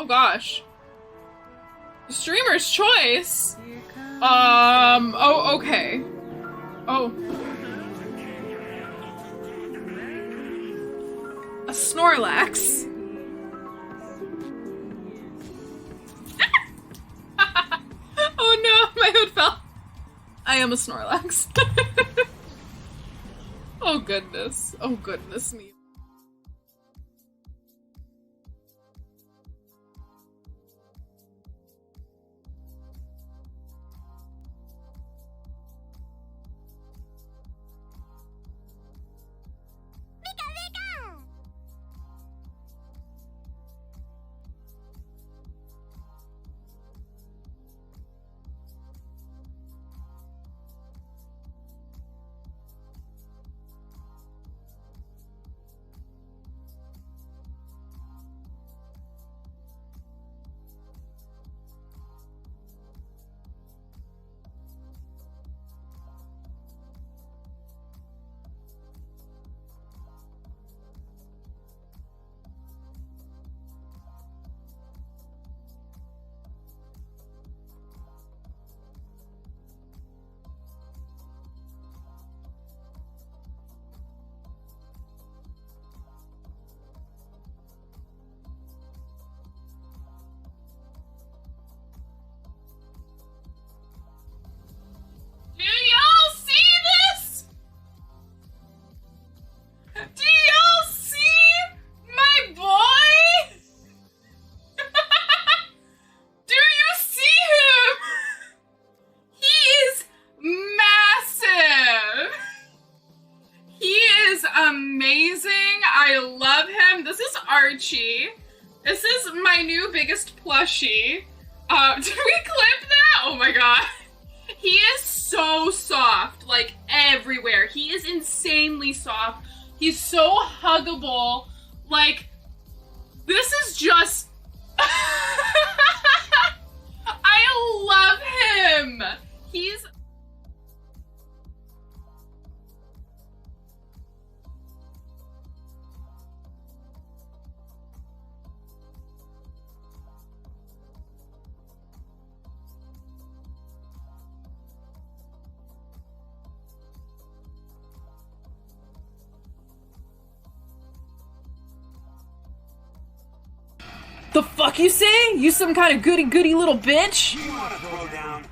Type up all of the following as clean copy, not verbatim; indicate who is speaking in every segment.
Speaker 1: Oh gosh. Streamer's choice? Oh, okay. Oh. A Snorlax. Oh no, my hood fell. I am a Snorlax. Oh goodness. Oh goodness me. Do y'all see this? Do y'all see my boy? Do you see him? He is massive. He is amazing. I love him. This is Archie. This is my new biggest plushie. Did we clip that? Oh my god. He is so soft, like everywhere. He is insanely soft. He's so huggable. Like, this is just... I love him. He's... The fuck you say? You some kind of goody-goody little bitch?
Speaker 2: You wanna throw down?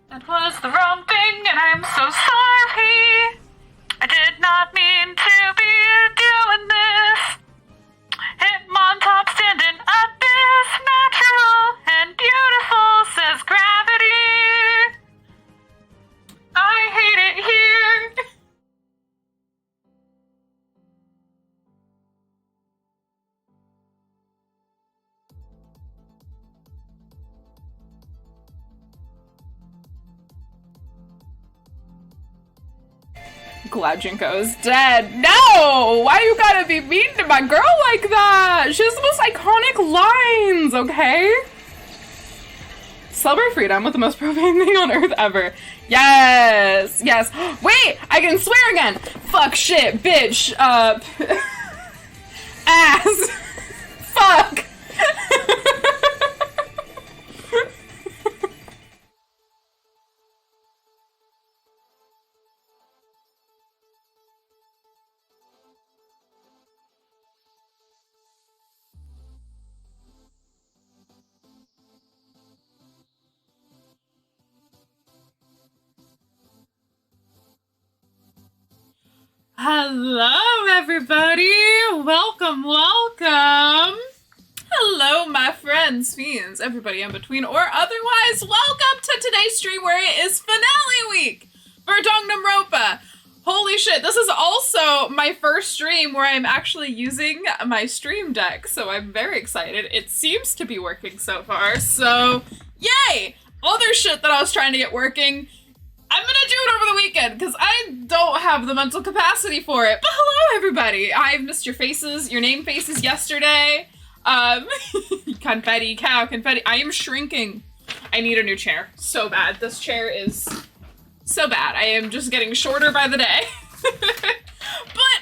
Speaker 3: That was the wrong thing, and I'm so sorry. I did not mean to be doing this. Hitmontop standing up is natural and beautiful, says gravity. I hate it here.
Speaker 1: Glad Jinko is dead. No! Why you gotta be mean to my girl like that? She has the most iconic lines, okay? Celebrate freedom with the most profane thing on earth ever. Yes! Yes! Wait! I can swear again! Fuck, shit, bitch, ass! Fuck! Hello, everybody! Welcome, welcome! Hello, my friends, fiends, everybody in between or otherwise. Welcome to today's stream where it is finale week for Danganronpa. Holy shit, this is also my first stream where I'm actually using my stream deck, so I'm very excited. It seems to be working so far, so yay! other shit that I was trying to get working. I'm gonna do it over the weekend because I don't have the mental capacity for it. But hello, everybody. I've missed your faces, your name faces yesterday. Confetti, cow, confetti. I am shrinking. I need a new chair so bad. This chair is so bad. I am just getting shorter by the day. But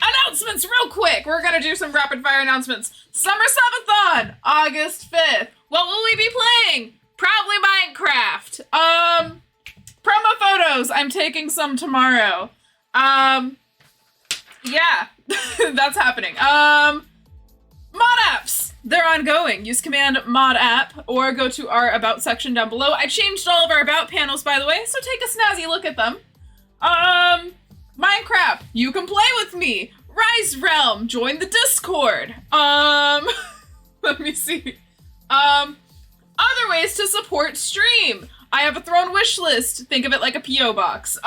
Speaker 1: announcements real quick. We're gonna do some rapid fire announcements. Summer Subathon, August 5th. What will we be playing? Probably Minecraft. Promo photos. I'm taking some tomorrow. Yeah, that's happening. Mod apps. They're ongoing. Use command modapp or go to our about section down below. I changed all of our about panels, by the way, so take a snazzy look at them. Minecraft. You can play with me. Rise Realm. Join the Discord. Let me see. Other ways to support stream. I have a Throne wish list. Think of it like a P.O. box.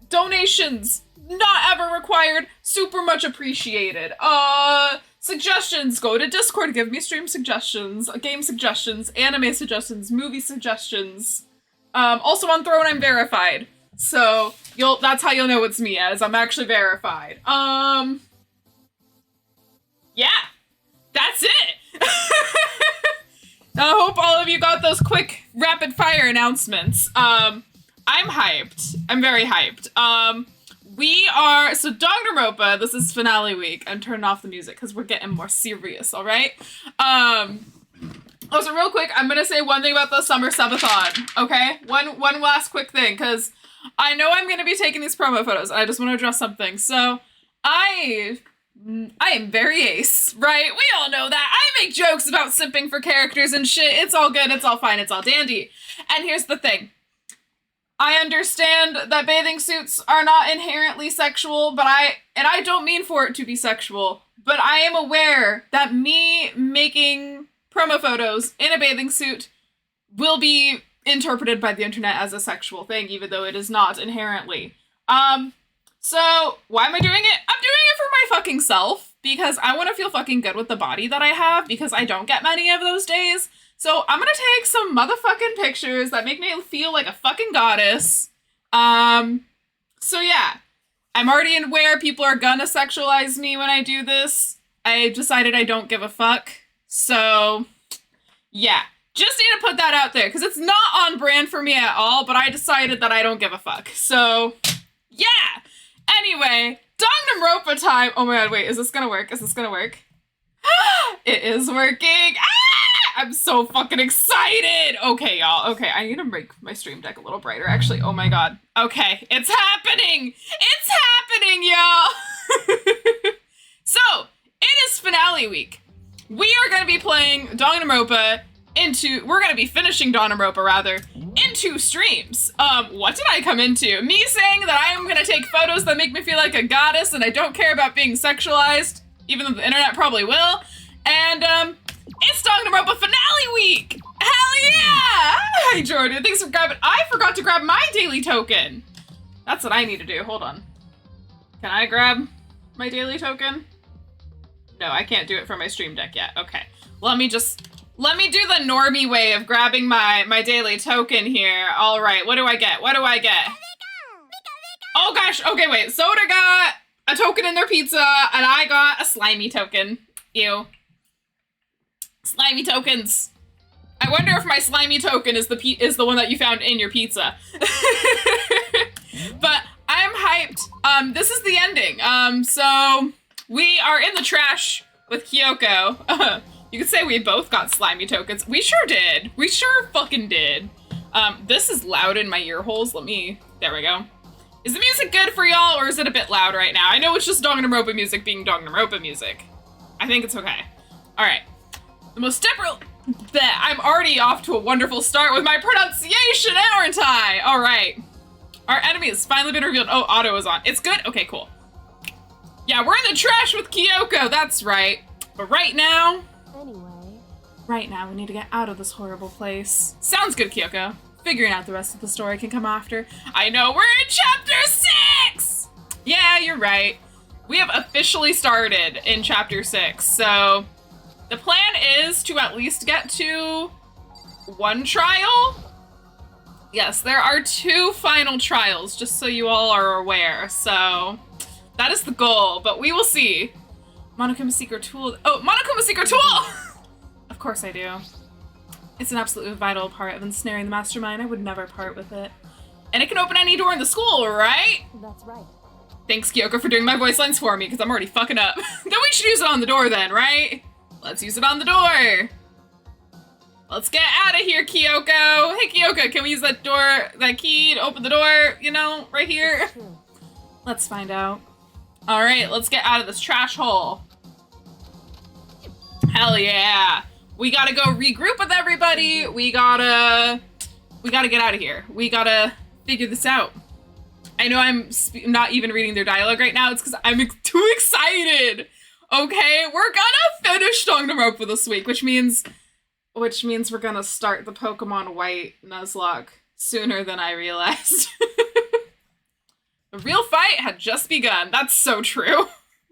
Speaker 1: Donations, not ever required. Super much appreciated. Suggestions, go to Discord. Give me stream suggestions, game suggestions, anime suggestions, movie suggestions. Also on Throne, I'm verified. So that's how you'll know it's me, as I'm actually verified. Yeah, that's it. I hope all of you got those quick rapid fire announcements. I'm hyped. I'm very hyped. So Danganronpa, this is finale week. I'm turning off the music because we're getting more serious, all right? Also, real quick, I'm gonna say one thing about the Summer Subathon, okay? One last quick thing, because I know I'm gonna be taking these promo photos, and I just want to address something. So, I am very ace, right? We all know that. I make jokes about simping for characters and shit. It's all good, it's all fine, it's all dandy. And here's the thing. I understand that bathing suits are not inherently sexual, but I don't mean for it to be sexual, but I am aware that me making promo photos in a bathing suit will be interpreted by the internet as a sexual thing, even though it is not inherently. So, why am I doing it? I'm doing it for my fucking self, because I want to feel fucking good with the body that I have, because I don't get many of those days. So, I'm gonna take some motherfucking pictures that make me feel like a fucking goddess. So yeah. I'm already aware people are gonna sexualize me when I do this. I decided I don't give a fuck. So, yeah. Just need to put that out there, because it's not on brand for me at all, but I decided that I don't give a fuck. So, yeah! Anyway, Danganronpa time. Oh my god, wait, is this gonna work? Is this gonna work? It is working! Ah! I'm so fucking excited! Okay, y'all. Okay, I need to make my stream deck a little brighter, actually. Oh my god. Okay, it's happening! It's happening, y'all! So, it is finale week. We are gonna be playing Danganronpa we're gonna be finishing Danganronpa, rather, in 2 streams. What did I come into? Me saying that I am gonna take photos that make me feel like a goddess and I don't care about being sexualized, even though the internet probably will. And, it's Danganronpa finale week! Hell yeah! Hi, Jordan. Thanks for grabbing. I forgot to grab my daily token. That's what I need to do. Hold on. Can I grab my daily token? No, I can't do it from my stream deck yet. Okay. Let me do the normie way of grabbing my daily token here. All right, what do I get? What do I get? Oh gosh, okay, wait. Soda got a token in their pizza, and I got a slimy token. Ew. Slimy tokens. I wonder if my slimy token is the one that you found in your pizza. But I'm hyped. This is the ending. So we are in the trash with Kyoko. You could say we both got slimy tokens. We sure did. We sure fucking did. This is loud in my ear holes. There we go. Is the music good for y'all, or is it a bit loud right now? I know it's just Danganronpa music being Danganronpa music. I think it's okay. All right. The most I'm already off to a wonderful start with my pronunciation, aren't I? All right. Our enemy has finally been revealed. Oh, auto is on. It's good? Okay, cool. Yeah, we're in the trash with Kyoko. That's right. But right now, we need to get out of this horrible place. Sounds good, Kyoko. Figuring out the rest of the story can come after. I know, we're in chapter 6! Yeah, you're right. We have officially started in chapter 6, so the plan is to at least get to one trial? Yes, there are 2 final trials, just so you all are aware. So that is the goal, but we will see. Monokuma's secret tool. Oh, Monokuma's secret tool! Of course I do. It's an absolutely vital part of ensnaring the mastermind. I would never part with it. And it can open any door in the school, right?
Speaker 2: That's right.
Speaker 1: Thanks, Kyoko, for doing my voice lines for me, because I'm already fucking up. Then we should use it on the door then, right? Let's use it on the door. Let's get out of here, Kyoko. Hey, Kyoko, can we use that door, that key to open the door, you know, right here? Let's find out. All right, let's get out of this trash hole. Hell yeah. We gotta go regroup with everybody. We gotta get out of here. We gotta figure this out. I know I'm not even reading their dialogue right now. It's because I'm too excited. Okay, we're gonna finish Danganronpa this week, which means we're gonna start the Pokemon White Nuzlocke sooner than I realized. The real fight had just begun. That's so true.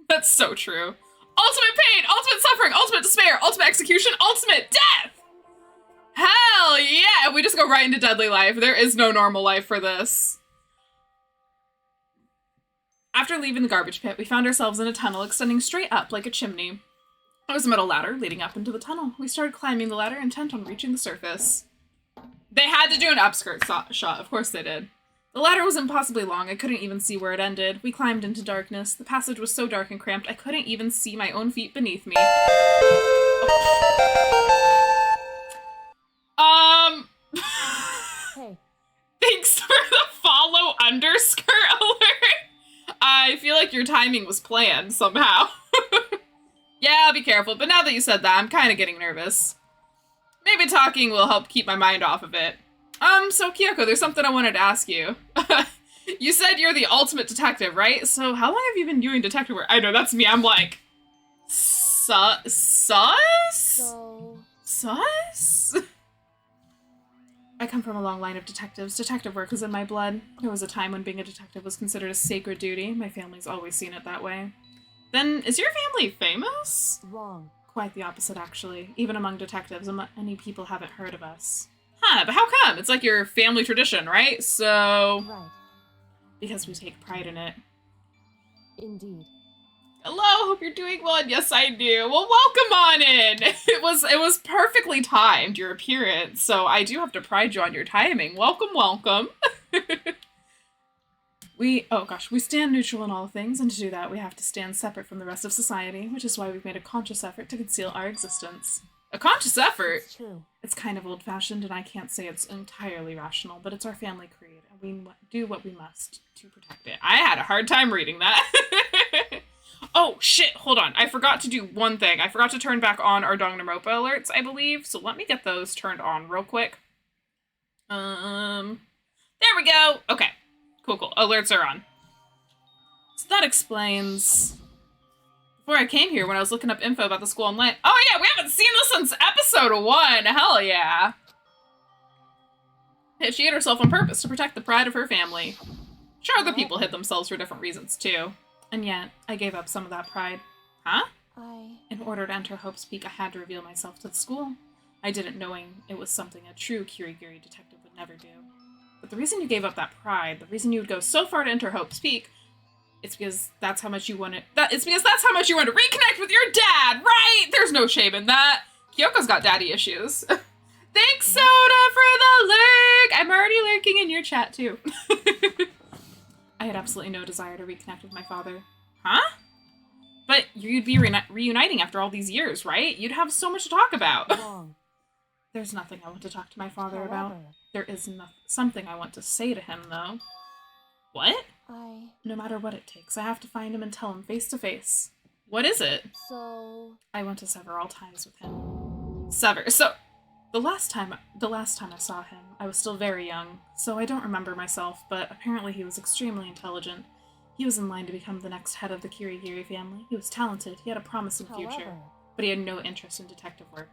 Speaker 1: That's so true. Ultimate pain, ultimate suffering, ultimate despair, ultimate execution, ultimate death! Hell yeah! We just go right into deadly life. There is no normal life for this. After leaving the garbage pit, we found ourselves in a tunnel extending straight up like a chimney. There was a metal ladder leading up into the tunnel. We started climbing the ladder, intent on reaching the surface. They had to do an upskirt shot. Of course they did. The ladder was impossibly long. I couldn't even see where it ended. We climbed into darkness. The passage was so dark and cramped, I couldn't even see my own feet beneath me.
Speaker 2: Hey.
Speaker 1: Thanks for the follow underskirt alert. I feel like your timing was planned somehow. Yeah, be careful. But now that you said that, I'm kind of getting nervous. Maybe talking will help keep my mind off of it. So Kyoko, there's something I wanted to ask you. You said you're the ultimate detective, right? So how long have you been doing detective work? I know, that's me. I'm like, sus? Sus? I come from a long line of detectives. Detective work is in my blood. There was a time when being a detective was considered a sacred duty. My family's always seen it that way. Then, is your family famous?
Speaker 2: Wrong.
Speaker 1: Quite the opposite, actually. Even among detectives, many people haven't heard of us. Huh, but how come? It's like your family tradition, right? So...
Speaker 2: Right.
Speaker 1: Because we take pride in it.
Speaker 2: Indeed.
Speaker 1: Hello, hope you're doing well. And yes, I do. Well, welcome on in. It was perfectly timed, your appearance, so I do have to pride you on your timing. Welcome, welcome. We stand neutral in all things, and to do that, we have to stand separate from the rest of society, which is why we've made a conscious effort to conceal our existence. A conscious effort?
Speaker 2: It's true.
Speaker 1: It's kind of old-fashioned, and I can't say it's entirely rational, but it's our family creed, and we do what we must to protect it. I had a hard time reading that. Oh, shit, hold on. I forgot to do one thing. I forgot to turn back on our Danganronpa alerts, I believe, so let me get those turned on real quick. There we go. Okay. Cool. Alerts are on. So that explains... Before I came here, when I was looking up info about the school online... Oh yeah, we haven't seen this since episode 1! Hell yeah! She hid herself on purpose to protect the pride of her family. Sure, other people hid themselves for different reasons, too. And yet, I gave up some of that pride. Huh? In order to enter Hope's Peak, I had to reveal myself to the school. I did it knowing it was something a true Kirigiri detective would never do. But the reason you gave up that pride, the reason you would go so far to enter Hope's Peak, it's because that's how much you wanted. It's because that's how much you want to reconnect with your dad, right? There's no shame in that. Kyoko's got daddy issues. Thanks, Soda, for the lurk. I'm already lurking in your chat too. I had absolutely no desire to reconnect with my father. Huh? But you'd be reuniting after all these years, right? You'd have so much to talk about.
Speaker 2: Wrong.
Speaker 1: There's nothing I want to talk to my father about. There is something I want to say to him, though. What? No matter what it takes, I have to find him and tell him face to face. What is it?
Speaker 2: So...
Speaker 1: I want to sever all ties with him. Sever. So, the last time I saw him, I was still very young, so I don't remember myself, but apparently he was extremely intelligent. He was in line to become the next head of the Kirigiri family. He was talented, he had a promising future, but he had no interest in detective work.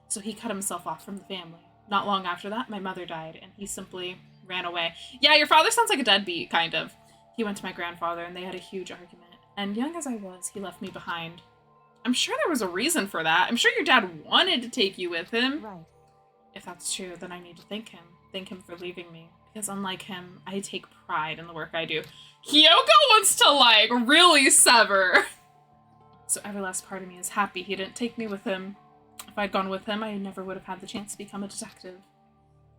Speaker 1: So he cut himself off from the family. Not long after that, my mother died, and he simply ran away. Yeah, your father sounds like a deadbeat, kind of. He went to my grandfather, and they had a huge argument. And young as I was, he left me behind. I'm sure there was a reason for that. I'm sure your dad wanted to take you with him.
Speaker 2: Right.
Speaker 1: If that's true, then I need to thank him. Thank him for leaving me. Because unlike him, I take pride in the work I do. Kyoko wants to, like, really sever. So every last part of me is happy he didn't take me with him. If I'd gone with him, I never would have had the chance to become a detective.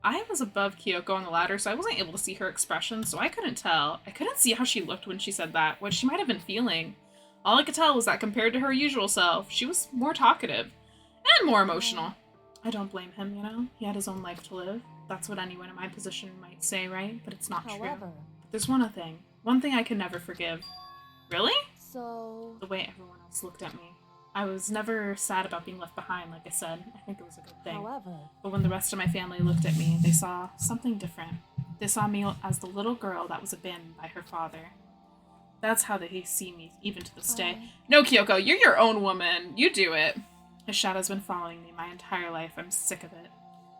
Speaker 1: I was above Kyoko on the ladder, so I wasn't able to see her expression, so I couldn't tell. I couldn't see how she looked when she said that, what she might have been feeling. All I could tell was that compared to her usual self, she was more talkative and more emotional. I don't blame him, you know? He had his own life to live. That's what anyone in my position might say, right? But it's not true. But there's one thing I can never forgive. Really?
Speaker 2: So...
Speaker 1: The way everyone else looked at me. I was never sad about being left behind, like I said. I think it was a good thing.
Speaker 2: However...
Speaker 1: But when the rest of my family looked at me, they saw something different. They saw me as the little girl that was abandoned by her father. That's how they see me, even to this day. No, Kyoko, you're your own woman. You do it. His shadow's been following me my entire life. I'm sick of it.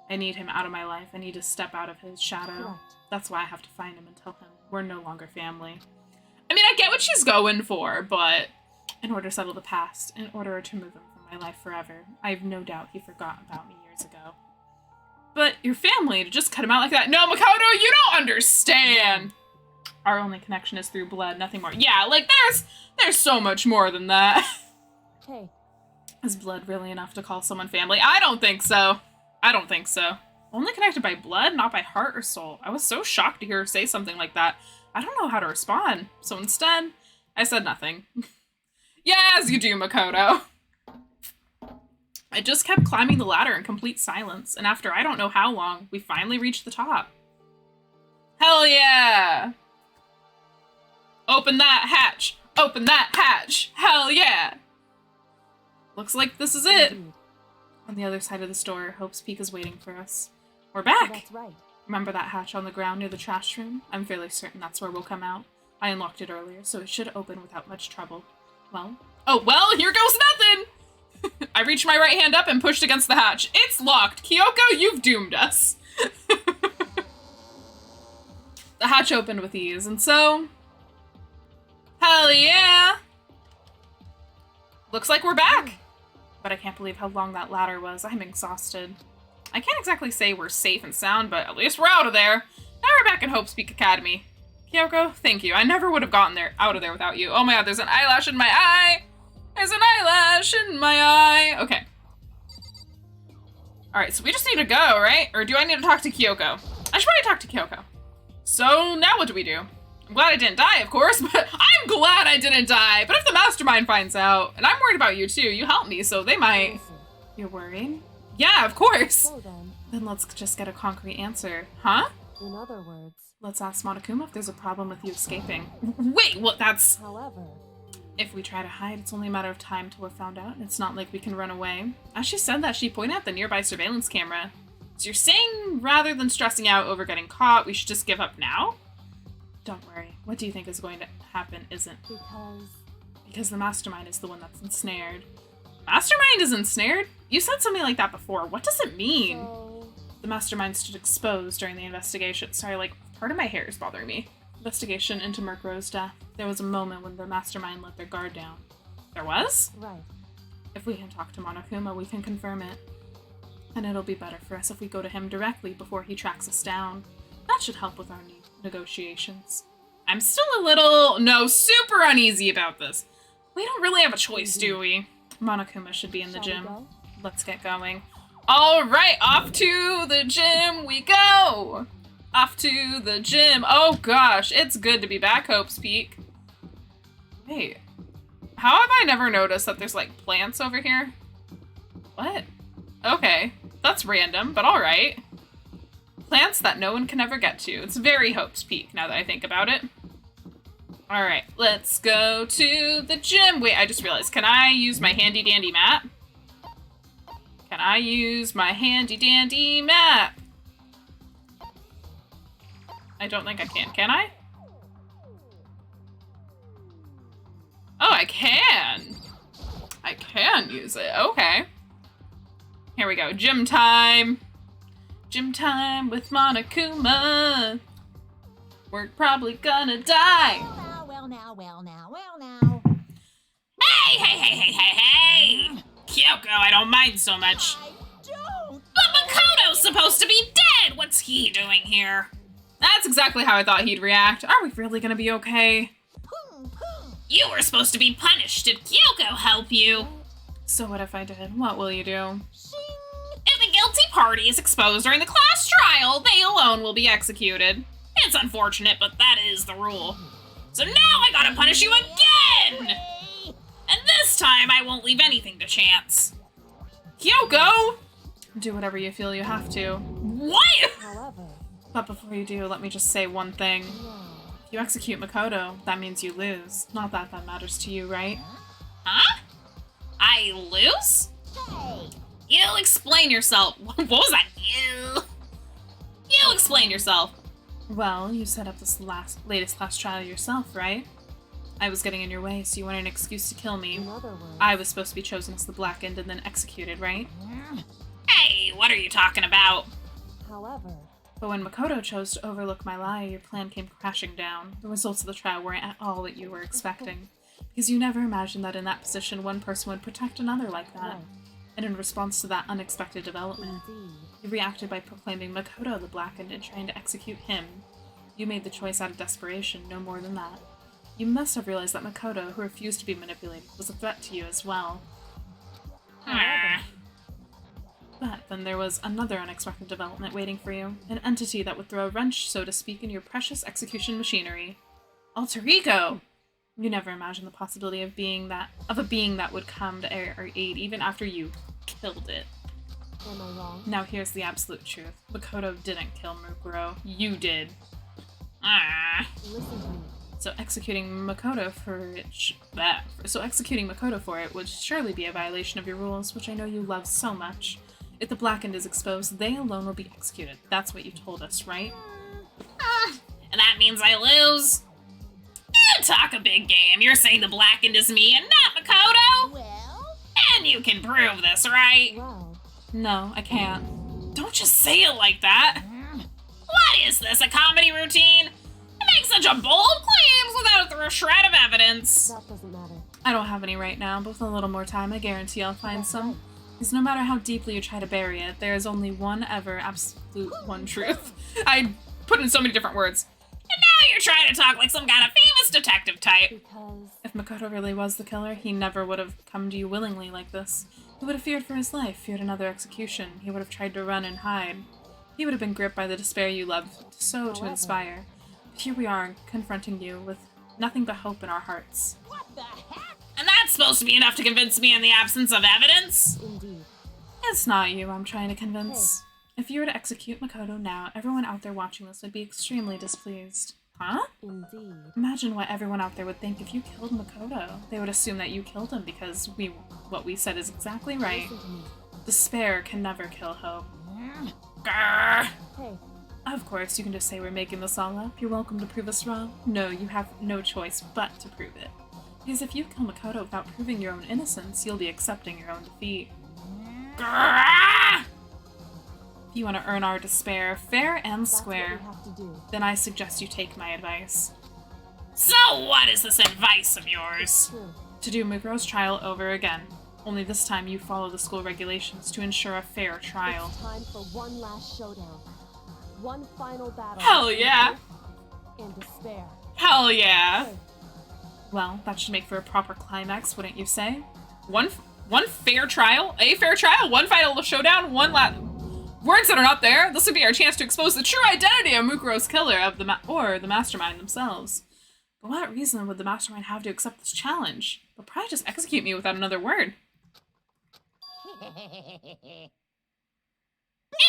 Speaker 1: I need him out of my life. I need to step out of his shadow.
Speaker 2: Correct.
Speaker 1: That's why I have to find him and tell him we're no longer family. I mean, I get what she's going for, but in order to settle the past, in order to move him from my life forever, I have no doubt he forgot about me years ago. But your family, to just cut him out like that? No, Makoto, you don't understand! Our only connection is through blood, nothing more. Yeah, like, there's so much more than that.
Speaker 2: Hey.
Speaker 1: Is blood really enough to call someone family? I don't think so. I don't think so. Only connected by blood, not by heart or soul. I was so shocked to hear her say something like that. I don't know how to respond. So instead, I said nothing. Yes, you do, Makoto. I just kept climbing the ladder in complete silence, and after I don't know how long, we finally reached the top. Hell yeah! Open that hatch! Open that hatch! Hell yeah! Looks like this is it.
Speaker 2: Indeed.
Speaker 1: On the other side of this door, Hope's Peak is waiting for us. We're back!
Speaker 2: That's right.
Speaker 1: Remember that hatch on the ground near the trash room? I'm fairly certain that's where we'll come out. I unlocked it earlier, so it should open without much trouble. Well? Oh, well, here goes nothing! I reached my right hand up and pushed against the hatch. It's locked! Kyoko, you've doomed us! The hatch opened with ease, and so... Hell yeah! Looks like we're back! But I can't believe how long that ladder was. I'm exhausted. I can't exactly say we're safe and sound, but at least we're out of there. Now we're back in Hope's Peak Academy. Kyoko, thank you. I never would have gotten out of there without you. Oh my god, there's an eyelash in my eye! There's an eyelash in my eye! Okay. Alright, so we just need to go, right? Or do I need to talk to Kyoko? I should probably talk to Kyoko. So, now what do we do? I'm glad I didn't die, of course, but I'm glad I didn't die! But if the mastermind finds out, and I'm worried about you too, you helped me, so they might...
Speaker 2: Listen.
Speaker 1: You're worried? Yeah, of course!
Speaker 2: So
Speaker 1: Then let's just get a concrete answer. Huh?
Speaker 2: in other words...
Speaker 1: Let's ask Monokuma if there's a problem with you escaping. Wait, what? That's...
Speaker 2: However...
Speaker 1: If we try to hide, it's only a matter of time till we're found out. It's not like we can run away. As she said that, she pointed at the nearby surveillance camera. So you're saying rather than stressing out over getting caught, we should just give up now? Don't worry. What do you think is going to happen isn't. Because the mastermind is the one that's ensnared. Mastermind is ensnared? You said something like that before. What does it mean?
Speaker 2: So...
Speaker 1: The mastermind stood exposed during the investigation. Sorry, like, part of my hair is bothering me. Investigation into Murkrow's death. There was a moment when the mastermind let their guard down. There was?
Speaker 2: Right.
Speaker 1: If we can talk to Monokuma, we can confirm it. And it'll be better for us if we go to him directly before he tracks us down. That should help with our negotiations. I'm still a little, super uneasy about this. We don't really have a choice, do we? Monokuma should be in the gym. Let's get going. All right, off to the gym we go. Off to the gym. Oh gosh, it's good to be back, Hope's Peak. Wait, how have I never noticed that there's like plants over here? What? Okay, that's random, but all right. Plants that no one can ever get to. It's very Hope's Peak now that I think about it. All right, let's go to the gym. Wait, I just realized, can I use my handy dandy mat? Can I use my handy dandy mat? I don't think I can I? Oh, I can! I can use it, okay. Here we go, gym time! Gym time with Monokuma! We're probably gonna die!
Speaker 4: Well now.
Speaker 1: Hey! Kyoko, I don't mind so much.
Speaker 4: I don't.
Speaker 3: But Makoto's supposed to be dead! What's he doing here?
Speaker 1: That's exactly how I thought he'd react. Are we really gonna be okay?
Speaker 3: You were supposed to be punished. Did Kyoko help you?
Speaker 1: So what if I did? What will you do?
Speaker 3: If the guilty party is exposed during the class trial, they alone will be executed. It's unfortunate, but that is the rule. So now I gotta punish you again! And this time I won't leave anything to chance.
Speaker 1: Kyoko! Do whatever you feel you have to.
Speaker 3: What?
Speaker 2: However,
Speaker 1: But before you do, let me just say one thing.
Speaker 2: no.
Speaker 1: If you execute Makoto, that means you lose. Not that that matters to you, right?
Speaker 3: Huh? I lose? You explain yourself. What was that? You explain yourself.
Speaker 1: Well, you set up this latest class trial yourself, right? I was getting in your way, so you wanted an excuse to kill me.
Speaker 2: In other words,
Speaker 1: I was supposed to be chosen as the blackened and then executed, right?
Speaker 3: Hey, what are you talking about?
Speaker 2: however,
Speaker 1: But when Makoto chose to overlook my lie, your plan came crashing down. The results of the trial weren't at all what you were expecting. Because you never imagined that in that position one person would protect another like that.
Speaker 2: right,
Speaker 1: And in response to that unexpected development,
Speaker 2: indeed.
Speaker 1: you reacted by proclaiming Makoto the blackened and trying to execute him. You made the choice out of desperation, no more than that. You must have realized that Makoto, who refused to be manipulated, was a threat to you as well.
Speaker 3: Ah.
Speaker 1: But then there was another unexpected development waiting for you, an entity that would throw a wrench, so to speak, in your precious execution machinery. Alter Ego! You never imagined the possibility of a being that would come to our aid even after you killed it.
Speaker 2: Am I wrong?
Speaker 1: Now here's the absolute truth. Makoto didn't kill Mukuro. You did.
Speaker 3: Ah.
Speaker 2: Listen to me.
Speaker 1: So executing Makoto for it would surely be a violation of your rules, which I know you love so much. If the blackened is exposed, they alone will be executed. That's what you told us, right?
Speaker 3: And that means I lose? You talk a big game. You're saying the blackened is me and not Makoto?
Speaker 4: Well,
Speaker 3: And you can prove this, right?
Speaker 2: Well,
Speaker 1: No, I can't.
Speaker 3: Don't just say it like that. What is this, a comedy routine? You make such a bold claims without a shred of evidence.
Speaker 2: that doesn't matter.
Speaker 1: I don't have any right now, but with a little more time, I guarantee I'll find some. Because no matter how deeply you try to bury it, there is only one ever absolute one truth. I put in so many different words.
Speaker 3: And now you're trying to talk like some kind of famous detective type.
Speaker 2: Because
Speaker 1: If Makoto really was the killer, he never would have come to you willingly like this. He would have feared for his life, feared another execution. He would have tried to run and hide. He would have been gripped by the despair you loved so to
Speaker 2: However.
Speaker 1: inspire. But here we are, confronting you with nothing but hope in our hearts.
Speaker 4: what the heck?
Speaker 3: And that's supposed to be enough to convince me in the absence of evidence?
Speaker 2: indeed,
Speaker 1: It's not you I'm trying to convince. If you were to execute Makoto now, everyone out there watching this would be extremely displeased. Huh?
Speaker 2: indeed.
Speaker 1: Imagine what everyone out there would think if you killed Makoto. They would assume that you killed him because what we said is exactly right.
Speaker 2: Listen to me.
Speaker 1: Despair can never kill hope.
Speaker 3: Grr.
Speaker 2: Hey,
Speaker 1: Of course, you can just say we're making this all up. You're welcome to prove us wrong. No, you have no choice but to prove it. Because if you kill Makoto without proving your own innocence, you'll be accepting your own defeat.
Speaker 3: Grr.
Speaker 1: If you want to earn our despair fair and
Speaker 2: that's
Speaker 1: square,
Speaker 2: what we have to do.
Speaker 1: then I suggest you take my advice.
Speaker 3: So what is this advice of yours?
Speaker 2: True.
Speaker 1: To do Mukuro's trial over again. Only this time you follow the school regulations to ensure a fair trial.
Speaker 2: It's time for one last showdown. One final battle.
Speaker 1: Hell yeah!
Speaker 2: And despair.
Speaker 1: Hell yeah!
Speaker 2: Hey,
Speaker 1: Well, that should make for a proper climax, wouldn't you say? One fair trial? A fair trial? One final showdown? Words that are not there? This would be our chance to expose the true identity of Mukuro's killer or the mastermind themselves. But what reason would the mastermind have to accept this challenge? They'll probably just execute me without another word.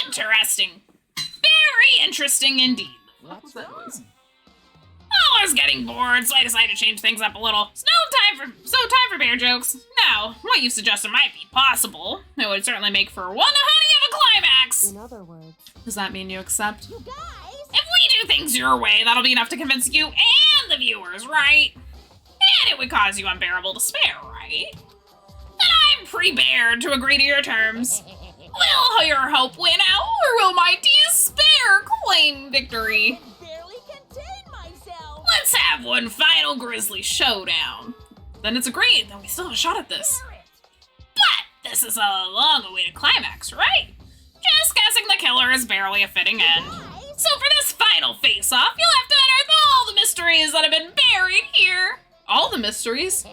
Speaker 3: Interesting. Very interesting indeed.
Speaker 4: What's
Speaker 1: that
Speaker 4: wrong?
Speaker 1: noise?
Speaker 3: I was getting bored, so I decided to change things up a little. So time for bear jokes. Now, what you suggested might be possible. It would certainly make for one honey of a climax.
Speaker 2: in other words,
Speaker 1: Does that mean you accept?
Speaker 4: You guys?
Speaker 3: If we do things your way, that'll be enough to convince you and the viewers, right? And it would cause you unbearable despair, right? Then I'm prepared to agree to your terms. Will your hope win out, or will my despair claim victory?
Speaker 4: Barely contain myself.
Speaker 3: Let's have one final grisly showdown.
Speaker 1: Then it's agreed. Then we still have a shot at this.
Speaker 3: But this is a long-awaited climax, right? Just just guessing the killer is barely a fitting end. So for this final face-off, you'll have to unearth all the mysteries that have been buried here.
Speaker 1: All the mysteries?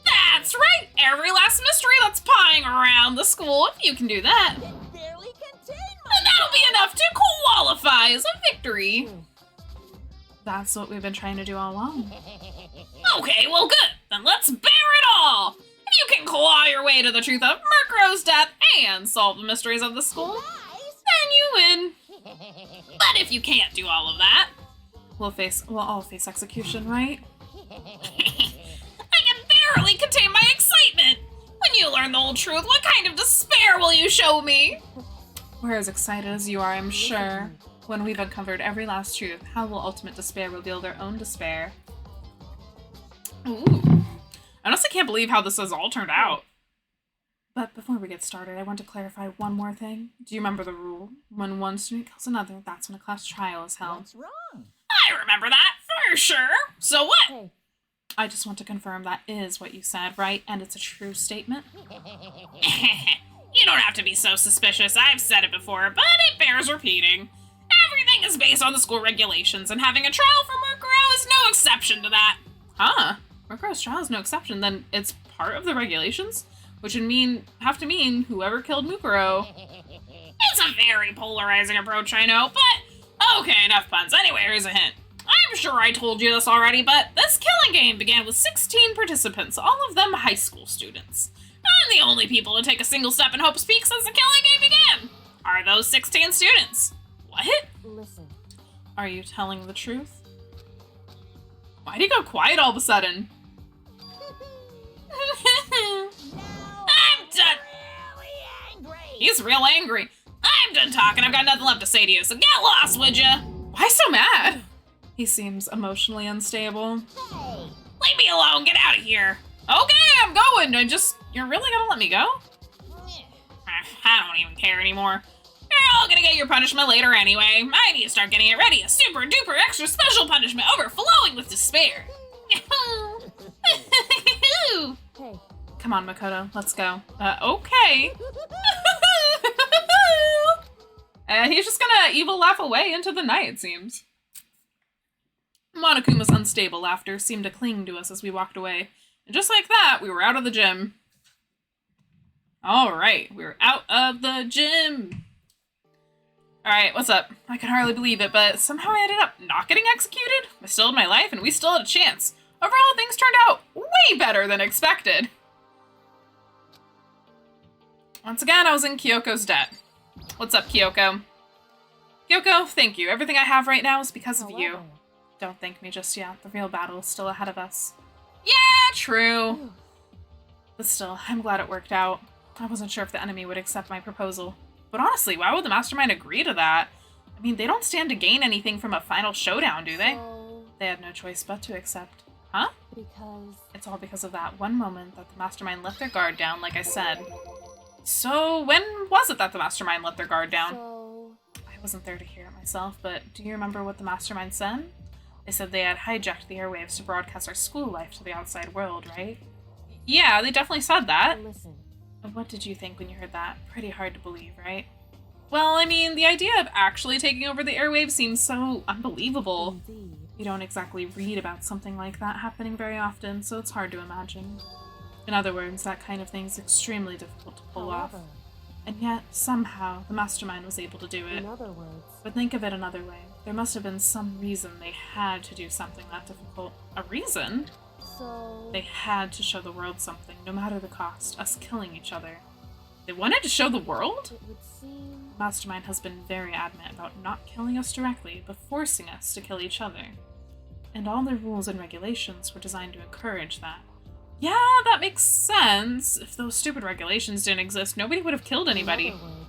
Speaker 3: That's right! Every last mystery that's pawing around the school, if you can do that.
Speaker 4: Barely contain
Speaker 3: And that'll be enough to qualify as a victory.
Speaker 1: That's what we've been trying to do all along.
Speaker 3: Okay, well good. Then let's bear it all. If you can claw your way to the truth of Murkrow's death and solve the mysteries of the school, then you win. But if you can't do all of that,
Speaker 1: We'll all face execution, right?
Speaker 3: I can barely contain my excitement. When you learn the whole truth, what kind of despair will you show me?
Speaker 1: We're as excited as you are, I'm sure. When we've uncovered every last truth, how will ultimate despair reveal their own despair? Ooh. I honestly can't believe how this has all turned out. But before we get started, I want to clarify one more thing. Do you remember the rule? When one student kills another, that's when a class trial is held.
Speaker 4: What's wrong?
Speaker 3: I remember that for sure. So what?
Speaker 2: Hey,
Speaker 1: I just want to confirm that is what you said, right? And it's a true statement?
Speaker 3: You don't have to be so suspicious. I've said it before, but it bears repeating. Everything is based on the school regulations, and having a trial for Murkrow is no exception to that.
Speaker 1: Huh? Murkrow's trial is no exception, then it's part of the regulations? Which would have to mean whoever killed Mukuro.
Speaker 3: It's a very polarizing approach, I know, but okay, enough puns. Anyway, here's a hint. I'm sure I told you this already, but this killing game began with 16 participants, all of them high school students. I'm the only people to take a single step in Hope's Peak since the killing game began. Are those 16 students? What?
Speaker 2: listen.
Speaker 1: Are you telling the truth? Why'd he go quiet all of a sudden?
Speaker 3: I'm done.
Speaker 4: Really angry.
Speaker 3: He's real angry. I'm done talking. I've got nothing left to say to you, so get lost, would ya?
Speaker 1: Why so mad? He seems emotionally unstable.
Speaker 4: Hey,
Speaker 3: Leave me alone. Get out of here.
Speaker 1: Okay, I'm going. You're really gonna let me go?
Speaker 3: I don't even care anymore. You're all gonna get your punishment later anyway. I need to start getting it ready. A super duper extra special punishment overflowing with despair.
Speaker 2: Hey,
Speaker 1: Come on, Makoto, let's go. Okay. And he's just gonna evil laugh away into the night, it seems. Monokuma's unstable laughter seemed to cling to us as we walked away. And just like that, we were out of the gym. Alright, we're out of the gym. Alright, what's up? I can hardly believe it, but somehow I ended up not getting executed. I still had my life, and we still had a chance. Overall, things turned out way better than expected. Once again, I was in Kyoko's debt. What's up, Kyoko? Kyoko, thank you. Everything I have right now is because of you.
Speaker 2: however,
Speaker 1: Don't thank me just yet. The real battle is still ahead of us. Yeah, true. But still, I'm glad it worked out. I wasn't sure if the enemy would accept my proposal. But honestly, why would the mastermind agree to that? I mean, they don't stand to gain anything from a final showdown, do they?
Speaker 2: So,
Speaker 1: They had no choice but to accept. Huh?
Speaker 2: because
Speaker 1: It's all because of that one moment that the mastermind let their guard down, like I said. So, when was it that the mastermind let their guard down? I wasn't there to hear it myself, but do you remember what the mastermind said? They said they had hijacked the airwaves to broadcast our school life to the outside world, right? Yeah, they definitely said that.
Speaker 2: listen.
Speaker 1: What did you think when you heard that? Pretty hard to believe, right? Well, I mean, the idea of actually taking over the airwaves seems so unbelievable.
Speaker 2: Indeed.
Speaker 1: You don't exactly read about something like that happening very often, so it's hard to imagine. In other words, that kind of thing is extremely difficult to pull off.
Speaker 2: However,
Speaker 1: And yet, somehow, the mastermind was able to do it.
Speaker 2: in other words,
Speaker 1: But think of it another way. There must have been some reason they had to do something that difficult. A reason?
Speaker 2: so
Speaker 1: They had to show the world something, no matter the cost, us killing each other. They wanted to show the world?
Speaker 2: it would seem
Speaker 1: The mastermind has been very adamant about not killing us directly, but forcing us to kill each other. And all their rules and regulations were designed to encourage that. Yeah, that makes sense. If those stupid regulations didn't exist, nobody would have killed anybody.
Speaker 2: in other words,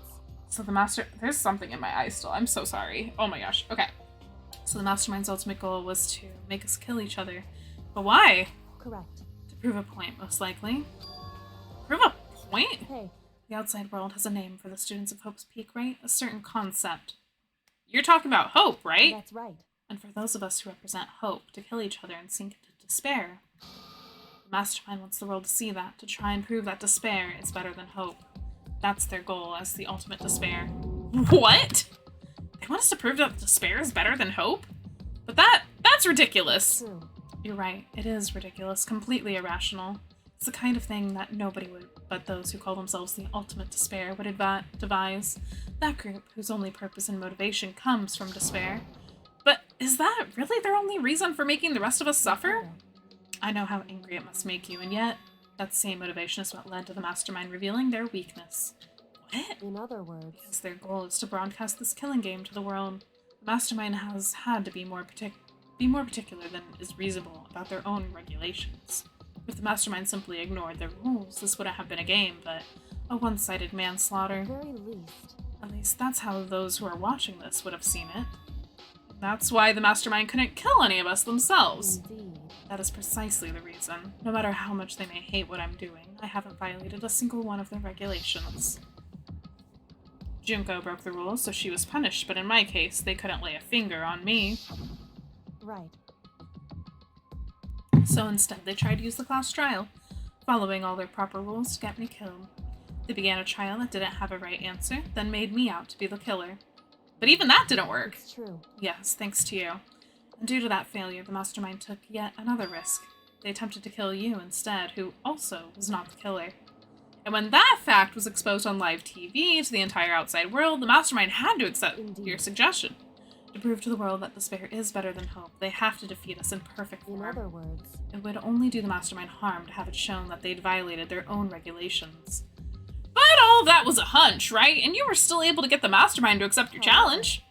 Speaker 1: So the there's something in my eye still. I'm so sorry. Oh my gosh. Okay. So the mastermind's ultimate goal was to make us kill each other. But why?
Speaker 2: correct.
Speaker 1: To prove a point, most likely. Prove a point?
Speaker 2: Hey,
Speaker 1: The outside world has a name for the students of Hope's Peak, right? A certain concept. You're talking about hope, right?
Speaker 2: that's right.
Speaker 1: And for those of us who represent hope, to kill each other and sink into despair. The mastermind wants the world to see that, to try and prove that despair is better than hope. That's their goal as the ultimate despair. What? They want us to prove that despair is better than hope? But that's ridiculous.
Speaker 2: True.
Speaker 1: You're right. It is ridiculous. Completely irrational. It's the kind of thing that nobody would, but those who call themselves the ultimate despair, would devise. That group whose only purpose and motivation comes from despair. But is that really their only reason for making the rest of us suffer? I know how angry it must make you, and yet that same motivation is what led to the mastermind revealing their weakness. What?
Speaker 2: In other words,
Speaker 1: Because their goal is to broadcast this killing game to the world. The mastermind has had to be more particular than is reasonable about their own regulations. If the mastermind simply ignored their rules, this wouldn't have been a game, but a one-sided manslaughter.
Speaker 2: at very least,
Speaker 1: At least that's how those who are watching this would have seen it. That's why the mastermind couldn't kill any of us themselves.
Speaker 2: indeed.
Speaker 1: That is precisely the reason. No matter how much they may hate what I'm doing, I haven't violated a single one of their regulations. Junko broke the rules, so she was punished, but in my case, they couldn't lay a finger on me.
Speaker 2: Right.
Speaker 1: So instead, they tried to use the class trial, following all their proper rules to get me killed. They began a trial that didn't have a right answer, then made me out to be the killer. But even that didn't work.
Speaker 2: It's true.
Speaker 1: Yes, thanks to you. And due to that failure, the mastermind took yet another risk. They attempted to kill you instead, who also was not the killer. And when that fact was exposed on live TV to the entire outside world, the mastermind had to accept
Speaker 2: Indeed.
Speaker 1: your suggestion. To prove to the world that despair is better than hope, they have to defeat us in perfect
Speaker 2: In
Speaker 1: form.
Speaker 2: other words,
Speaker 1: It would only do the mastermind harm to have it shown that they'd violated their own regulations. But all of that was a hunch, right? And you were still able to get the mastermind to accept your challenge.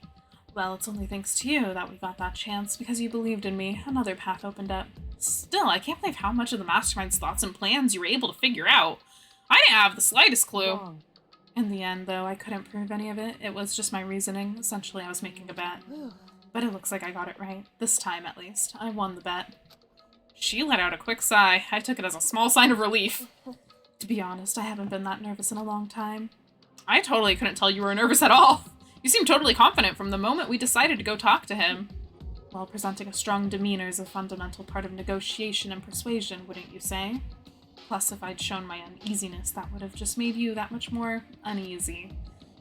Speaker 1: Well, it's only thanks to you that we got that chance, because you believed in me. Another path opened up. Still, I can't believe how much of the mastermind's thoughts and plans you were able to figure out. I didn't have the slightest clue.
Speaker 2: wrong.
Speaker 1: In the end, though, I couldn't prove any of it. It was just my reasoning. Essentially, I was making a bet. But it looks like I got it right. This time, at least. I won the bet. She let out a quick sigh. I took it as a small sign of relief. To be honest, I haven't been that nervous in a long time. I totally couldn't tell you were nervous at all. You seemed totally confident from the moment we decided to go talk to him. While presenting a strong demeanor is a fundamental part of negotiation and persuasion, wouldn't you say? Plus, if I'd shown my uneasiness, that would have just made you that much more uneasy.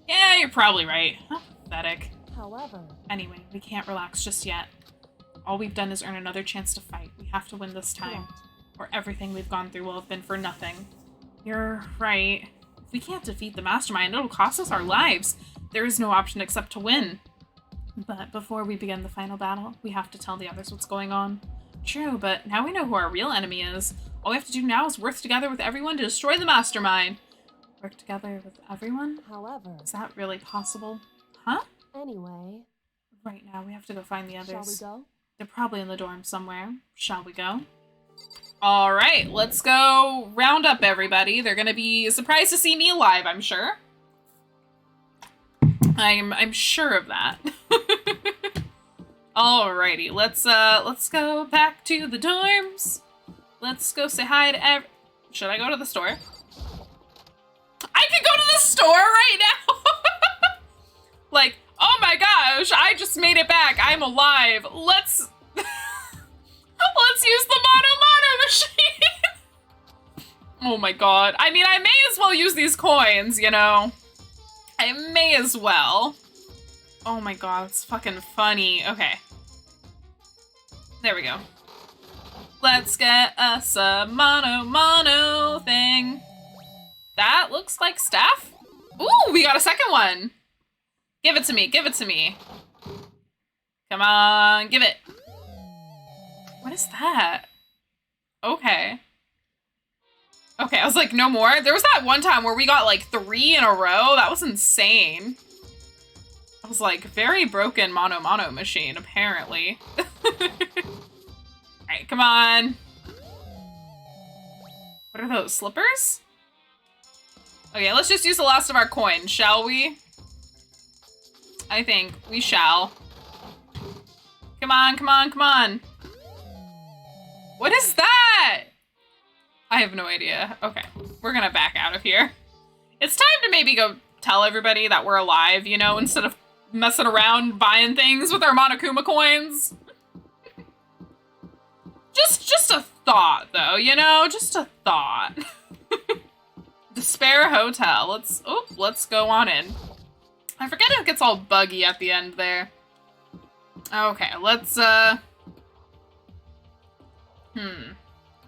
Speaker 1: Yeah, you're probably right. How pathetic.
Speaker 2: However,
Speaker 1: Anyway, we can't relax just yet. All we've done is earn another chance to fight. We have to win this time,
Speaker 2: correct.
Speaker 1: or everything we've gone through will have been for nothing. You're right. If we can't defeat the mastermind, it'll cost us our lives. There is no option except to win. But before we begin the final battle, we have to tell the others what's going on. True, but now we know who our real enemy is. All we have to do now is work together with everyone to destroy the mastermind. Work together with everyone?
Speaker 2: However,
Speaker 1: Is that really possible? Huh?
Speaker 2: anyway,
Speaker 1: Right now, we have to go find the others.
Speaker 2: shall we go?
Speaker 1: They're probably in the dorm somewhere. Shall we go? All right, let's go round up everybody. They're gonna be surprised to see me alive, I'm sure. I'm sure of that. Alrighty, let's go back to the dorms. Let's go say hi to Should I go to the store? I can go to the store right now! Like, oh my gosh, I just made it back. I'm alive. Let's use the mono machine. Oh my god. I mean, I may as well use these coins, you know. I may as well. Oh my god, it's fucking funny. Okay. There we go. Let's get us a mono thing. That looks like staff. Ooh, we got a second one. Give it to me, give it to me. Come on, give it. What is that? Okay. Okay, I was like, no more? There was that one time where we got like 3 in a row. That was insane. I was like, very broken mono machine, apparently. Alright, come on. What are those, slippers? Okay, let's just use the last of our coins, shall we? I think we shall. Come on, come on, come on. What is that? I have no idea. Okay, we're gonna back out of here. It's time to maybe go tell everybody that we're alive, you know, instead of messing around buying things with our Monokuma coins. Just a thought, though, you know? Just a thought. Despair Hotel. Let's go on in. I forget it gets all buggy at the end there. Okay, let's, Where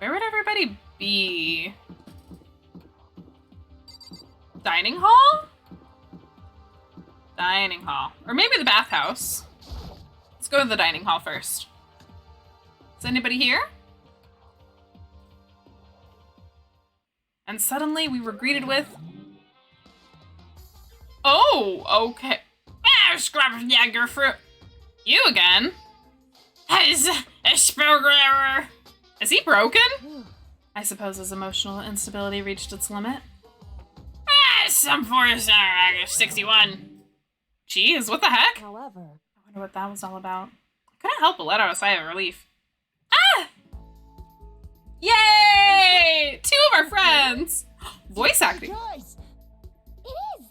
Speaker 1: would everybody be? Dining hall? Dining hall. Or maybe the bathhouse. Let's go to the dining hall first. Is anybody here? And suddenly we were greeted with... Oh, okay. Ah, scrap of Jager fruit. You again? Is he broken? I suppose his emotional instability reached its limit. Some force 61. Jeez, what the heck?
Speaker 2: However,
Speaker 1: I wonder what that was all about. I couldn't help but let out a sigh of relief. Ah! Yay! 2 of our friends! Voice acting.
Speaker 4: Guys, it is.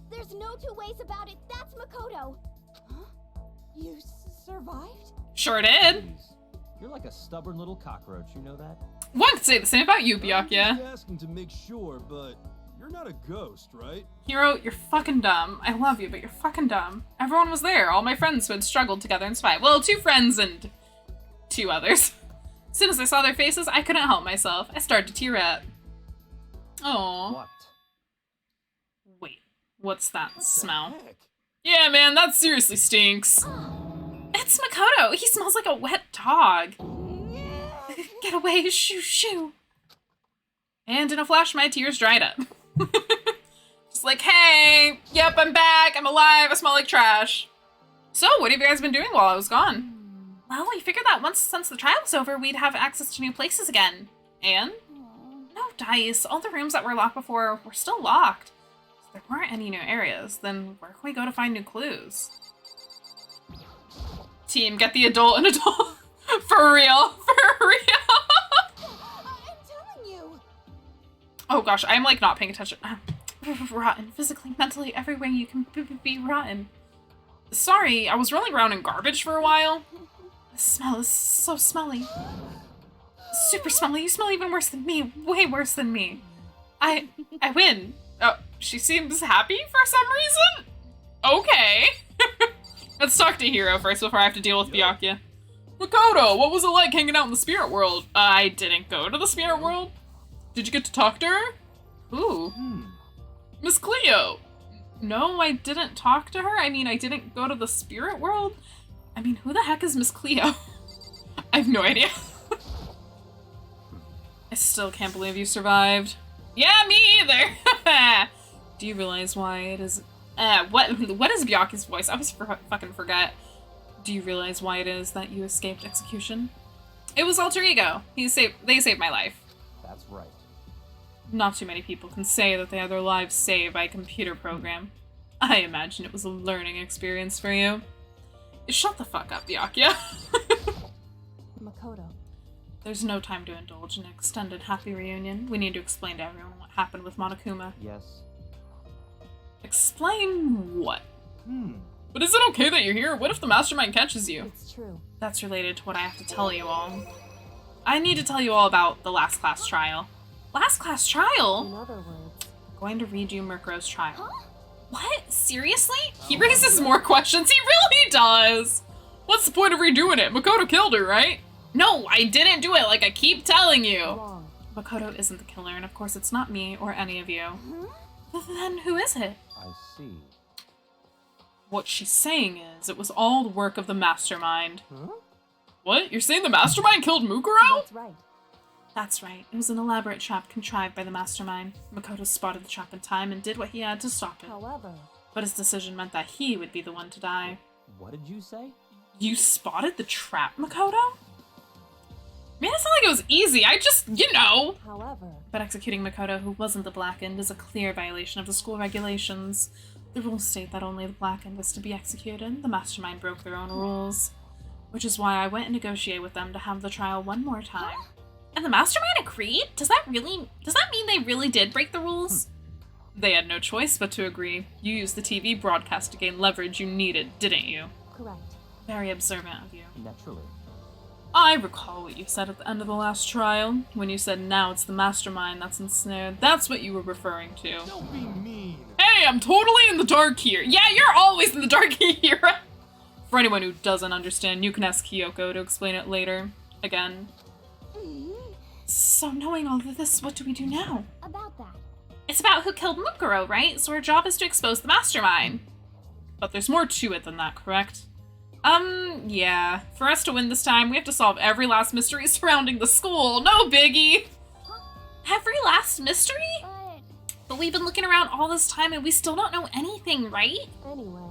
Speaker 4: There's no two ways about it. That's Makoto. Huh? You survived?
Speaker 1: Sure did.
Speaker 5: Jeez, you're like a stubborn little cockroach, you know that?
Speaker 1: One could say the same about you,
Speaker 6: I'm
Speaker 1: Byakuya.
Speaker 6: just asking to make sure, but you're not a ghost, right?
Speaker 1: Hero, you're fucking dumb. I love you, but you're fucking dumb. Everyone was there. All my friends who had struggled together and survived. Well, 2 friends and 2 others. As soon as I saw their faces, I couldn't help myself. I started to tear up. Aww.
Speaker 5: What?
Speaker 1: Wait, what's that smell?
Speaker 6: Heck?
Speaker 1: Yeah, man, that seriously stinks. It's Makoto. He smells like a wet dog. Get away, shoo shoo. And in a flash, my tears dried up. Just like, hey, yep, I'm back. I'm alive. I smell like trash. So, what have you guys been doing while I was gone? Well, we figured that since the trial was over, we'd have access to new places again. And? No dice. All the rooms that were locked before were still locked. So there weren't any new areas. Then where can we go to find new clues? Team, get the adult and adult. For real. For real.
Speaker 4: I'm telling you.
Speaker 1: Oh gosh, I'm like not paying attention. Rotten. Physically, mentally, everywhere you can be rotten. Sorry, I was rolling around in garbage for a while. The smell is so smelly. Super smelly. You smell even worse than me. Way worse than me. I win. Oh, she seems happy for some reason? Okay. Let's talk to Hiro first before I have to deal with Byakuya. Makoto, what was it like hanging out in the spirit world? I didn't go to the spirit world. Did you get to talk to her? Ooh. Miss Cleo. No, I didn't talk to her. I mean, I didn't go to the spirit world. I mean, who the heck is Miss Cleo? I have no idea. I still can't believe you survived. Yeah, me either. Do you realize why it is... what is Byakuya's voice? I always fucking forget. Do you realize why it is that you escaped execution? It was alter ego. They saved my life.
Speaker 5: That's right.
Speaker 1: Not too many people can say that they had their lives saved by a computer program. I imagine it was a learning experience for you. Shut the fuck up, Byakuya.
Speaker 2: Makoto.
Speaker 1: There's no time to indulge in an extended happy reunion. We need to explain to everyone what happened with Monokuma.
Speaker 5: Yes.
Speaker 1: Explain what? But is it okay that you're here? What if the mastermind catches you?
Speaker 2: It's true.
Speaker 1: That's related to what I have to tell you all. I need to tell you all about the last class trial. Last class trial?
Speaker 2: In other words,
Speaker 1: I'm going to read you Murkuro's trial.
Speaker 4: Huh?
Speaker 1: What? Seriously? He raises more questions. He really does. What's the point of redoing it? Makoto killed her, right? No, I didn't do it like I keep telling you.
Speaker 2: wrong.
Speaker 1: Makoto isn't the killer, and of course it's not me or any of you.
Speaker 4: Huh?
Speaker 1: Then who is it?
Speaker 5: I see.
Speaker 1: What she's saying is, it was all the work of the mastermind.
Speaker 5: Huh?
Speaker 1: What? You're saying the mastermind killed Mukuro?
Speaker 2: That's right.
Speaker 1: That's right. It was an elaborate trap contrived by the mastermind. Makoto spotted the trap in time and did what he had to stop it.
Speaker 2: However,
Speaker 1: But his decision meant that he would be the one to die.
Speaker 5: What did you say?
Speaker 1: You spotted the trap, Makoto? Man, it's not like it was easy. I just, you know.
Speaker 2: however,
Speaker 1: But executing Makoto, who wasn't the Blackened, is a clear violation of the school regulations. The rules state that only the Blackened is to be executed. The mastermind broke their own rules. Which is why I went and negotiated with them to have the trial one more time. And the mastermind agreed? Does that mean they really did break the rules? They had no choice but to agree. You used the TV broadcast to gain leverage you needed, didn't you?
Speaker 2: correct.
Speaker 1: Very observant of you.
Speaker 5: Naturally.
Speaker 7: I recall what you said at the end of the last trial, when you said now it's the mastermind that's ensnared. That's what you were referring to.
Speaker 6: Don't be mean.
Speaker 7: Hey, I'm totally in the dark here. Yeah, you're always in the dark here. For anyone who doesn't understand, you can ask Kyoko to explain it later. Again. So knowing all of this, what do we do now?
Speaker 4: About that.
Speaker 7: It's about who killed Mukuro, right? So our job is to expose the mastermind. But there's more to it than that, correct? Yeah. For us to win this time, we have to solve every last mystery surrounding the school. No biggie! Every last mystery? But we've been looking around all this time and we still don't know anything, right?
Speaker 2: Anyway.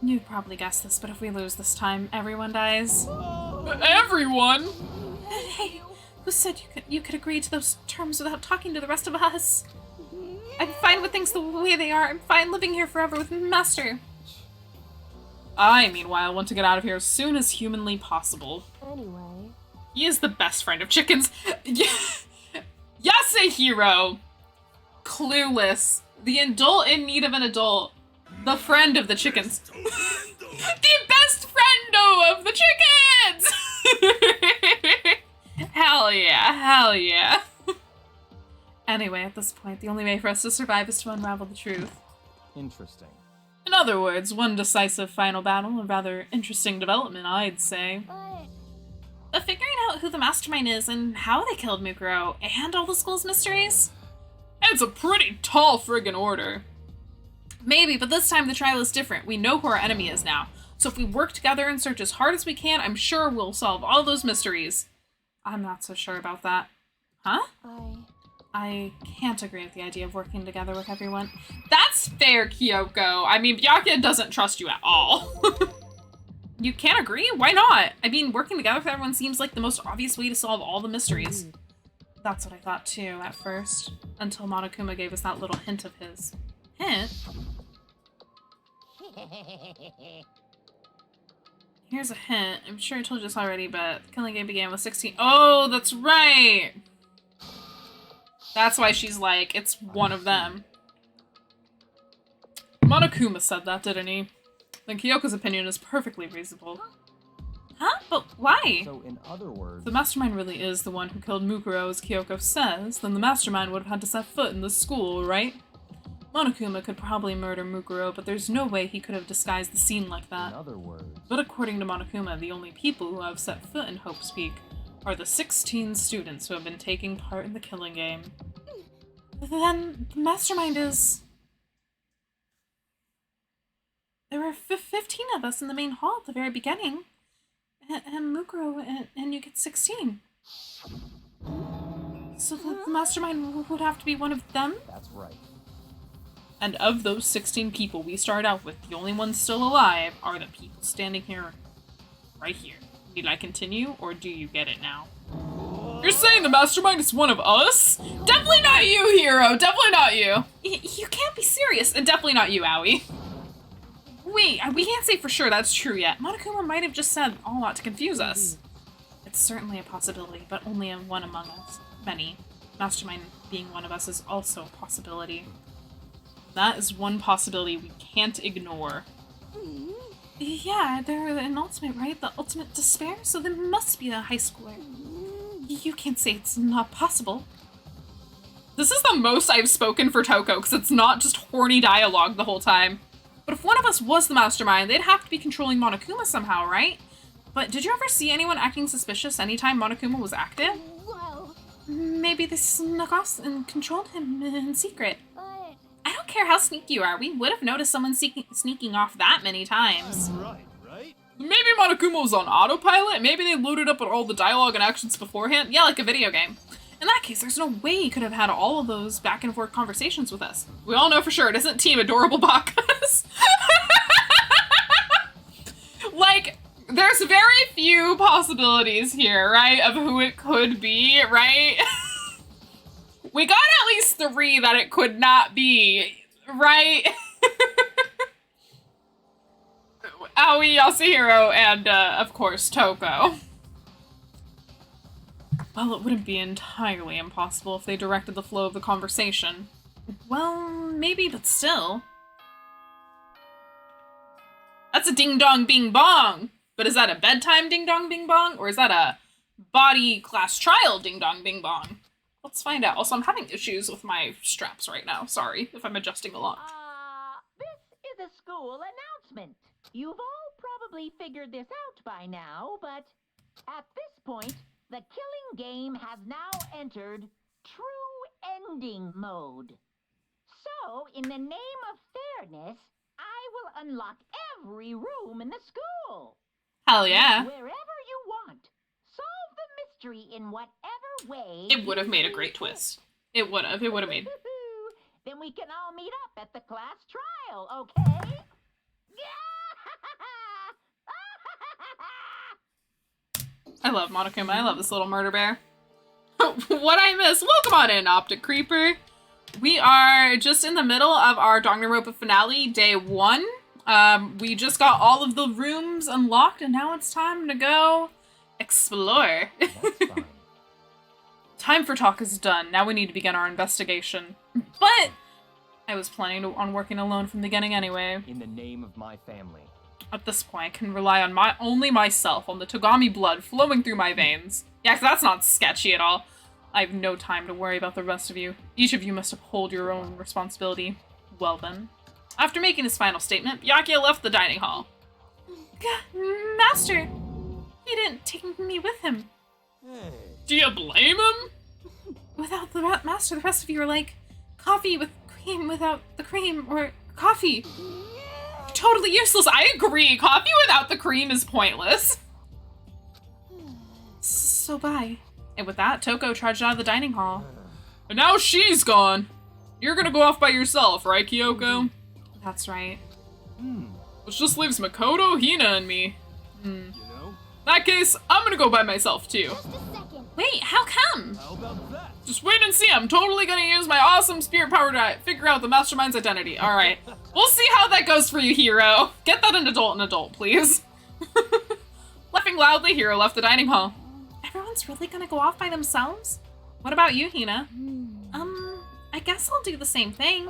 Speaker 7: You'd probably guess this, but if we lose this time, everyone dies. Everyone? Hey, who said you could agree to those terms without talking to the rest of us? I'm fine with things the way they are. I'm fine living here forever with Master. I, meanwhile, want to get out of here as soon as humanly possible.
Speaker 2: Anyway.
Speaker 7: He is the best friend of chickens. Yasuhiro! Clueless. The adult in need of an adult. The friend of the chickens. The best friendo of the chickens! Hell yeah, hell yeah. Anyway, at this point, the only way for us to survive is to unravel the truth.
Speaker 5: Interesting.
Speaker 7: In other words, one decisive final battle, a rather interesting development, I'd say. But figuring out who the mastermind is and how they killed Mukuro and all the school's mysteries? It's a pretty tall friggin' order. Maybe, but this time the trial is different. We know who our enemy is now. So if we work together and search as hard as we can, I'm sure we'll solve all those mysteries. I'm not so sure about that. Huh? I can't agree with the idea of working together with everyone. That's fair, Kyoko. I mean, Byakuya doesn't trust you at all. You can't agree? Why not? I mean, working together with everyone seems like the most obvious way to solve all the mysteries. That's what I thought too, at first. Until Monokuma gave us that little hint of his. Hint? Here's a hint. I'm sure I told you this already, but the killing game began with 16. Oh, that's right! That's why she's like, it's one of them. Monokuma said that, didn't he? Then Kyoko's opinion is perfectly reasonable. Huh? But why?
Speaker 5: So, in other words...
Speaker 7: If the mastermind really is the one who killed Mukuro, as Kyoko says, then the mastermind would have had to set foot in the school, right? Monokuma could probably murder Mukuro, but there's no way he could have disguised the scene like that.
Speaker 5: In other words...
Speaker 7: But according to Monokuma, the only people who have set foot in Hope's Peak are the 16 students who have been taking part in the killing game. Then the mastermind is... There were 15 of us in the main hall at the very beginning. And Mukuro and you get 16. So the mastermind would have to be one of them?
Speaker 5: That's right.
Speaker 7: And of those 16 people we start out with, the only ones still alive are the people standing here, right here. Need I continue, or do you get it now? You're saying the mastermind is one of us? Definitely not you, Hiro! Definitely not you! You can't be serious, and definitely not you, Aoi. Wait, we can't say for sure that's true yet. Monokuma might have just said all that to confuse us. It's certainly a possibility, but only one among us. Many. Mastermind being one of us is also a possibility. That is one possibility we can't ignore. Yeah, they're an ultimate, right? The ultimate despair? So there must be a high schooler. You can't say it's not possible. This is the most I've spoken for Toko, because it's not just horny dialogue the whole time. But if one of us was the mastermind, they'd have to be controlling Monokuma somehow, right? But did you ever see anyone acting suspicious anytime Monokuma was active?
Speaker 4: Whoa.
Speaker 7: Maybe they snuck off and controlled him in secret.
Speaker 4: But
Speaker 7: I don't care how sneaky you are, we would have noticed someone sneaking off that many times.
Speaker 6: Right.
Speaker 7: Maybe Monokuma was on autopilot, maybe they loaded up on all the dialogue and actions beforehand. Yeah, like a video game. In that case, there's no way he could have had all of those back and forth conversations with us. We all know for sure it isn't Team Adorable Bacchus. Like, there's very few possibilities here, right, of who it could be, right? We got at least 3 that it could not be, right? Aoi, Yasuhiro, and, of course, Toko. Well, it wouldn't be entirely impossible if they directed the flow of the conversation. Well, maybe, but still. That's a ding-dong bing-bong! But is that a bedtime ding dong bing bong, or is that a body class trial ding dong bing bong? Let's find out. Also, I'm having issues with my straps right now. Sorry if I'm adjusting a lot.
Speaker 8: This is a school announcement. You've all probably figured this out by now, but at this point, the killing game has now entered true ending mode. So, in the name of fairness, I will unlock every room in the school.
Speaker 7: Hell yeah.
Speaker 8: Wherever you want. Solve the mystery in whatever way.
Speaker 7: It would have made a great twist. It would have made.
Speaker 8: Then we can all meet up at the class trial, okay?
Speaker 7: I love Monokuma. I love this little murder bear. What I miss? Welcome on in, Optic Creeper. We are just in the middle of our Danganronpa finale, day 1. We just got all of the rooms unlocked, and now it's time to go explore.
Speaker 5: That's fine.
Speaker 7: Time for talk is done. Now we need to begin our investigation. But I was planning on working alone from the beginning anyway.
Speaker 5: In the name of my family.
Speaker 7: At this point, I can rely on only myself, on the Togami blood flowing through my veins. Yeah, 'cause that's not sketchy at all. I have no time to worry about the rest of you. Each of you must uphold your own responsibility. Well then. After making his final statement, Byakuya left the dining hall. Master, he didn't take me with him.
Speaker 6: Hey.
Speaker 7: Do you blame him? Without the master, the rest of you are like coffee with cream without the cream, or coffee. Totally useless. I agree. Coffee without the cream is pointless. So bye. And with that, Toko trudged out of the dining hall. And now she's gone. You're gonna go off by yourself, right, Kyoko? That's right. Which just leaves Makoto, Hina, and me.
Speaker 6: You know?
Speaker 7: In that case, I'm gonna go by myself, too.
Speaker 4: Just a second.
Speaker 7: Wait, how come?
Speaker 6: How about that?
Speaker 7: Just wait and see. I'm totally gonna use my awesome spirit power to figure out the mastermind's identity. Alright. We'll see how that goes for you, Hiro. Get that in adult, please. Laughing loudly, Hiro left the dining hall. Everyone's really gonna go off by themselves? What about you, Hina? I guess I'll do the same thing.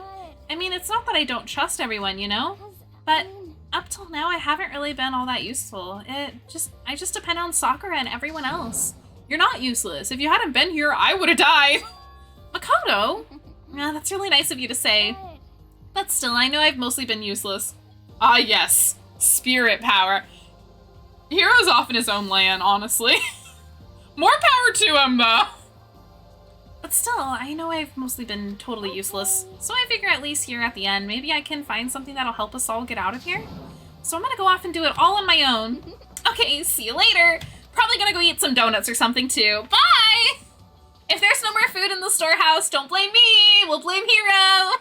Speaker 7: I mean, it's not that I don't trust everyone, you know? But up till now, I haven't really been all that useful. I just depend on Sakura and everyone else. You're not useless. If you hadn't been here, I would have died. Makoto? Yeah, that's really nice of you to say. But still, I know I've mostly been useless. Ah, yes. Spirit power. Hiro's off in his own land, honestly. More power to him, though. But still, I know I've mostly been totally useless. So I figure at least here at the end, maybe I can find something that'll help us all get out of here. So I'm gonna go off and do it all on my own. Okay, see you later. Probably gonna go eat some donuts or something too. Bye! If there's no more food in the storehouse, don't blame me. We'll blame Hiro.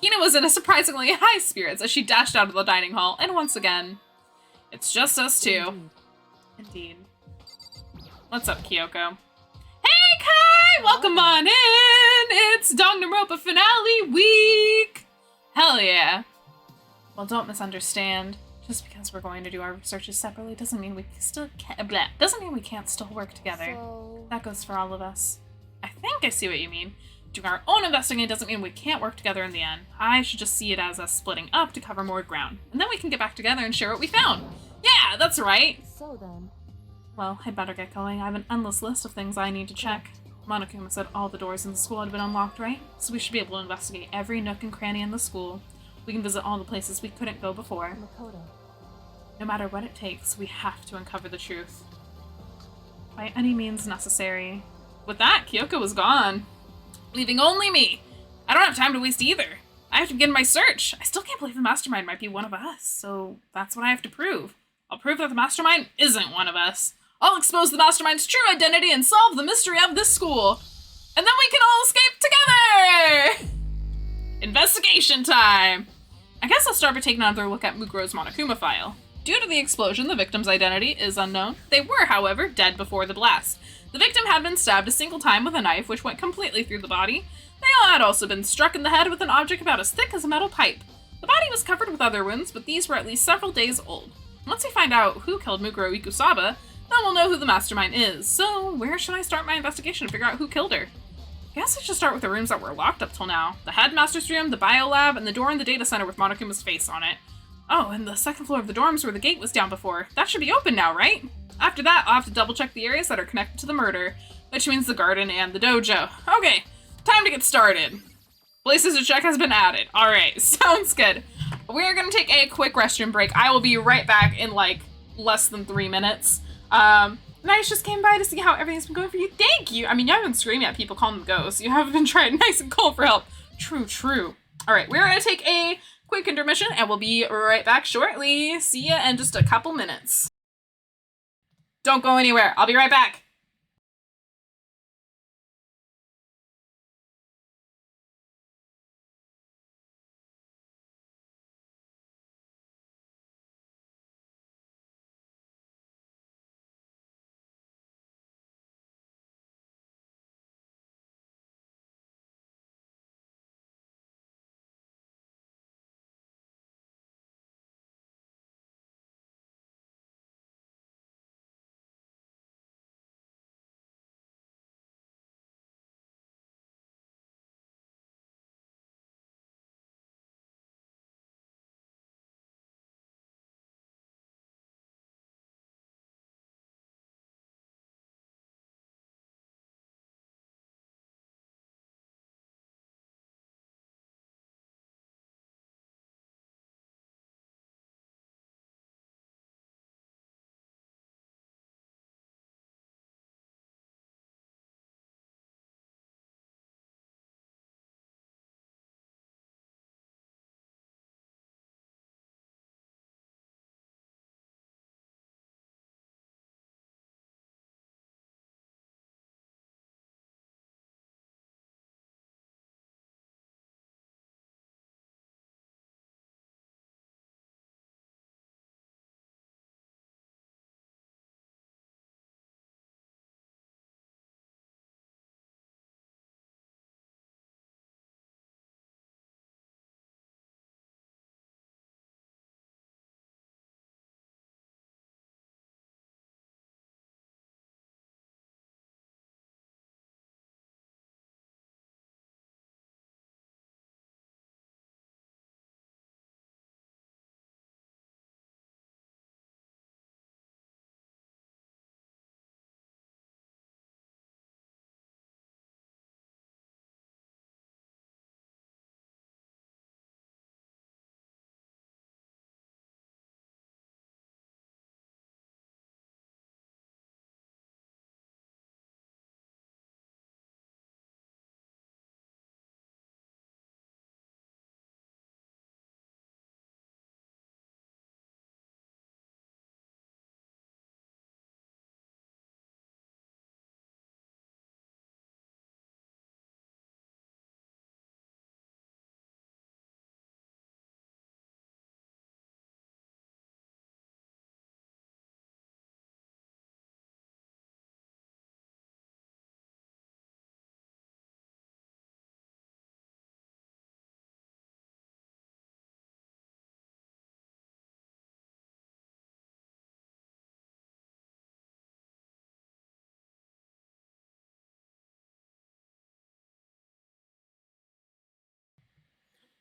Speaker 7: Hina was in a surprisingly high spirits as she dashed out of the dining hall, and once again, it's just us two. Indeed. What's up, Kyoko? Hey, Kai! Welcome on in! It's Danganronpa finale week! Hell yeah. Well, don't misunderstand. Just because we're going to do our researches separately doesn't mean we can't still work together.
Speaker 4: So...
Speaker 7: That goes for all of us. I think I see what you mean. Doing our own investigating doesn't mean we can't work together in the end. I should just see it as us splitting up to cover more ground. And then we can get back together and share what we found. Yeah, that's right!
Speaker 2: So then...
Speaker 7: Well, I'd better get going. I have an endless list of things I need to check. Monokuma said all the doors in the school had been unlocked, right? So we should be able to investigate every nook and cranny in the school. We can visit all the places we couldn't go before.
Speaker 2: Makoto.
Speaker 7: No matter what it takes, we have to uncover the truth. By any means necessary. With that, Kyoko was gone, leaving only me. I don't have time to waste either. I have to begin my search. I still can't believe the mastermind might be one of us, so that's what I have to prove. I'll prove that the mastermind isn't one of us. I'll expose the mastermind's true identity and solve the mystery of this school. And then we can all escape together! Investigation time! I guess I'll start by taking another look at Mukuro's Monokuma file. Due to the explosion, the victim's identity is unknown. They were, however, dead before the blast. The victim had been stabbed a single time with a knife, which went completely through the body. They all had also been struck in the head with an object about as thick as a metal pipe. The body was covered with other wounds, but these were at least several days old. Once we find out who killed Mukuro Ikusaba, then we'll know who the mastermind is. So, where should I start my investigation to figure out who killed her? I guess I should start with the rooms that were locked up till now. The headmaster's room, the biolab, and the door in the data center with Monokuma's face on it. Oh, and the second floor of the dorms where the gate was down before. That should be open now, right? After that, I'll have to double check the areas that are connected to the murder, which means the garden and the dojo. Okay, time to get started. Places to check has been added. All right, sounds good. We're gonna take a quick restroom break. I will be right back in like less than 3 minutes. Nice just came by to see how everything's been going for you. Thank you. I mean, you haven't been screaming at people calling them ghosts. You haven't been trying nice and cold for help. True. All right, we're gonna take a quick intermission and we'll be right back shortly. See ya in just a couple minutes. Don't go anywhere. I'll be right back.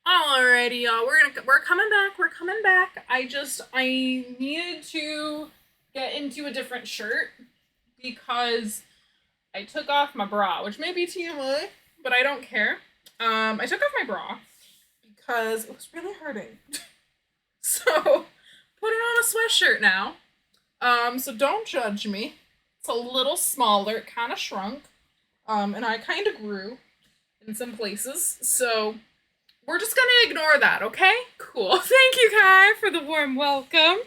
Speaker 7: Alrighty, y'all. We're coming back. We're coming back. I needed to get into a different shirt because I took off my bra, which may be TMI, but I don't care. I took off my bra because it was really hurting. So put it on a sweatshirt now. So don't judge me. It's a little smaller. It kind of shrunk. And I kind of grew in some places. So we're just gonna ignore that, okay? Cool. Thank you, Kai, for the warm welcome.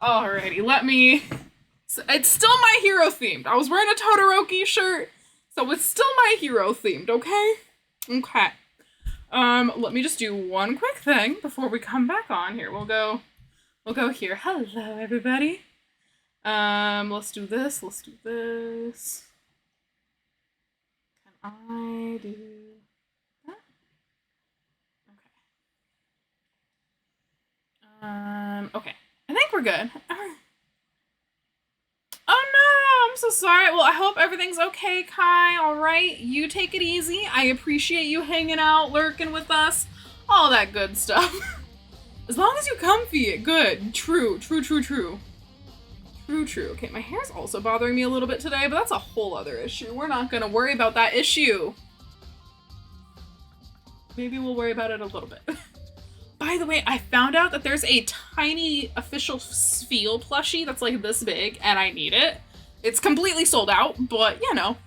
Speaker 7: Alrighty, it's still My Hero themed. I was wearing a Todoroki shirt, so it's still My Hero themed, okay? Okay. Let me just do one quick thing before we come back on here. We'll go here. Hello, everybody. Let's do this. Can I do that? Okay. Okay. I think we're good. Oh no, I'm so sorry. Well, I hope everything's okay, Kai. All right, you take it easy. I appreciate you hanging out, lurking with us, all that good stuff. As long as you're comfy, good. True. Okay, my hair's also bothering me a little bit today, but that's a whole other issue. We're not gonna worry about that issue. Maybe we'll worry about it a little bit. By the way, I found out that there's a tiny official Sfeel plushie that's like this big, and I need it. It's completely sold out, but you know,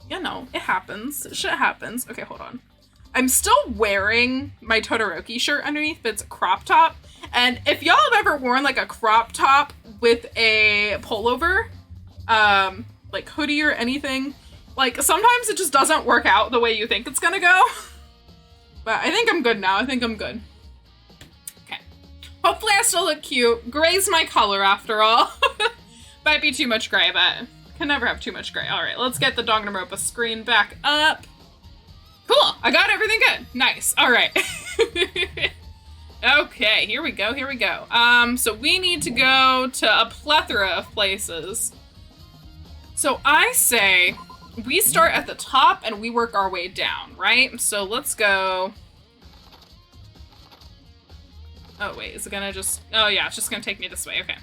Speaker 7: it happens. Shit happens. Okay, hold on. I'm still wearing my Todoroki shirt underneath, but it's a crop top. And if y'all have ever worn like a crop top with a pullover, like hoodie or anything, like sometimes it just doesn't work out the way you think it's gonna go. But I think I'm good now. I think I'm good. Okay. Hopefully I still look cute. Gray's my color after all. Might be too much gray, but can never have too much gray. All right, let's get the Danganronpa screen back up. Cool, I got everything good. Nice, all right. Okay, here we go. So we need to go to a plethora of places. So I say we start at the top and we work our way down, right? So let's go. Oh wait, is it gonna just, oh yeah, it's just gonna take me this way, okay.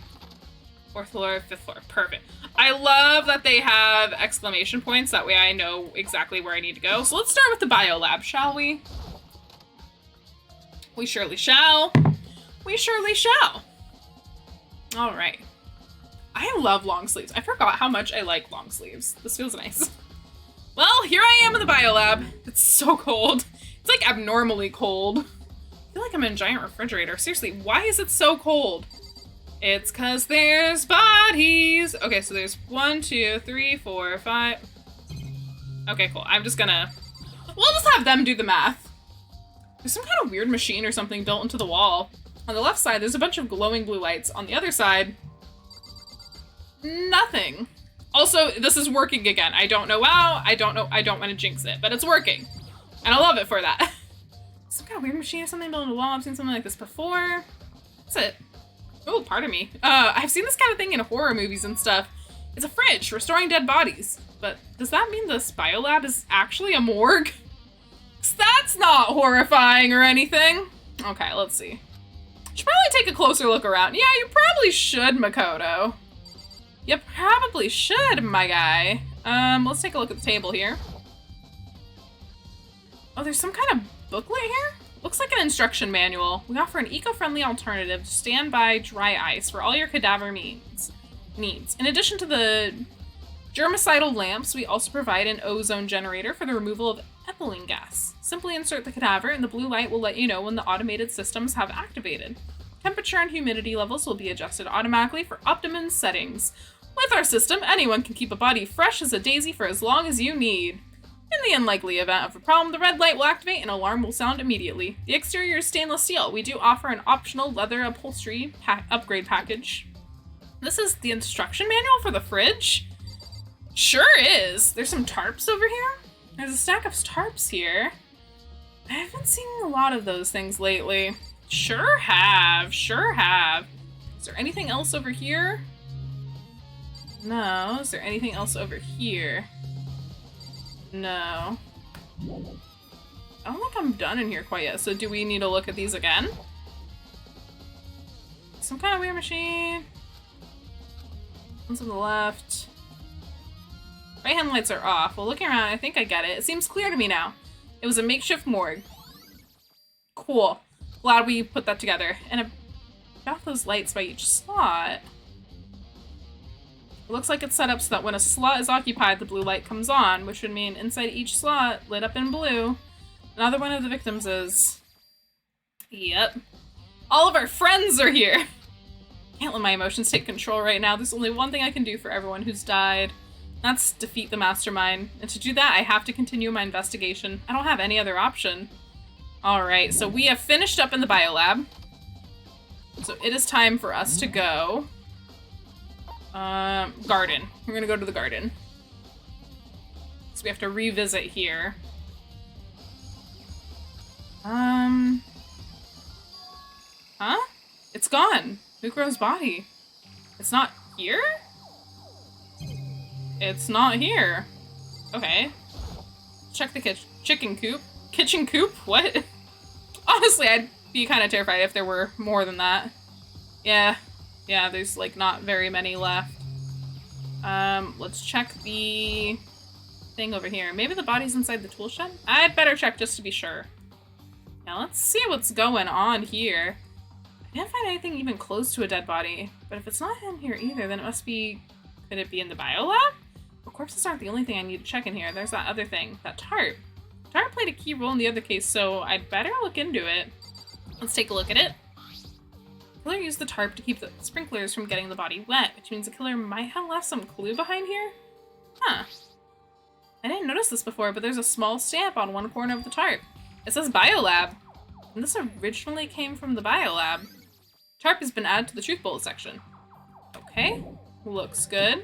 Speaker 7: 4th floor, 5th floor, perfect. I love that they have exclamation points, that way I know exactly where I need to go. So let's start with the bio lab, shall we? We surely shall. We surely shall. All right. I love long sleeves. I forgot how much I like long sleeves. This feels nice. Well, here I am in the bio lab. It's so cold. It's like abnormally cold. I feel like I'm in a giant refrigerator. Seriously, why is it so cold? It's cause there's bodies. Okay, so there's 1, 2, 3, 4, 5. Okay, cool. I'm just gonna, we'll just have them do the math. There's some kind of weird machine or something built into the wall. On the left side, there's a bunch of glowing blue lights. On the other side, nothing. Also, this is working again. I don't know how. I don't want to jinx it, but it's working. And I love it for that. Some kind of weird machine or something built into the wall. I've seen something like this before. That's it. Oh, pardon me. I've seen this kind of thing in horror movies and stuff. It's a fridge restoring dead bodies. But does that mean this biolab is actually a morgue? 'Cause that's not horrifying or anything. Okay, let's see. Should probably take a closer look around. Yeah, you probably should, Makoto. You probably should, my guy. Let's take a look at the table here. Oh, there's some kind of booklet here? Looks like an instruction manual. We offer an eco-friendly alternative to standby dry ice for all your cadaver needs. In addition to the germicidal lamps, we also provide an ozone generator for the removal of ethylene gas. Simply insert the cadaver and the blue light will let you know when the automated systems have activated. Temperature and humidity levels will be adjusted automatically for optimum settings. With our system, anyone can keep a body fresh as a daisy for as long as you need. In the unlikely event of a problem, the red light will activate and an alarm will sound immediately. The exterior is stainless steel. We do offer an optional leather upholstery upgrade package. This is the instruction manual for the fridge? Sure is. There's some tarps over here. There's a stack of tarps here. I haven't seen a lot of those things lately. Sure have. Is there anything else over here? No. Is there anything else over here? No. I don't think I'm done in here quite yet, so do we need to look at these again? Some kind of weird machine. One's on the left. Right-hand lights are off. Well, looking around, I think I get it. It seems clear to me now. It was a makeshift morgue. Cool. Glad we put that together. And about those lights by each slot. It looks like it's set up so that when a slot is occupied, the blue light comes on, which would mean inside each slot, lit up in blue, another one of the victims is... Yep. All of our friends are here! Can't let my emotions take control right now. There's only one thing I can do for everyone who's died. That's defeat the mastermind. And to do that, I have to continue my investigation. I don't have any other option. Alright, so we have finished up in the biolab. So it is time for us to go... garden. We're gonna go to the garden. So we have to revisit here. Huh? It's gone. Mukuro's body. It's not here? It's not here. Okay. Check the chicken coop. Kitchen coop? What? Honestly, be kind of terrified if there were more than that. Yeah, there's like not very many left. Let's check the thing over here. Maybe the body's inside the tool shed? I'd better check just to be sure. Now let's see what's going on here. I didn't find anything even close to a dead body, but if it's not in here either, then it must be... Could it be in the biolab? Well, corpses aren't the only thing I need to check in here. There's that other thing, that tarp. Tarp played a key role in the other case, so I'd better look into it. Let's take a look at it. The killer used the tarp to keep the sprinklers from getting the body wet, which means the killer might have left some clue behind here? Huh. I didn't notice this before, but there's a small stamp on one corner of the tarp. It says biolab, and this originally came from the biolab. Tarp has been added to the truth bullet section. Okay, looks good.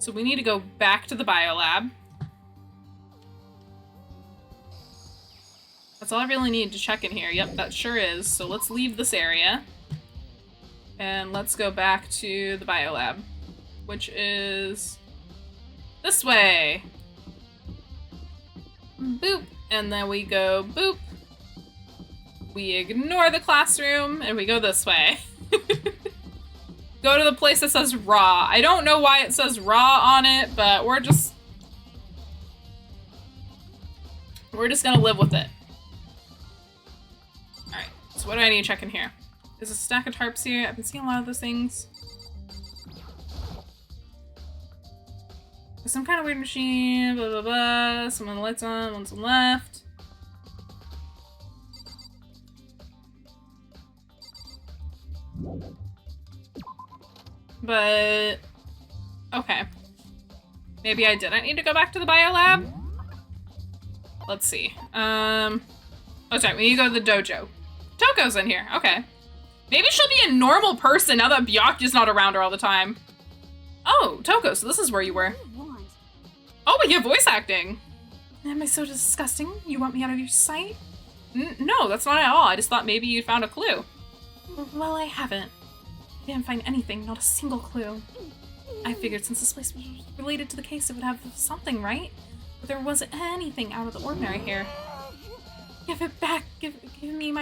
Speaker 7: So we need to go back to the biolab. That's all I really need to check in here. Yep, that sure is. So let's leave this area. And let's go back to the biolab, which is this way. Boop. And then we go boop. We ignore the classroom and we go this way. Go to the place that says raw. I don't know why it says raw on it, but we're just gonna live with it. Alright, so what do I need to check in here? There's a stack of tarps here. I've been seeing a lot of those things. There's some kind of weird machine, blah blah blah. Some of the lights on, one's on the left. But, okay. Maybe I didn't need to go back to the biolab? Let's see. Oh, sorry, we need to go to the dojo. Toko's in here, okay. Maybe she'll be a normal person now that Byakuya's not around her all the time. Oh, Toko, so this is where you were. Oh, but you have voice acting. Am I so disgusting? You want me out of your sight? No, that's not at all. I just thought maybe you'd found a clue. Well, I haven't. I didn't find anything, not a single clue. I figured since this place was related to the case, it would have something, right? But there wasn't anything out of the ordinary here. Give it back. Give me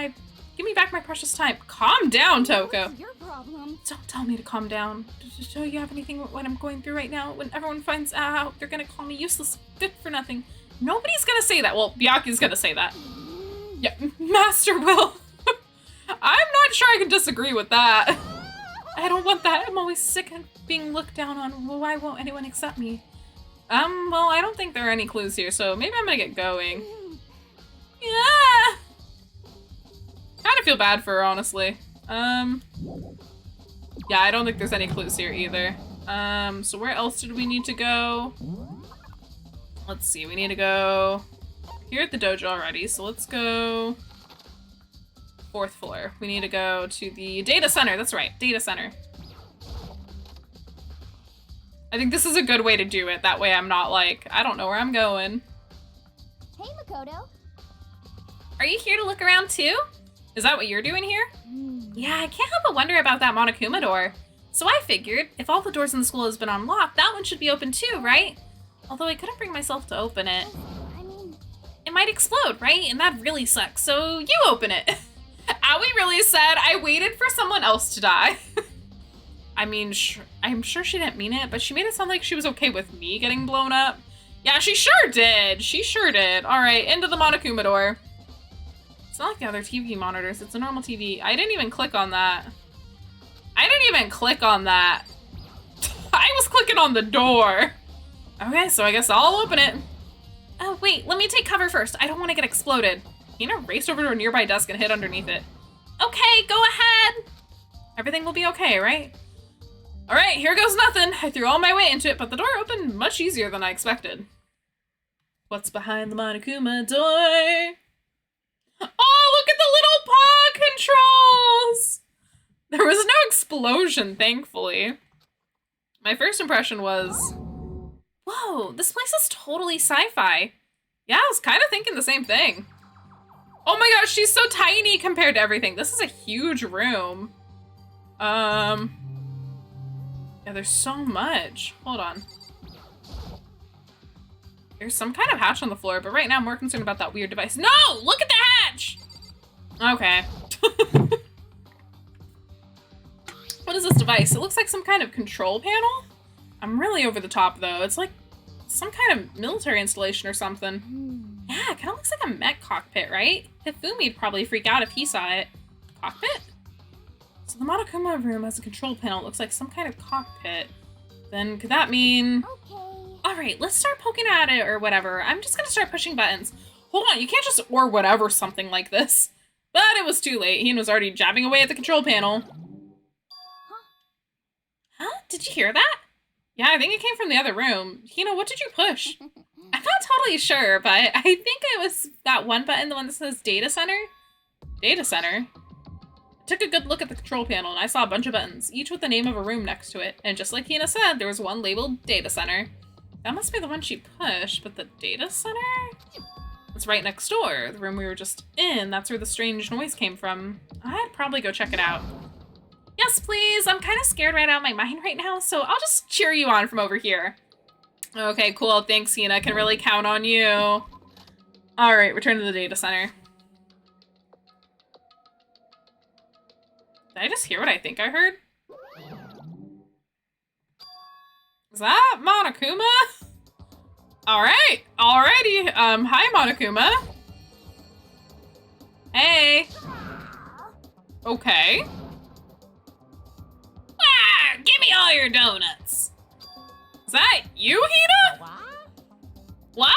Speaker 7: back my precious time. Calm down, Toko.
Speaker 4: What's your problem?
Speaker 7: Don't tell me to calm down. Do you have anything what I'm going through right now? When everyone finds out, they're gonna call me useless, good for nothing. Nobody's gonna say that. Well, Byakuya's gonna say that. Yeah, Master will. I'm not sure I can disagree with that. I don't want that. I'm always sick of being looked down on. Well, why won't anyone accept me? Well, I don't think there are any clues here, so maybe I'm gonna get going. Yeah. Kind of feel bad for her, honestly. Yeah, I don't think there's any clues here either. So where else did we need to go? Let's see, we need to go here at the dojo already, so let's go 4th floor. We need to go to the data center, that's right, data center. I think this is a good way to do it, that way I'm not like, I don't know where I'm going.
Speaker 4: Hey, Makoto.
Speaker 7: Are you here to look around too? Is that what you're doing here? Yeah, I can't help but wonder about that Monokuma door. So I figured, if all the doors in the school has been unlocked, that one should be open too, right? Although I couldn't bring myself to open it.
Speaker 4: I mean...
Speaker 7: It might explode, right? And that really sucks, so you open it. Aoi really said, I waited for someone else to die. I mean, I'm sure she didn't mean it, but she made it sound like she was okay with me getting blown up. Yeah, she sure did. She sure did. All right, into the Monokuma door. It's not like the other TV monitors. It's a normal TV. I didn't even click on that. I was clicking on the door. Okay, so I guess I'll open it. Oh, wait, let me take cover first. I don't want to get exploded. Hina raced over to a nearby desk and hid underneath it. Okay, go ahead. Everything will be okay, right? All right, here goes nothing. I threw all my weight into it, but the door opened much easier than I expected. What's behind the Monokuma door? Oh, look at the little paw controls! There was no explosion, thankfully. My first impression was, whoa, this place is totally sci-fi. Yeah, I was kind of thinking the same thing. Oh my gosh, she's so tiny compared to everything. This is a huge room. Yeah, there's so much. Hold on. There's some kind of hatch on the floor, but right now I'm more concerned about that weird device. No! Look at the hatch! Okay. confused. What is this device? It looks like some kind of control panel. I'm really over the top though. It's like some kind of military installation or something. Yeah, it kind of looks like a mech cockpit, right? Hifumi'd probably freak out if he saw it. Cockpit? So the Monokuma room has a control panel. It looks like some kind of cockpit. Then could that mean...
Speaker 4: Okay.
Speaker 7: Alright, let's start poking at it or whatever. I'm just gonna start pushing buttons. Hold on, you can't just or whatever something like this. But it was too late. Hina was already jabbing away at the control panel. Huh? Did you hear that? Yeah, I think it came from the other room. Hina, what did you push? I'm not totally sure, but I think it was that one button, the one that says Data Center? Data Center? I took a good look at the control panel and I saw a bunch of buttons, each with the name of a room next to it. And just like Hina said, there was one labeled Data Center. That must be the one she pushed, but the Data Center? It's right next door, the room we were just in. That's where the strange noise came from. I'd probably go check it out. Yes, please. I'm kind of scared right out of my mind right now, so I'll just cheer you on from over here. Okay, cool. Thanks, Hina. Can really count on you. All right, return to the data center. Did I just hear what I think I heard? Is that Monokuma? All right. Alrighty. Hi, Monokuma. Hey. Okay. Ah, give me all your donuts. Is that you, Hina? What?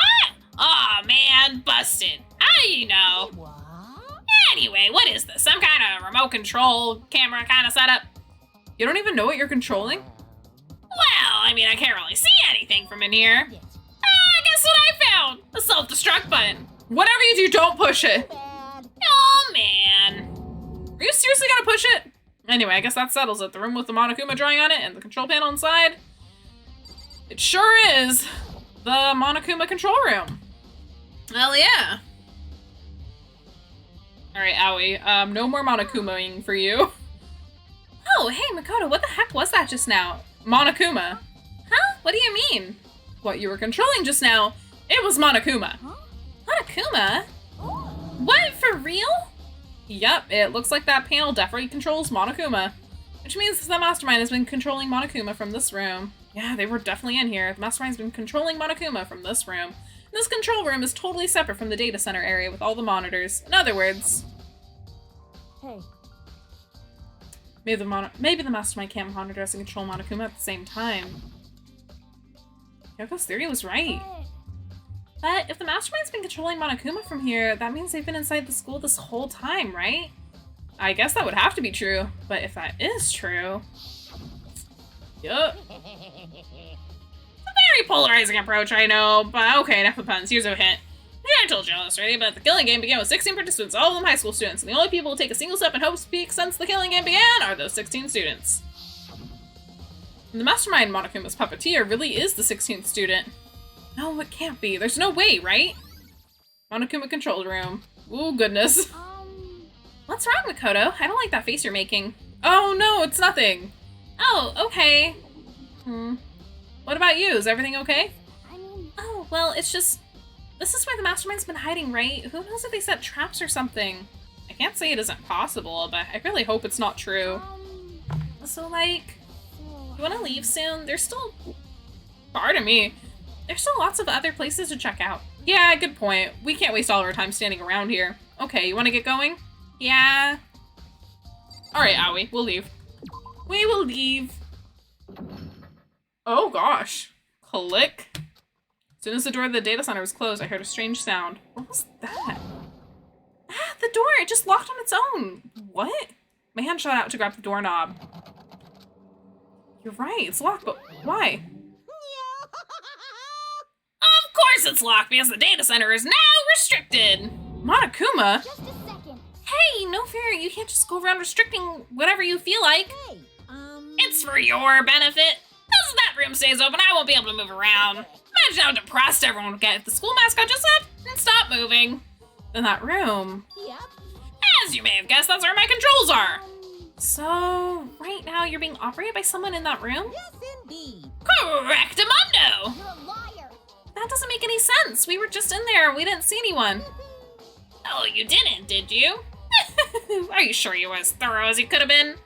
Speaker 7: Aw, man, busted. How do you know? Anyway, what is this? Some kind of remote control camera kind of setup? You don't even know what you're controlling? Well, I mean, I can't really see anything from in here. Guess what I found? A self-destruct button. Whatever you do, don't push it. Oh, man. Are you seriously gonna push it? Anyway, I guess that settles it. The room with the Monokuma drawing on it and the control panel inside. It sure is the Monokuma control room. Hell yeah. Alright, Aoi. No more Monokumaing for you. Oh, hey, Makoto, what the heck was that just now? Monokuma. Huh? What do you mean? What you were controlling just now, it was Monokuma. Huh? Monokuma? What, for real? Yep, it looks like that panel definitely controls Monokuma. Which means the mastermind has been controlling Monokuma from this room. Yeah, they were definitely in here. The mastermind's been controlling Monokuma from this room. And this control room is totally separate from the data center area with all the monitors. In other words...
Speaker 2: Hey.
Speaker 7: Maybe the mastermind can't monitor us and control Monokuma at the same time. Yoko's theory was right. But if the mastermind's been controlling Monokuma from here, that means they've been inside the school this whole time, right? I guess that would have to be true. But if that is true... Yup. It's a very polarizing approach, I know. But okay, enough of puns. Here's a hint. Yeah, I told you all this already, but the killing game began with 16 participants, all of them high school students. And the only people who take a single step and hope to speak since the killing game began are those 16 students. And the mastermind Monokuma's puppeteer really is the 16th student. No, it can't be. There's no way, right? Monokuma control room. Ooh, goodness. What's wrong, Makoto? I don't like that face you're making. Oh, no, it's nothing. Oh, okay. What about you? Is everything okay? Oh, well, it's just... This is where the mastermind's been hiding, right? Who knows if they set traps or something? I can't say it isn't possible, but I really hope it's not true. So, like... You want to leave soon? There's still... Pardon me. There's still lots of other places to check out. Yeah, good point. We can't waste all our time standing around here. Okay, you want to get going? Yeah. Alright, Aoi, we'll leave. We will leave. Oh gosh. Click. As soon as the door of the data center was closed, I heard a strange sound. What was that? Ah, the door! It just locked on its own. What? My hand shot out to grab the doorknob. You're right, it's locked, but why? Of course it's locked because the data center is now restricted! Monokuma?
Speaker 4: Just a second.
Speaker 7: Hey, no fair, you can't just go around restricting whatever you feel like.
Speaker 4: Hey,
Speaker 7: It's for your benefit. As that room stays open, I won't be able to move around. Imagine how depressed everyone would get if the school mascot just up and stopped moving. In that room.
Speaker 4: Yep.
Speaker 7: As you may have guessed, that's where my controls are. So, right now you're being operated by someone in that room?
Speaker 8: Yes, indeed.
Speaker 7: Correctamundo!
Speaker 4: You're a liar.
Speaker 7: That doesn't make any sense. We were just in there. We didn't see anyone. Oh, you didn't, did you? Are you sure you were as thorough as you could have been?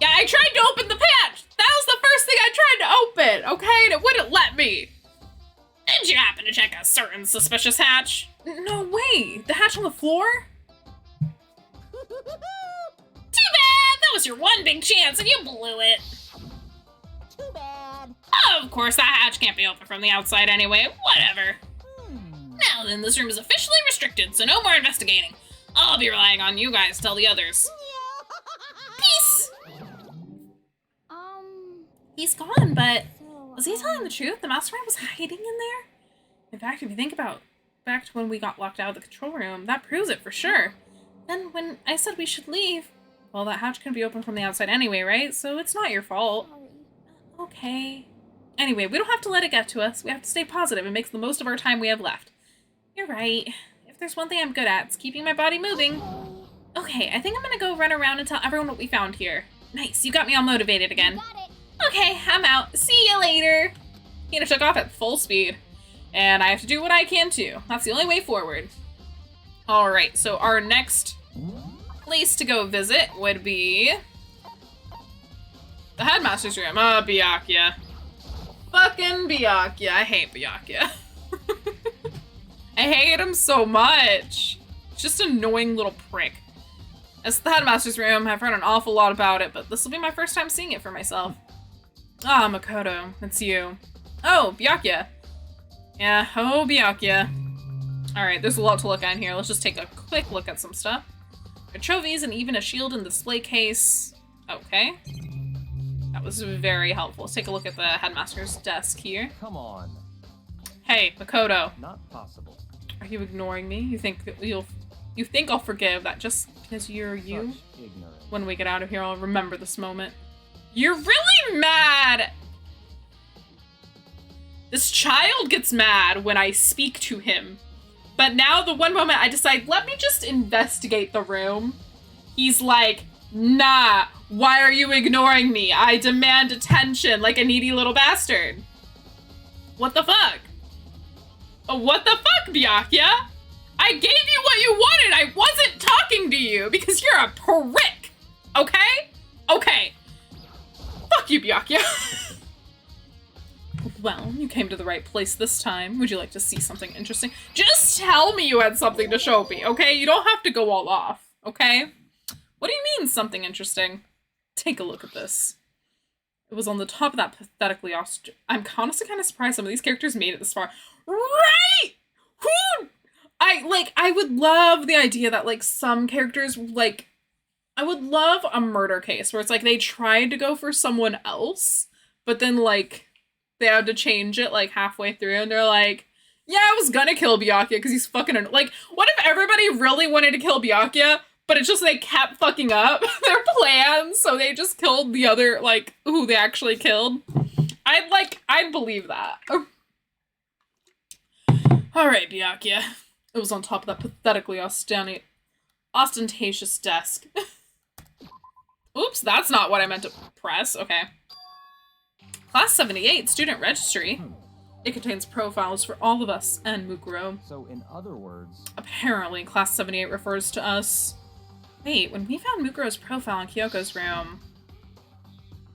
Speaker 7: Yeah, I tried to open the hatch! That was the first thing I tried to open, okay? And it wouldn't let me. Did you happen to check a certain suspicious hatch? No way! The hatch on the floor? Too bad! That was your one big chance and you blew it.
Speaker 4: Too bad.
Speaker 7: Of course, that hatch can't be open from the outside anyway. Whatever. Now then, this room is officially restricted, so no more investigating. I'll be relying on you guys to tell the others. Peace! He's gone, but was he telling the truth? The mastermind was hiding in there? In fact, if you think back to when we got locked out of the control room, that proves it for sure. Then when I said we should leave, well, that hatch can be opened from the outside anyway, right? So it's not your fault. Okay. Anyway, we don't have to let it get to us. We have to stay positive and make the most of our time we have left. You're right. If there's one thing I'm good at, it's keeping my body moving. Okay, I think I'm gonna go run around and tell everyone what we found here. Nice, you got me all motivated again. Okay, I'm out. See you later. Hina took off at full speed. And I have to do what I can too. That's the only way forward. Alright, so our next place to go visit would be the headmaster's room. Byakuya. Fucking Byakuya. I hate Byakuya. I hate him so much. Just an annoying little prick. It's the headmaster's room. I've heard an awful lot about it, but this will be my first time seeing it for myself. Ah, Makoto, it's you. Oh, Byakuya. Yeah, oh, Byakuya. Alright, there's a lot to look at in here. Let's just take a quick look at some stuff. There are trophies and even a shield in the display case. Okay. That was very helpful. Let's take a look at the headmaster's desk here.
Speaker 5: Come on.
Speaker 7: Hey, Makoto.
Speaker 5: Not possible.
Speaker 7: Are you ignoring me? You think I'll forgive that just because you're you?
Speaker 5: Such ignorance.
Speaker 7: When we get out of here, I'll remember this moment. You're really mad! This child gets mad when I speak to him. But now the one moment I decide, let me just investigate the room. He's like, nah, why are you ignoring me? I demand attention like a needy little bastard. What the fuck? Oh, what the fuck, Byakuya? I gave you what you wanted. I wasn't talking to you because you're a prick. Okay? Okay. Fuck you, Byakuya. Well, you came to the right place this time. Would you like to see something interesting? Just tell me you had something to show me, okay? You don't have to go all off, okay? What do you mean, something interesting? Take a look at this. It was on the top of that pathetically I'm honestly kind of surprised some of these characters made it this far. Right! Who? I would love the idea that, like, some characters, like, I would love a murder case where it's like they tried to go for someone else, but then, like, they had to change it, like, halfway through, and they're like, yeah, I was gonna kill Byakuya because he's fucking... Like, what if everybody really wanted to kill Byakuya, but it's just they kept fucking up their plans, so they just killed the other, like, who they actually killed? I'd believe that. Alright, Byakuya. It was on top of that pathetically ostentatious desk. Oops, that's not what I meant to press. Okay. Class 78, Student Registry. It contains profiles for all of us and Mukuro.
Speaker 5: So, in other words...
Speaker 7: Apparently, Class 78 refers to us. Wait, when we found Mukuro's profile in Kyoko's room...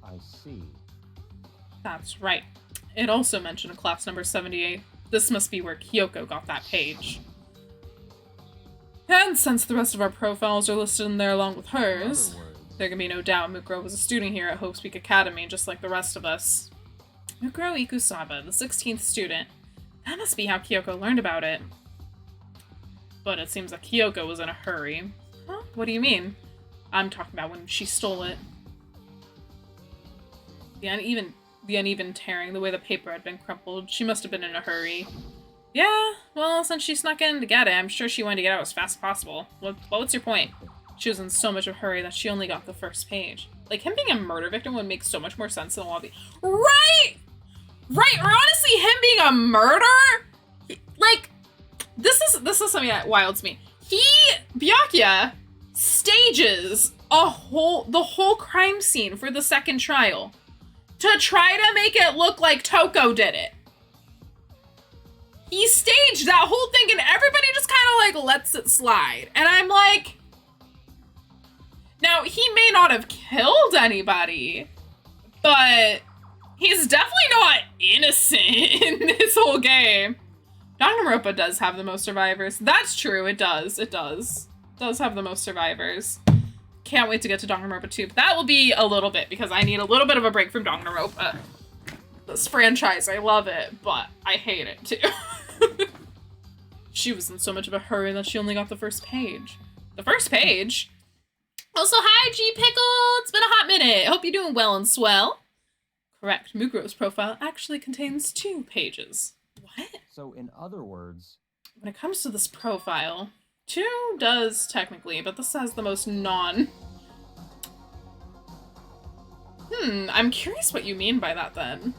Speaker 5: I see.
Speaker 7: That's right. It also mentioned class number 78. This must be where Kyoko got that page. And since the rest of our profiles are listed in there along with hers, there can be no doubt Mukuro was a student here at Hope Speak Academy, just like the rest of us. Mukuro Ikusaba, the 16th student. That must be how Kyoko learned about it. But it seems that Kyoko was in a hurry. Huh? What do you mean? I'm talking about when she stole it. The uneven tearing, the way the paper had been crumpled. She must have been in a hurry. Yeah, well, since she snuck in to get it, I'm sure she wanted to get out as fast as possible. What's your point? She was in so much of a hurry that she only got the first page. Like, him being a murder victim would make so much more sense than a lot of the... Right! Right, or honestly, him being a murderer? Like, this is something that wilds me. Byakuya, stages the whole crime scene for the second trial to try to make it look like Toko did it. He staged that whole thing and everybody just kind of like lets it slide. And I'm like, Now, he may not have killed anybody, but he's definitely not innocent in this whole game. Danganronpa does have the most survivors. That's true, it does. It does. It does have the most survivors. Can't wait to get to Danganronpa 2. But that will be a little bit, because I need a little bit of a break from Danganronpa. This franchise, I love it, but I hate it too. She was in so much of a hurry that she only got the first page. The first page? Also, hi, G Pickle! It's been a hot minute. Hope you're doing well and swell. Correct. Mukuro's profile actually contains 2 pages. What?
Speaker 5: So, in other words...
Speaker 7: When it comes to this profile, 2 does technically, but this has the most non... I'm curious what you mean by that then.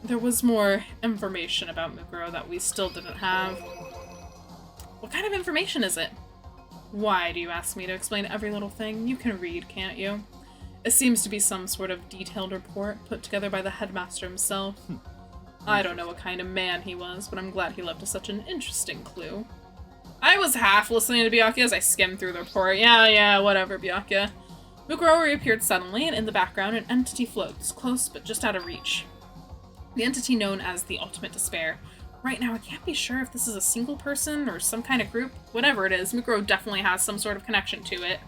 Speaker 7: There was more information about Mukuro that we still didn't have. What kind of information is it? Why do you ask me to explain every little thing? You can read, can't you? It seems to be some sort of detailed report put together by the headmaster himself. I don't know what kind of man he was, but I'm glad he left us such an interesting clue. I was half listening to Byakuya as I skimmed through the report. Yeah, whatever, Byakuya. Mukuro reappeared suddenly, and in the background an entity floats, close but just out of reach. The entity known as the Ultimate Despair. Right now, I can't be sure if this is a single person or some kind of group. Whatever it is, Mukuro definitely has some sort of connection to it.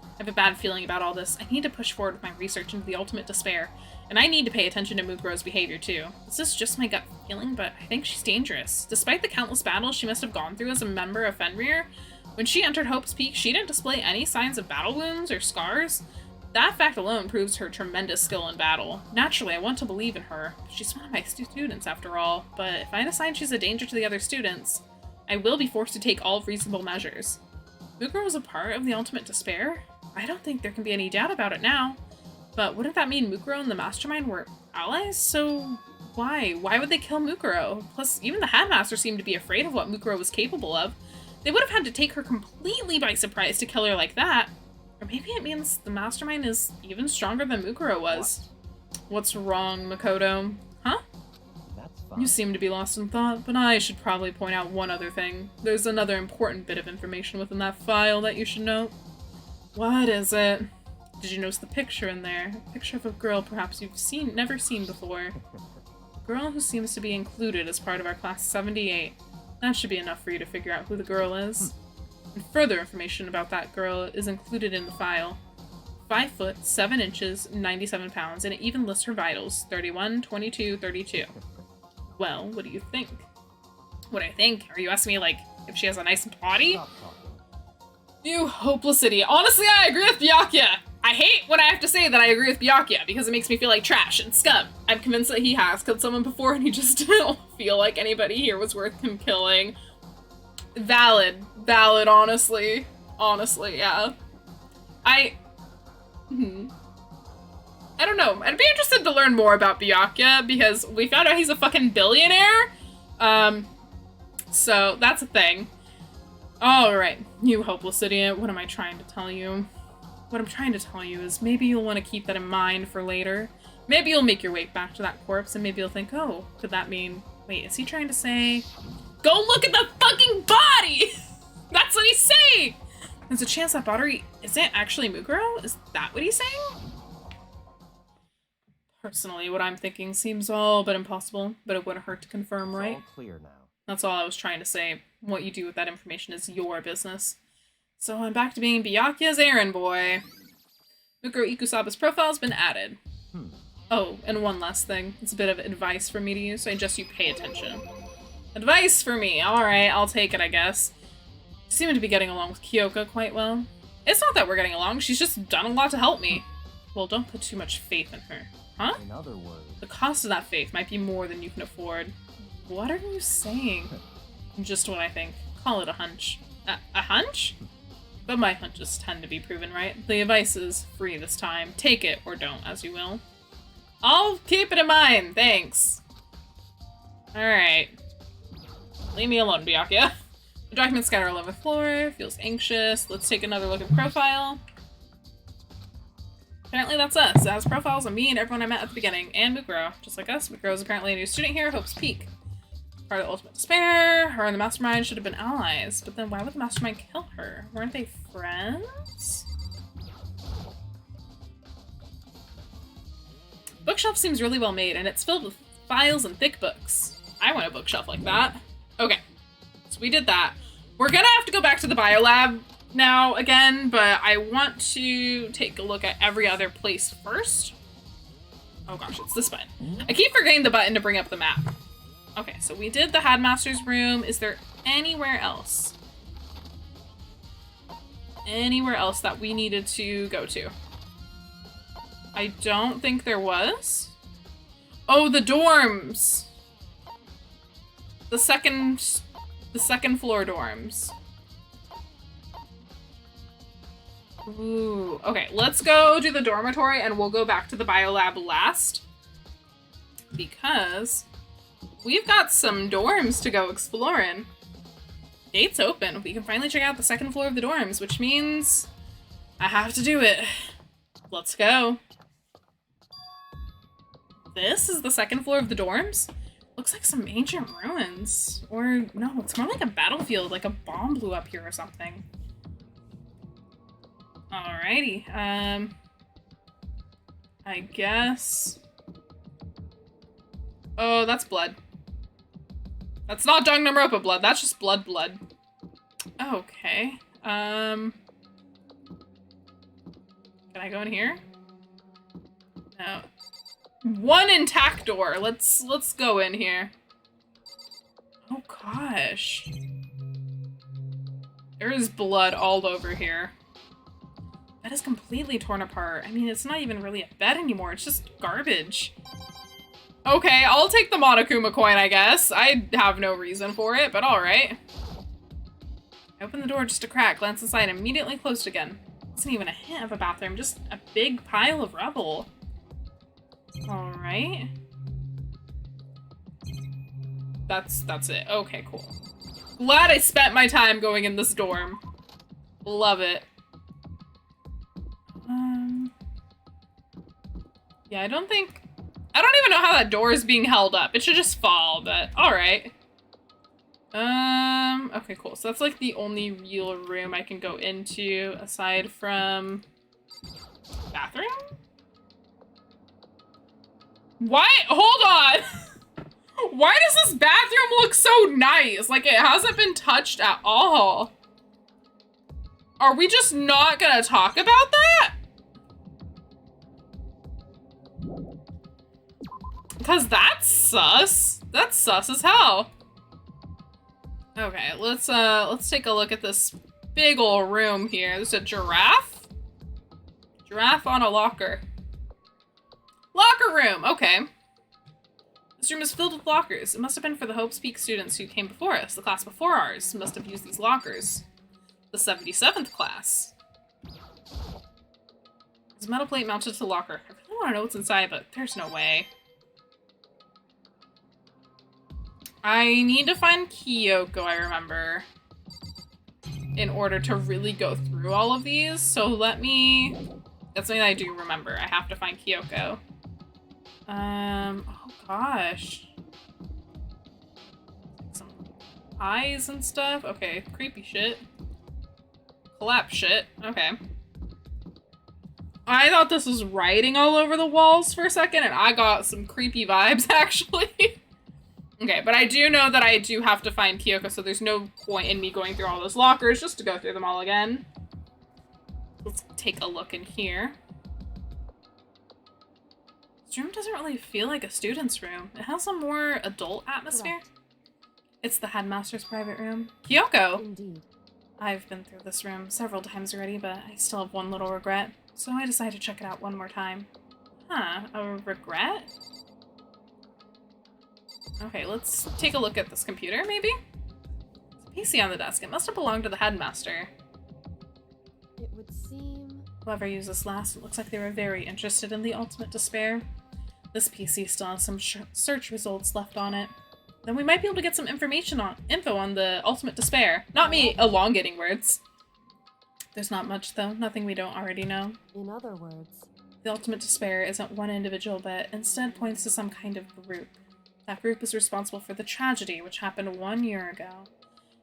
Speaker 7: I have a bad feeling about all this. I need to push forward with my research into the Ultimate Despair, and I need to pay attention to Mukuro's behavior too. This is just my gut feeling, but I think she's dangerous. Despite the countless battles she must have gone through as a member of Fenrir, when she entered Hope's Peak, she didn't display any signs of battle wounds or scars. That fact alone proves her tremendous skill in battle. Naturally, I want to believe in her. She's one of my students, after all, but if I decide she's a danger to the other students, I will be forced to take all reasonable measures. Mukuro was a part of the Ultimate Despair? I don't think there can be any doubt about it now. But wouldn't that mean Mukuro and the mastermind were allies? So why? Why would they kill Mukuro? Plus, even the headmaster seemed to be afraid of what Mukuro was capable of. They would have had to take her completely by surprise to kill her like that. Or maybe it means the mastermind is even stronger than Mukuro was. What's wrong, Makoto? Huh?
Speaker 5: That's fine.
Speaker 7: You seem to be lost in thought, but I should probably point out one other thing. There's another important bit of information within that file that you should note. What is it? Did you notice the picture in there? A picture of a girl perhaps you've never seen before. A girl who seems to be included as part of our class 78. That should be enough for you to figure out who the girl is. And further information about that girl is included in the file. 5 foot, 7 inches, 97 pounds, and it even lists her vitals, 31, 22, 32. Well, what do you think? What I think? Are you asking me, like, if she has a nice body?
Speaker 5: Stop talking.
Speaker 7: You hopeless idiot. Honestly, I agree with Byakuya. I hate when I have to say that I agree with Byakuya because it makes me feel like trash and scum. I'm convinced that he has killed someone before and he just didn't feel like anybody here was worth him killing. Valid, honestly. Honestly, yeah. I don't know. I'd be interested to learn more about Byakuya because we found out he's a fucking billionaire. So that's a thing. Alright, you hopeless idiot. What am I trying to tell you? What I'm trying to tell you is maybe you'll want to keep that in mind for later. Maybe you'll make your way back to that corpse and maybe you'll think, oh, could that mean... Wait, is he trying to say... Go look at the fucking body! That's what he's saying! There's a chance that body isn't actually Mukuro? Is that what he's saying? Personally, what I'm thinking seems all but impossible, but it wouldn't hurt to confirm,
Speaker 5: It's
Speaker 7: right?
Speaker 5: all clear now.
Speaker 7: That's all I was trying to say. What you do with that information is your business. So I'm back to being Byakuya's errand boy. Mukuro Ikusaba's profile's been added. Oh, and one last thing. It's a bit of advice for me to use, so I suggest you pay attention. Advice for me. Alright, I'll take it, I guess. You seem to be getting along with Kyoka quite well. It's not that we're getting along, she's just done a lot to help me. Well, don't put too much faith in her. Huh?
Speaker 5: In other words...
Speaker 7: The cost of that faith might be more than you can afford. What are you saying? Just what I think. Call it a hunch. A hunch? But my hunches tend to be proven right. The advice is free this time. Take it or don't, as you will. I'll keep it in mind, thanks. Alright. Leave me alone, Byakuya. The documents scattered all over the floor. Feels anxious. Let's take another look at the profile. Apparently that's us. It has profiles of me and everyone I met at the beginning, and Mukuro. Just like us, Mukuro is apparently a new student here, Hope's Peak. Part of the ultimate despair. Her and the mastermind should have been allies. But then why would the mastermind kill her? Weren't they friends? Bookshelf seems really well made, and it's filled with files and thick books. I want a bookshelf like that. Okay, so we did that. We're gonna have to go back to the biolab now again, but I want to take a look at every other place first. Oh gosh, it's this button. I keep forgetting the button to bring up the map. Okay, so we did the headmaster's room. Is there anywhere else? Anywhere else that we needed to go to? I don't think there was. Oh, the dorms. The second floor dorms. Ooh, okay, let's go do the dormitory and we'll go back to the biolab last. Because we've got some dorms to go exploring. Gates open. We can finally check out the second floor of the dorms, which means I have to do it. Let's go. This is the second floor of the dorms? Looks like some ancient ruins. Or no, it's more like a battlefield, like a bomb blew up here or something. Alrighty, I guess. Oh, that's blood. That's not Danganronpa blood, that's just blood. Okay, can I go in here? No. One intact door, let's go in here. Oh gosh. There is blood all over here. That is completely torn apart. I mean, it's not even really a bed anymore. It's just garbage. Okay, I'll take the Monokuma coin, I guess. I have no reason for it, but all right. I opened the door just a crack, glanced inside, and immediately closed again. Wasn't even a hint of a bathroom, just a big pile of rubble. All right. That's it. Okay, cool. Glad I spent my time going in this dorm. Love it. Yeah, I don't even know how that door is being held up. It should just fall, but alright. Okay, cool. So that's like the only real room I can go into aside from bathroom? Why? Hold on! Why does this bathroom look so nice? Like it hasn't been touched at all. Are we just not gonna talk about that? Because that's sus. That's sus as hell. Okay, let's take a look at this big ol' room here. There's a giraffe? Giraffe on a locker. Locker room, okay. This room is filled with lockers. It must have been for the Hope's Peak students who came before us. The class before ours must have used these lockers. The 77th class. There's a metal plate mounted to the locker. I really want to know what's inside, but there's no way. I need to find Kyoko, I remember, in order to really go through all of these. So let me... That's something I do remember. I have to find Kyoko. Oh gosh. Some eyes and stuff. Okay, creepy shit. Collapse shit. Okay. I thought this was writing all over the walls for a second, and I got some creepy vibes, actually. Okay, but I do know that I do have to find Kyoko, so there's no point in me going through all those lockers just to go through them all again. Let's take a look in here. This room doesn't really feel like a student's room. It has a more adult atmosphere.
Speaker 2: Correct.
Speaker 7: It's the headmaster's private room. Kyoko!
Speaker 2: Indeed.
Speaker 7: I've been through this room several times already, but I still have one little regret. So I decided to check it out one more time. Huh, a regret? Okay, let's take a look at this computer, maybe? There's a PC on the desk. It must have belonged to the headmaster.
Speaker 2: It would seem...
Speaker 7: Whoever used this last, it looks like they were very interested in the ultimate despair. This PC still has some search results left on it. Then we might be able to get some info on the ultimate despair. Not me elongating words. There's not much, though. Nothing we don't already know.
Speaker 2: In other words...
Speaker 7: The ultimate despair isn't one individual, but instead points to some kind of group. That group is responsible for the tragedy which happened 1 year ago.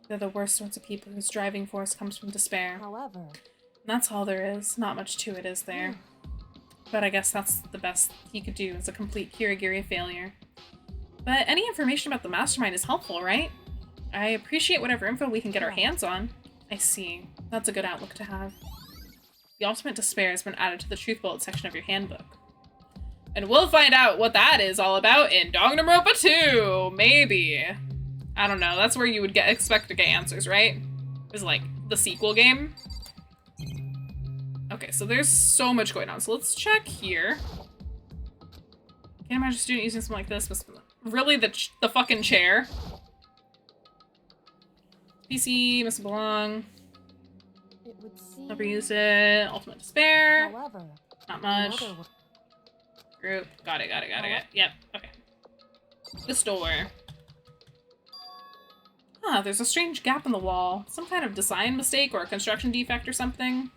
Speaker 7: They're the worst sorts of people whose driving force comes from despair.
Speaker 2: However,
Speaker 7: And that's all there is. Not much to it, is there? But I guess that's the best he could do, is a complete Kirigiri failure. But any information about the mastermind is helpful, right? I appreciate whatever info we can get our hands on. I see. That's a good outlook to have. The ultimate despair has been added to the truth bullet section of your handbook. And we'll find out what that is all about in Danganronpa 2! Maybe. I don't know, that's where you would expect to get answers, right? It's like the sequel game. Okay, so there's so much going on. So let's check here. Can't imagine a student using something like this. Really, the fucking chair? PC, must belong.
Speaker 2: it would seem.
Speaker 7: Never used it. Ultimate despair.
Speaker 2: However,
Speaker 7: Not much.
Speaker 2: another w-
Speaker 7: Group. Got it. Yep, okay. This door. Huh, there's a strange gap in the wall. Some kind of design mistake or a construction defect or something.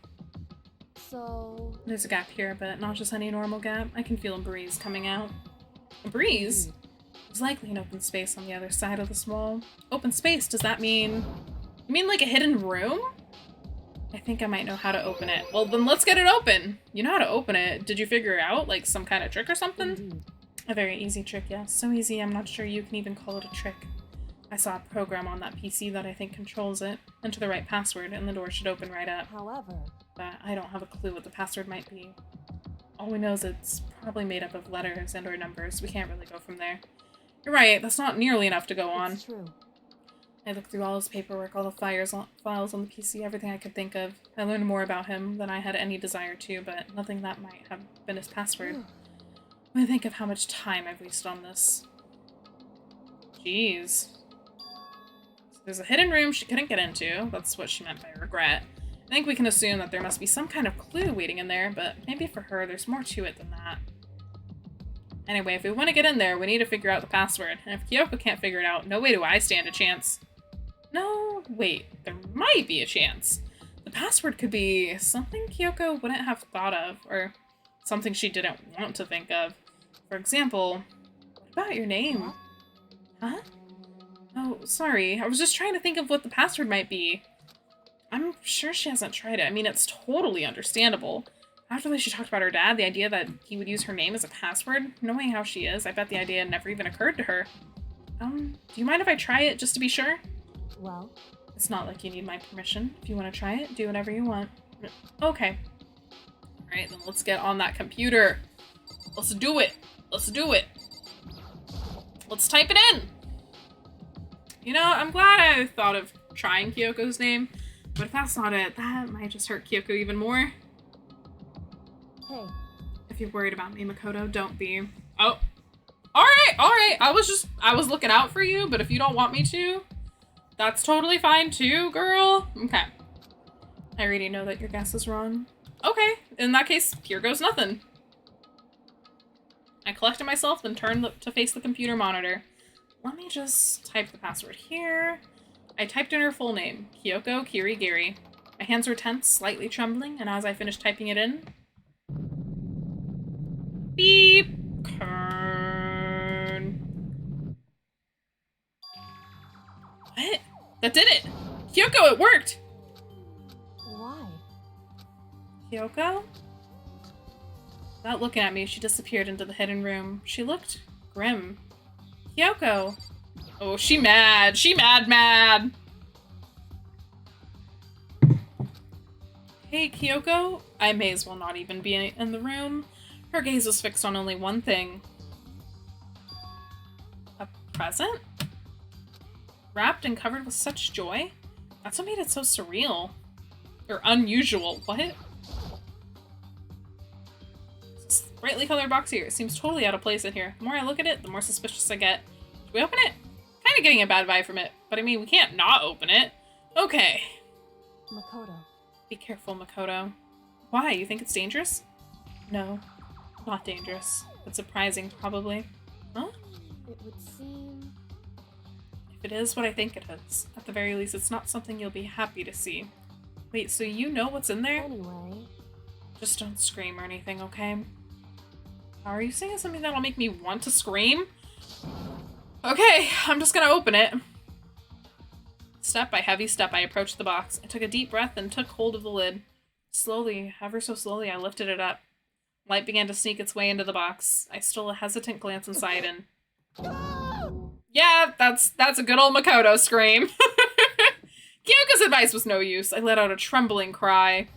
Speaker 2: So.
Speaker 7: There's a gap here, but not just any normal gap. I can feel a breeze coming out. A breeze? There's likely an open space on the other side of this wall. Open space, does that mean... You mean like a hidden room? I think I might know how to open it. Well, then let's get it open. You know how to open it. Did you figure it out? Like some kind of trick or something?
Speaker 2: Indeed.
Speaker 7: A very easy trick, yes. So easy, I'm not sure you can even call it a trick. I saw a program on that PC that I think controls it. Enter the right password and the door should open right up.
Speaker 2: However,
Speaker 7: But I don't have a clue what the password might be. All we know is it's probably made up of letters and or numbers. We can't really go from there. You're right, that's not nearly enough to go on.
Speaker 2: it's true.
Speaker 7: I looked through all his paperwork, all the files on the PC, everything I could think of. I learned more about him than I had any desire to, but nothing that might have been his password. When I think of how much time I've wasted on this. Jeez. So there's a hidden room she couldn't get into. That's what she meant by regret. I think we can assume that there must be some kind of clue waiting in there, but maybe for her there's more to it than that. Anyway, if we want to get in there, we need to figure out the password. And if Kyoko can't figure it out, no way do I stand a chance. No, wait, there might be a chance. The password could be something Kyoko wouldn't have thought of, or something she didn't want to think of. For example, what about your name? Huh? Oh, sorry, I was just trying to think of what the password might be. I'm sure she hasn't tried it. I mean, it's totally understandable. After the way she talked about her dad, the idea that he would use her name as a password, knowing how she is, I bet the idea never even occurred to her. Do you mind if I try it just to be sure?
Speaker 2: Well,
Speaker 7: It's not like you need my permission. If you want to try it, do whatever you want. Okay. Alright, then let's get on that computer. Let's do it. Let's do it. Let's type it in. You know, I'm glad I thought of trying Kyoko's name, but if that's not it, that might just hurt Kyoko even more.
Speaker 2: hey,
Speaker 7: If you're worried about me, Makoto, don't be. Oh. Alright. I was looking out for you, but if you don't want me to, that's totally fine too, girl. Okay. I already know that your guess is wrong. Okay, in that case, here goes nothing. I collected myself, then turned to face the computer monitor. Let me just type the password here. I typed in her full name, Kyoko Kirigiri. My hands were tense, slightly trembling, and as I finished typing it in... Beep! Kern. What? That did it! Kyoko, it worked!
Speaker 2: why?
Speaker 7: Kyoko? Without looking at me, she disappeared into the hidden room. She looked grim. Kyoko! Oh, she mad! She mad! Hey, Kyoko? I may as well not even be in the room. Her gaze was fixed on only one thing. A present? Wrapped and covered with such joy? That's what made it so surreal. Or unusual. What? This brightly colored box here. It seems totally out of place in here. The more I look at it, the more suspicious I get. Should we open it? Kind of getting a bad vibe from it. But I mean, we can't not open it. Okay.
Speaker 2: Makoto.
Speaker 7: Be careful, Makoto. Why? You think it's dangerous? No. Not dangerous. But surprising, probably. Huh?
Speaker 2: It would seem.
Speaker 7: If it is what I think it is, at the very least, it's not something you'll be happy to see. Wait, so you know what's in there?
Speaker 2: Anyway,
Speaker 7: Just don't scream or anything, okay? Are you saying something that'll make me want to scream? Okay, I'm just gonna open it. Step by heavy step, I approached the box. I took a deep breath and took hold of the lid. Slowly, ever so slowly, I lifted it up. Light began to sneak its way into the box. I stole a hesitant glance inside and... Yeah, that's a good old Makoto scream. Kyoko's advice was no use. I let out a trembling cry.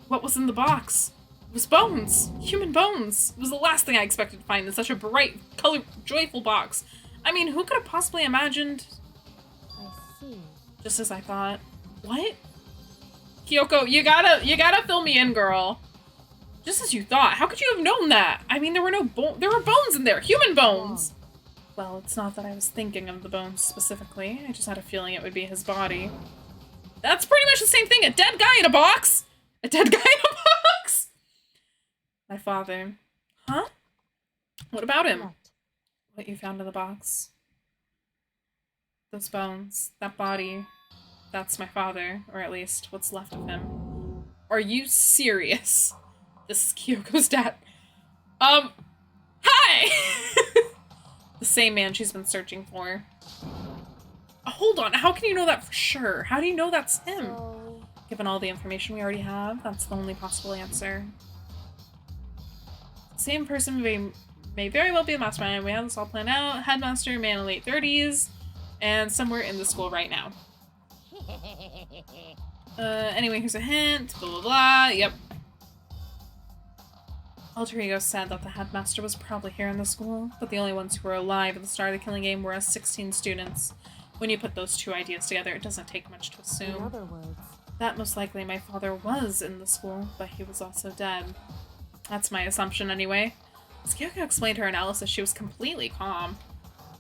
Speaker 7: What was in the box? It was bones. Human bones. It was the last thing I expected to find in such a bright, color, joyful box. I mean, who could have possibly imagined...
Speaker 2: I see.
Speaker 7: Just as I thought. What? Kyoko, you gotta fill me in, girl. Just as you thought. How could you have known that? I mean, there were bones in there. Human bones. Well, it's not that I was thinking of the bones specifically. I just had a feeling it would be his body. That's pretty much the same thing. A dead guy in a box? A dead guy in a box? My father. Huh? What about him? What you found in the box. Those bones. That body. That's my father. Or at least what's left of him. Are you serious? This is Kyoko's dad. Hi! The same man she's been searching for. Hold on, how can you know that for sure? How do you know that's him?
Speaker 2: So...
Speaker 7: Given all the information we already have, that's the only possible answer. The same person may very well be the mastermind. We have this all planned out. Headmaster, man in late 30s, and somewhere in the school right now. Anyway, here's a hint. Blah, blah, blah. Yep. Alter Ego said that the headmaster was probably here in the school, but the only ones who were alive at the start of the killing game were us 16 students. When you put those two ideas together, it doesn't take much to assume.
Speaker 2: In other words...
Speaker 7: That most likely my father was in the school, but he was also dead. That's my assumption anyway. As Kyoko explained her analysis, she was completely calm.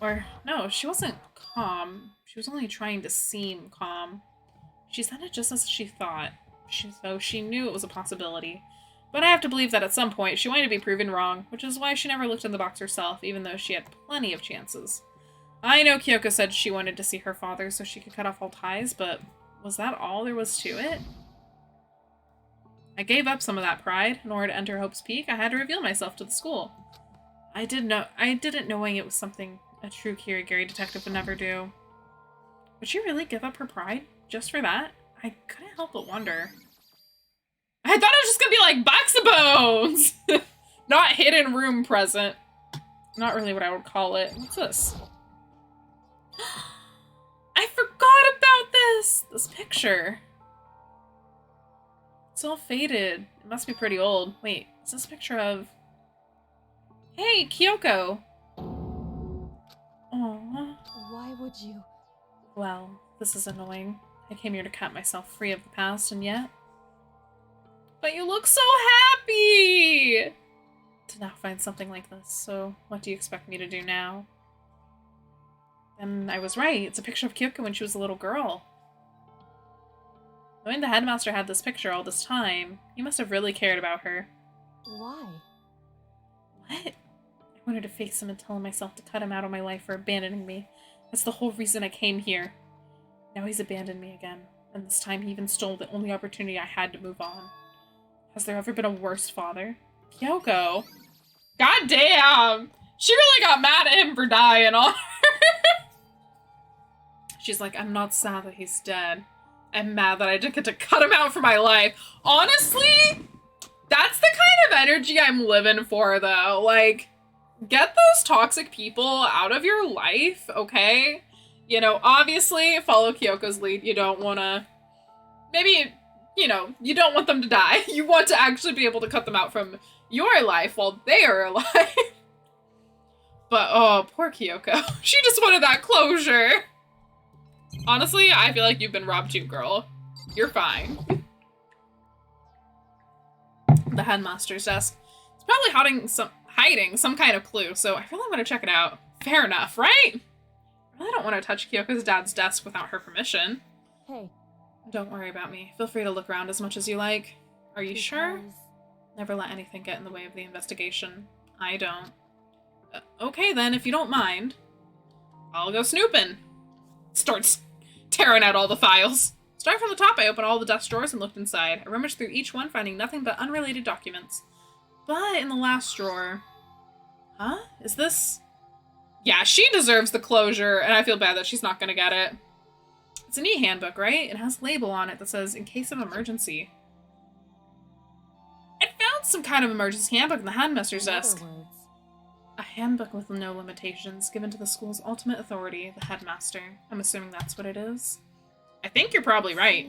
Speaker 7: Or, no, she wasn't calm. She was only trying to seem calm. She said it just as she thought, so she knew it was a possibility. But I have to believe that at some point she wanted to be proven wrong, which is why she never looked in the box herself, even though she had plenty of chances. I know Kyoko said she wanted to see her father so she could cut off all ties, but was that all there was to it? I gave up some of that pride. In order to enter Hope's Peak, I had to reveal myself to the school. I didn't knowing it was something a true Kirigiri detective would never do. Would she really give up her pride just for that? I couldn't help but wonder. I thought it was just gonna be like box of bones! Not hidden room present. Not really what I would call it. What's this? I forgot about this! This picture. It's all faded. It must be pretty old. Wait, is this a picture of... Hey, Kyoko! Aww.
Speaker 2: Why would you...
Speaker 7: Well, this is annoying. I came here to cut myself free of the past, and yet... But you look so happy! To now find something like this, so what do you expect me to do now? And I was right, it's a picture of Kyoko when she was a little girl. Knowing the headmaster had this picture all this time, he must have really cared about her.
Speaker 2: Why?
Speaker 7: What? I wanted to face him and tell myself to cut him out of my life for abandoning me. That's the whole reason I came here. Now he's abandoned me again, and this time he even stole the only opportunity I had to move on. Has there ever been a worse father? Kyoko! God damn! She really got mad at him for dying on her. She's like, I'm not sad that he's dead. I'm mad that I didn't get to cut him out for my life. Honestly, that's the kind of energy I'm living for, though. Like, get those toxic people out of your life, okay? You know, obviously, follow Kyoko's lead. You don't want to... Maybe, you know, you don't want them to die. You want to actually be able to cut them out from your life while they are alive. But, oh, poor Kyoko. She just wanted that closure. Honestly, I feel like you've been robbed too, girl. You're fine. The headmaster's desk. It's probably hiding some kind of clue, so I really want to check it out. Fair enough, right? I really don't want to touch Kyoko's dad's desk without her permission.
Speaker 2: Hey.
Speaker 7: Don't worry about me. Feel free to look around as much as you like. Are you sure? Never let anything get in the way of the investigation. I don't. Okay then, if you don't mind. I'll go snooping. Starts tearing out all the files. Starting from the top, I opened all the desk drawers and looked inside. I rummaged through each one, finding nothing but unrelated documents. But in the last drawer... Huh? Is this... Yeah, she deserves the closure, and I feel bad that she's not gonna get it. It's a neat handbook, right? It has a label on it that says, in case of emergency. I found some kind of emergency handbook in the headmaster's
Speaker 2: In other
Speaker 7: desk.
Speaker 2: words,
Speaker 7: A handbook with no limitations, given to the school's ultimate authority, the headmaster. I'm assuming that's what it is. I think you're probably right.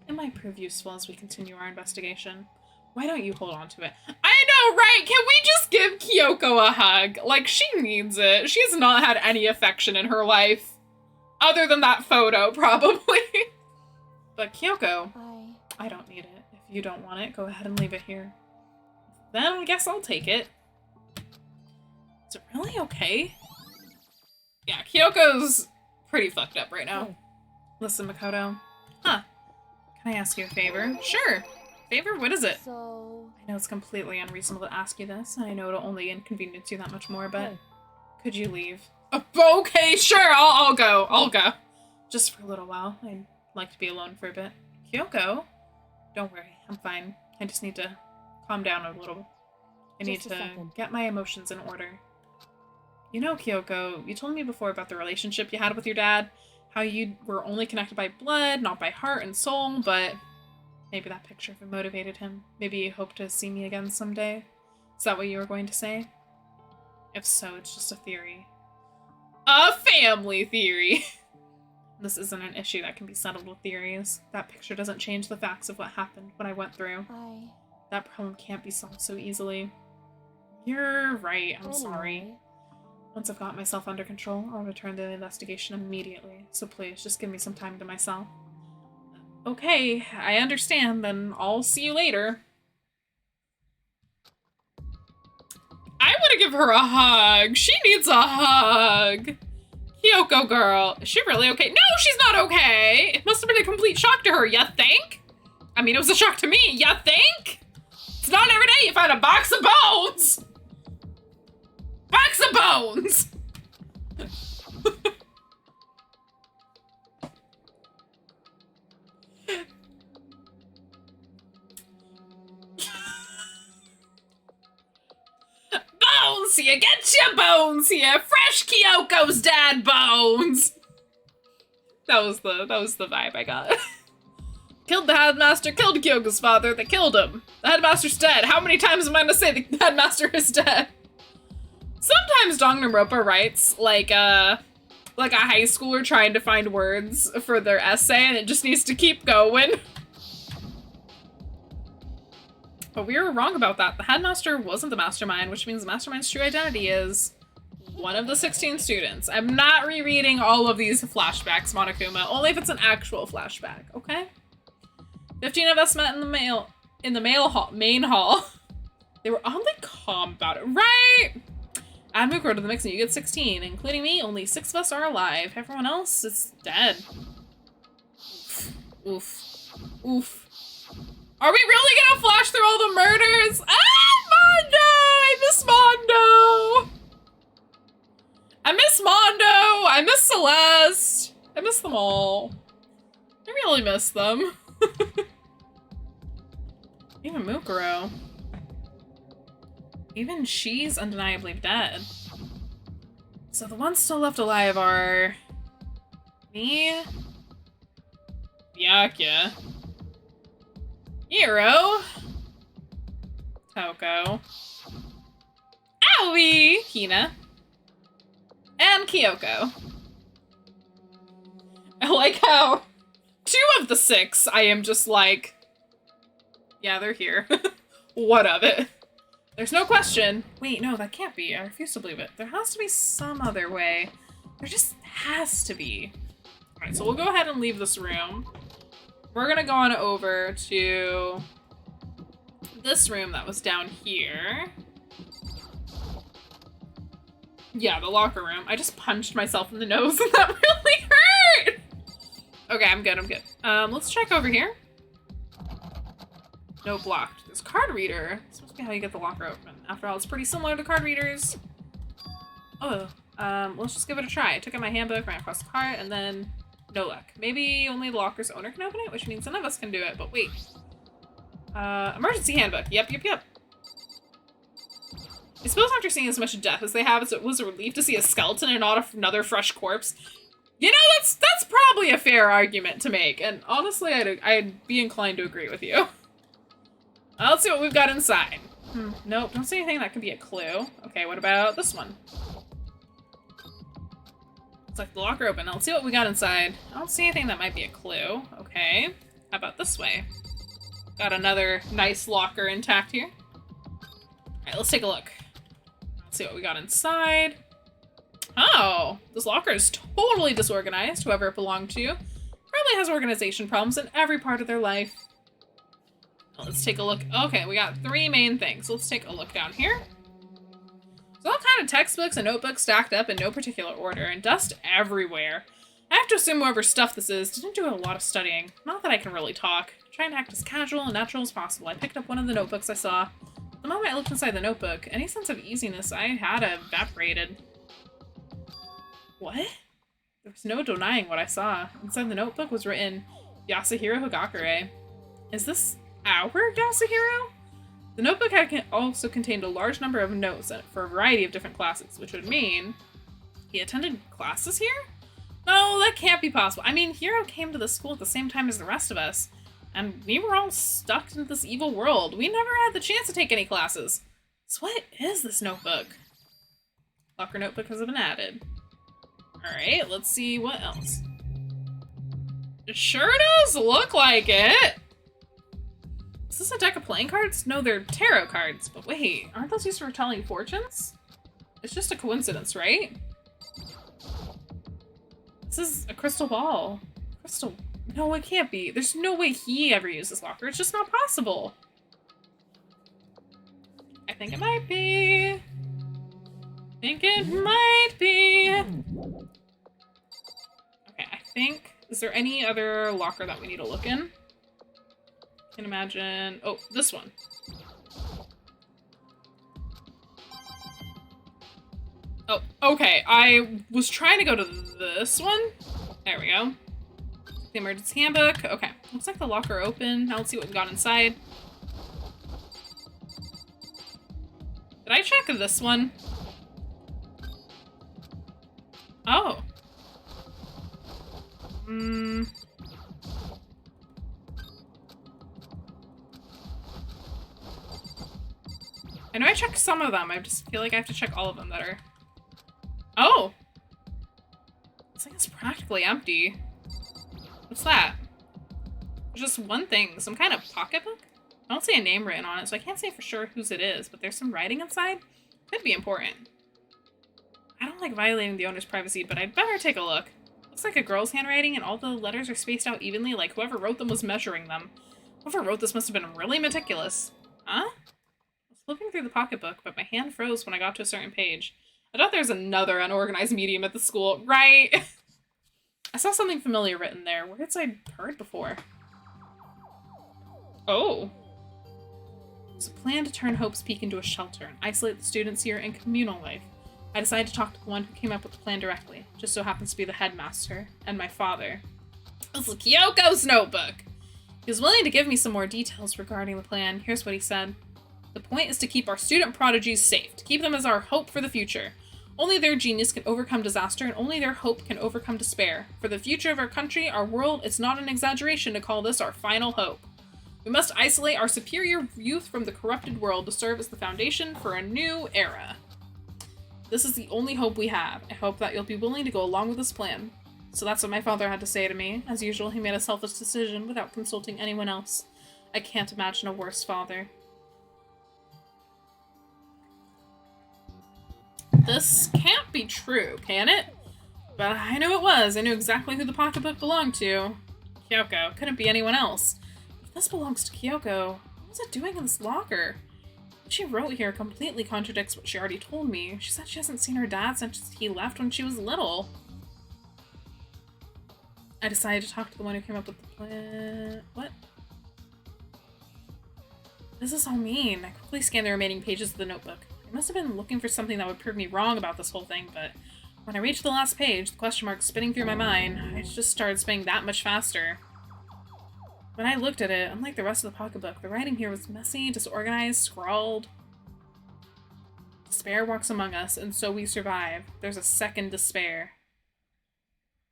Speaker 7: It might prove useful as we continue our investigation. Why don't you hold on to it? I know, right? Can we just give Kyoko a hug? Like, she needs it. She's not had any affection in her life. Other than that photo, probably. But Kyoko, I don't need it. If you don't want it, go ahead and leave it here. Then I guess I'll take it. Is it really okay? Yeah, Kyoko's pretty fucked up right now. Listen, Makoto. Huh. Can I ask you a favor? Sure. Favor? What is it?
Speaker 2: so
Speaker 7: I know it's completely unreasonable to ask you this, and I know it'll only inconvenience you that much more, but could you leave? Okay, sure, I'll go. I'll go. Just for a little while. I'd like to be alone for a bit. Kyoko? Don't worry, I'm fine. I just need to calm down a little. I need
Speaker 2: Just a
Speaker 7: to
Speaker 2: second.
Speaker 7: get my emotions in order. You know, Kyoko, you told me before about the relationship you had with your dad, how you were only connected by blood, not by heart and soul, but maybe that picture of him motivated him. Maybe you hope to see me again someday. Is that what you were going to say? If so, it's just a theory. A family theory! This isn't an issue that can be settled with theories. That picture doesn't change the facts of what happened, what I went through. That problem can't be solved so easily. You're right, I'm sorry. Once I've got myself under control, I'll return to the investigation immediately. So please, just give me some time to myself. Okay, I understand, then I'll see you later. I want to give her a hug. She needs a hug. Kyoko girl. Is she really okay? No, she's not okay. It must have been a complete shock to her, you think? I mean, it was a shock to me, you think? It's not every day you find a box of bones. Box of bones. Bones here, get your bones here. Fresh Kyoko's dad bones. That was the vibe I got. Killed the headmaster, killed Kyoko's father, they killed him. The headmaster's dead. How many times am I gonna say the headmaster is dead? Sometimes Danganronpa writes like a high schooler trying to find words for their essay and it just needs to keep going. But we were wrong about that. The headmaster wasn't the mastermind, which means the mastermind's true identity is one of the 16 students. I'm not rereading all of these flashbacks, Monokuma, only if it's an actual flashback, okay? 15 of us met in the main hall. They were oddly calm about it, right? Add Mukuro to the mix and you get 16, including me. Only 6 of us are alive. Everyone else is dead. Oof. Oof. Are we really gonna flash through all the murders? Ah, Mondo! I miss Mondo! I miss Mondo! I miss Celeste! I miss them all. I really miss them. Even Mukuro. Even she's undeniably dead. So the ones still left alive are... me, Byakuya, Hiro, Toko, Aoi, Hina, and Kyoko. I like how 2 of the 6 I am just like, yeah, they're here. What of it? There's no question. Wait, no, that can't be. I refuse to believe it. There has to be some other way. There just has to be. Alright, so we'll go ahead and leave this room. We're gonna go on over to this room that was down here. Yeah, the locker room. I just punched myself in the nose and that really hurt! Okay, I'm good, I'm good. Let's check over here. No, blocked. There's a card reader. This must be how you get the locker open. After all, it's pretty similar to card readers. Oh, let's just give it a try. I took out my handbook, ran across the cart, and then no luck. Maybe only the locker's owner can open it, which means none of us can do it, but wait. Emergency handbook. Yep. I suppose after seeing as much death as they have, it was a relief to see a skeleton and not another fresh corpse. You know, that's probably a fair argument to make, and honestly, I'd be inclined to agree with you. Let's see what we've got inside. Nope, don't see anything that could be a clue. Okay, what about this one? Looks like the locker open. Let's see what we got inside. I don't see anything that might be a clue. Okay, how about this way? Got another nice locker intact here. Alright, let's take a look. Let's see what we got inside. Oh, this locker is totally disorganized, whoever it belonged to. Probably has organization problems in every part of their life. Let's take a look. Okay, we got 3 main things. Let's take a look down here. There's all kind of textbooks and notebooks stacked up in no particular order, and dust everywhere. I have to assume whoever stuff this is didn't do a lot of studying. Not that I can really talk. Trying to act as casual and natural as possible. I picked up one of the notebooks I saw. The moment I looked inside the notebook, any sense of easiness I had evaporated. What? There was no denying what I saw. Inside the notebook was written, Yasuhiro Higakure. Is this our Yasuhiro? The notebook had also contained a large number of notes for a variety of different classes, which would mean he attended classes here? No, that can't be possible. I mean, Hiro came to the school at the same time as the rest of us. And we were all stuck in this evil world. We never had the chance to take any classes. So what is this notebook? Locker notebook has been added. Alright, let's see what else. It sure does look like it! Is this a deck of playing cards? No, they're tarot cards. But wait, aren't those used for telling fortunes? It's just a coincidence, right? This is a crystal ball. Crystal... No, it can't be. There's no way he ever used this locker. It's just not possible. I think it might be. I think it might be. Okay, I think... Is there any other locker that we need to look in? I can imagine... Oh, this one. Oh, okay. I was trying to go to this one. There we go. The emergency handbook. Okay. Looks like the locker open. Now let's see what we got inside. Did I check this one? Oh. I know I checked some of them. I just feel like I have to check all of them that are... Oh! This thing is practically empty. What's that? There's just one thing. Some kind of pocketbook? I don't see a name written on it, so I can't say for sure whose it is, but there's some writing inside? Could be important. I don't like violating the owner's privacy, but I'd better take a look. Looks like a girl's handwriting, and all the letters are spaced out evenly, like whoever wrote them was measuring them. Whoever wrote this must have been really meticulous. Huh? I was flipping through the pocketbook, but my hand froze when I got to a certain page. I thought there was another unorganized medium at the school, right? I saw something familiar written there, words I'd heard before. Oh. It's a plan to turn Hope's Peak into a shelter and isolate the students here in communal life. I decided to talk to the one who came up with the plan directly. Just so happens to be the headmaster and my father. This is Kyoko's notebook. He was willing to give me some more details regarding the plan. Here's what he said. The point is to keep our student prodigies safe, to keep them as our hope for the future. Only their genius can overcome disaster, and only their hope can overcome despair. For the future of our country, our world, it's not an exaggeration to call this our final hope. We must isolate our superior youth from the corrupted world to serve as the foundation for a new era. This is the only hope we have. I hope that you'll be willing to go along with this plan. So that's what my father had to say to me. As usual, he made a selfish decision without consulting anyone else. I can't imagine a worse father. This can't be true, can it? But I knew it was. I knew exactly who the pocketbook belonged to. Kyoko. Couldn't be anyone else. If this belongs to Kyoko, what's it doing in this locker? What she wrote here completely contradicts what she already told me. She said she hasn't seen her dad since he left when she was little. I decided to talk to the one who came up with the plan. What? What does this all mean? I quickly scanned the remaining pages of the notebook. I must have been looking for something that would prove me wrong about this whole thing, but when I reached the last page, the question mark spinning through my mind, I just started spinning that much faster. When I looked at it, unlike the rest of the pocketbook, the writing here was messy, disorganized, scrawled. Despair walks among us, and so we survive. There's a second despair.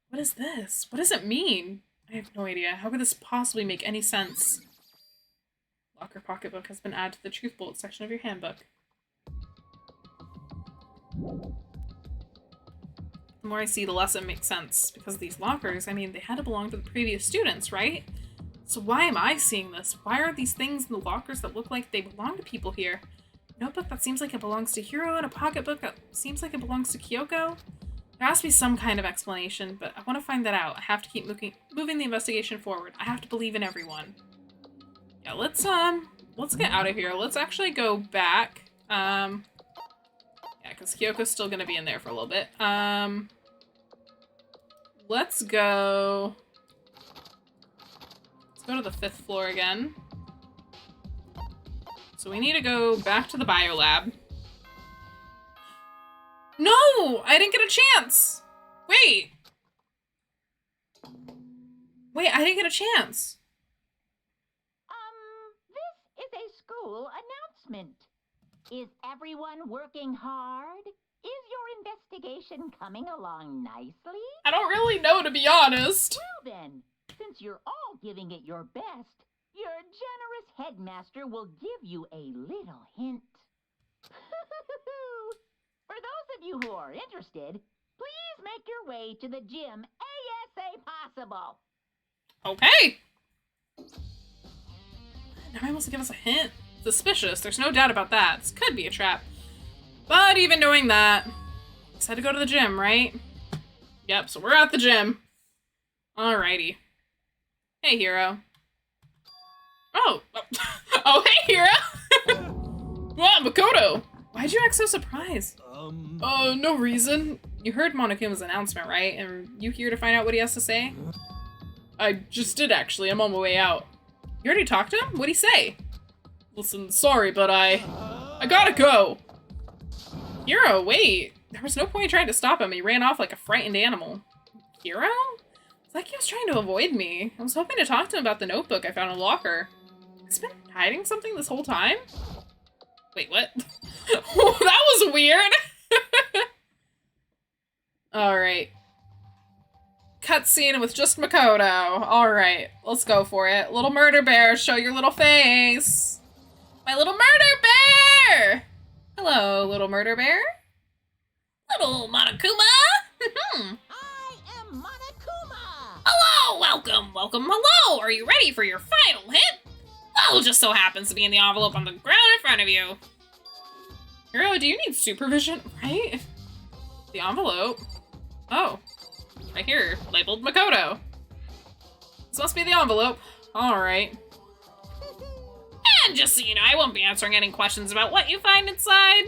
Speaker 7: What is this? What does it mean? I have no idea. How could this possibly make any sense? Locker pocketbook has been added to the truth bullet section of your handbook. The more I see, the less it makes sense. Because these lockers, I mean, they had to belong to the previous students, right? So why am I seeing this? Why are these things in the lockers that look like they belong to people here? A notebook that seems like it belongs to Hiro, and a pocketbook that seems like it belongs to Kyoko? There has to be some kind of explanation, but I want to find that out. I have to keep moving the investigation forward. I have to believe in everyone. Yeah, let's get out of here. Let's actually go back. Yeah, because Kyoko's still gonna be in there for a little bit. Let's go to the 5th floor again. So we need to go back to the biolab. No! I didn't get a chance! Wait! Wait, I didn't get a chance!
Speaker 8: This is a school announcement. Is everyone working hard? Is your investigation coming along nicely?
Speaker 7: I don't really know, to be honest.
Speaker 8: Well then, since you're all giving it your best, your generous headmaster will give you a little hint. For those of you who are interested, please make your way to the gym ASA possible.
Speaker 7: Okay. Now he wants to give us a hint. Suspicious, there's no doubt about that. This could be a trap. But even knowing that, just had to go to the gym, right? Yep, so we're at the gym. Alrighty. Hey, Hiro. Oh. Oh, hey, Hiro! Wow, Makoto! Why'd you act so surprised? No reason. You heard Monokuma's announcement, right? And you here to find out what he has to say? I just did, actually. I'm on my way out. You already talked to him? What'd he say? Listen, sorry, but I gotta go. Hiro, wait. There was no point trying to stop him. He ran off like a frightened animal. Hiro? It's like he was trying to avoid me. I was hoping to talk to him about the notebook I found in a locker. He's been hiding something this whole time? Wait, what? Oh, that was weird. Alright. Cutscene with just Makoto. Alright, let's go for it. Little murder bear, show your little face. My little murder bear! Hello, little murder bear. Little Monokuma.
Speaker 4: I am Monokuma!
Speaker 3: Hello, welcome. Hello, are you ready for your final hit? Well, just so happens to be in the envelope on the ground in front of you.
Speaker 7: Hiro, do you need supervision? Right? The envelope. Oh. Right here, labeled Makoto. This must be the envelope. Alright.
Speaker 3: And just so you know, I won't be answering any questions about what you find inside.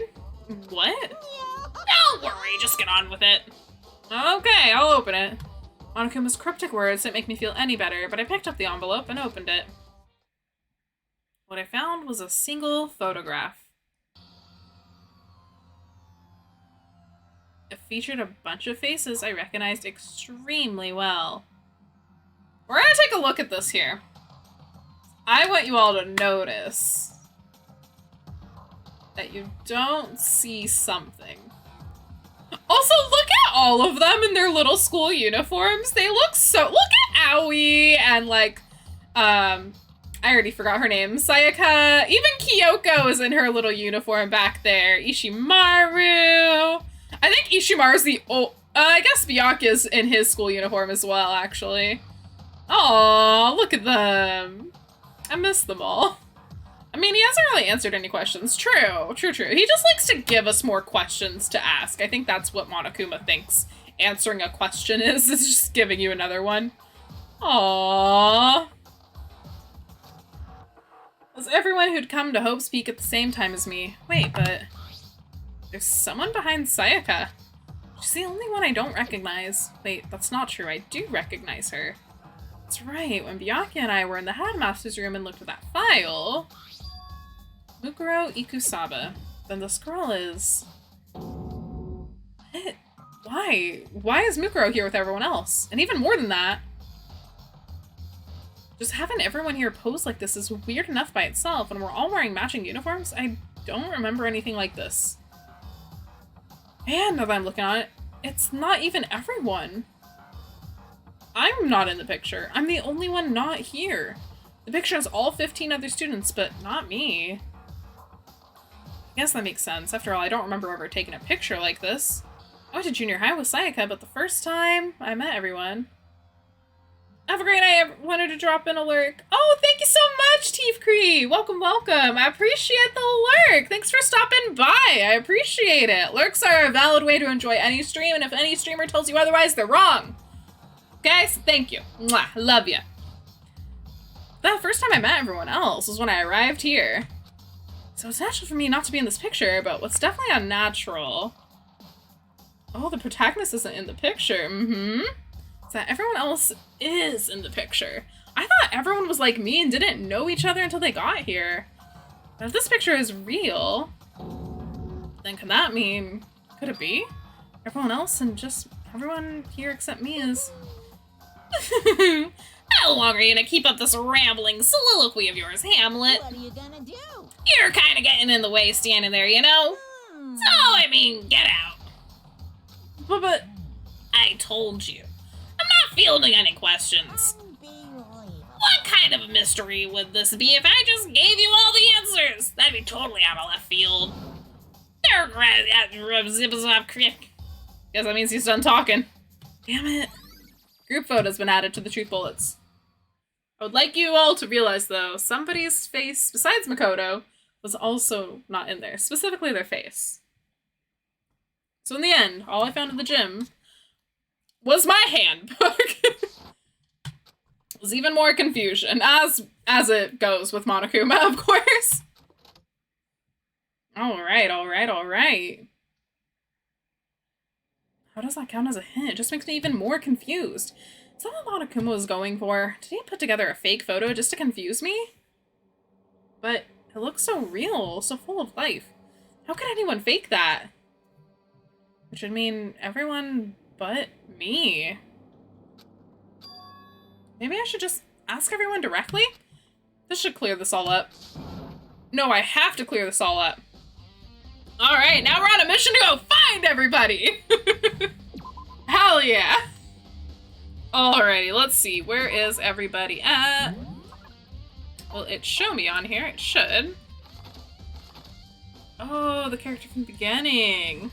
Speaker 7: What?
Speaker 3: Don't worry, just get on with it.
Speaker 7: Okay, I'll open it. Monokuma's cryptic words didn't make me feel any better, but I picked up the envelope and opened it. What I found was a single photograph. It featured a bunch of faces I recognized extremely well. We're gonna take a look at this here. I want you all to notice that you don't see something. Also, look at all of them in their little school uniforms. They look so— look at Aoi and like, I already forgot her name. Sayaka. Even Kyoko is in her little uniform back there. Ishimaru. I think Ishimaru's the old— I guess Byakuya's in his school uniform as well, actually. Aww, look at them. I miss them all. I mean, he hasn't really answered any questions. True. He just likes to give us more questions to ask. I think that's what Monokuma thinks answering a question is just giving you another one. Aww. It was everyone who'd come to Hope's Peak at the same time as me. Wait, but there's someone behind Sayaka. She's the only one I don't recognize. Wait, that's not true. I do recognize her. That's right. When Byakuya and I were in the headmaster's room and looked at that file, Mukuro Ikusaba. Then this girl is... What? Why? Why is Mukuro here with everyone else? And even more than that, just having everyone here pose like this is weird enough by itself, and we're all wearing matching uniforms? I don't remember anything like this. And now that I'm looking at it, it's not even everyone. I'm not in the picture. I'm the only one not here. The picture has all 15 other students, but not me. I guess that makes sense. After all, I don't remember ever taking a picture like this. I went to junior high with Sayaka, but the first time I met everyone. Have a great night. I wanted to drop in a lurk. Oh, thank you so much, Teef Cree. Welcome, welcome. I appreciate the lurk. Thanks for stopping by. I appreciate it. Lurks are a valid way to enjoy any stream, and if any streamer tells you otherwise, they're wrong. Okay, so thank you. Mwah, love ya. The first time I met everyone else was when I arrived here. So it's natural for me not to be in this picture, but what's definitely unnatural... Oh, the protagonist isn't in the picture. Mm-hmm. Is that everyone else is in the picture. I thought everyone was like me and didn't know each other until they got here. But if this picture is real, then could that mean... Could it be? Everyone else and just everyone here except me is... How long are you gonna keep up this rambling soliloquy of yours, Hamlet?
Speaker 4: What are you gonna do?
Speaker 3: You're kind of getting in the way standing there, you know? So, I mean, get out.
Speaker 7: But...
Speaker 3: I told you. I'm not fielding any questions. What kind of a mystery would this be if I just gave you all the answers? That'd be totally out of left field.
Speaker 7: Guess that means he's done talking. Damn it. Group photo's been added to the truth bullets. I would like you all to realize, though, somebody's face, besides Makoto, was also not in there. Specifically their face. So in the end, all I found in the gym was my handbook. Was even more confusion, as it goes with Monokuma, of course. Alright. How does that count as a hint? It just makes me even more confused. Is that what Monokuma was going for? Did he put together a fake photo just to confuse me? But it looks so real, so full of life. How could anyone fake that? Which would mean everyone but me. Maybe I should just ask everyone directly? This should clear this all up. No, I have to clear this all up. Alright, now we're on a mission to go find everybody! Hell yeah! Alrighty, let's see. Where is everybody at? Well, it show me on here. It should. Oh, the character from the beginning.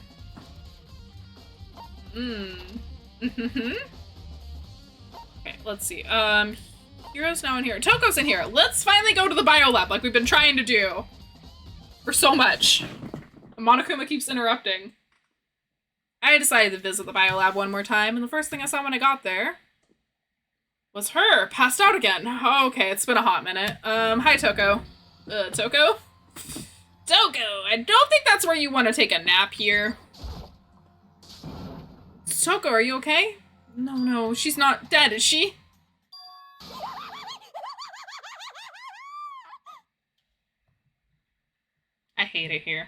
Speaker 7: Okay, let's see. Hero's now in here. Toko's in here. Let's finally go to the biolab like we've been trying to do. For so much. Monokuma keeps interrupting. I decided to visit the biolab one more time, and the first thing I saw when I got there was her, passed out again. Oh, okay, it's been a hot minute. Hi, Toko. Toko? Toko, I don't think that's where you want to take a nap here. Toko, are you okay? No, she's not dead, is she? I hate it here.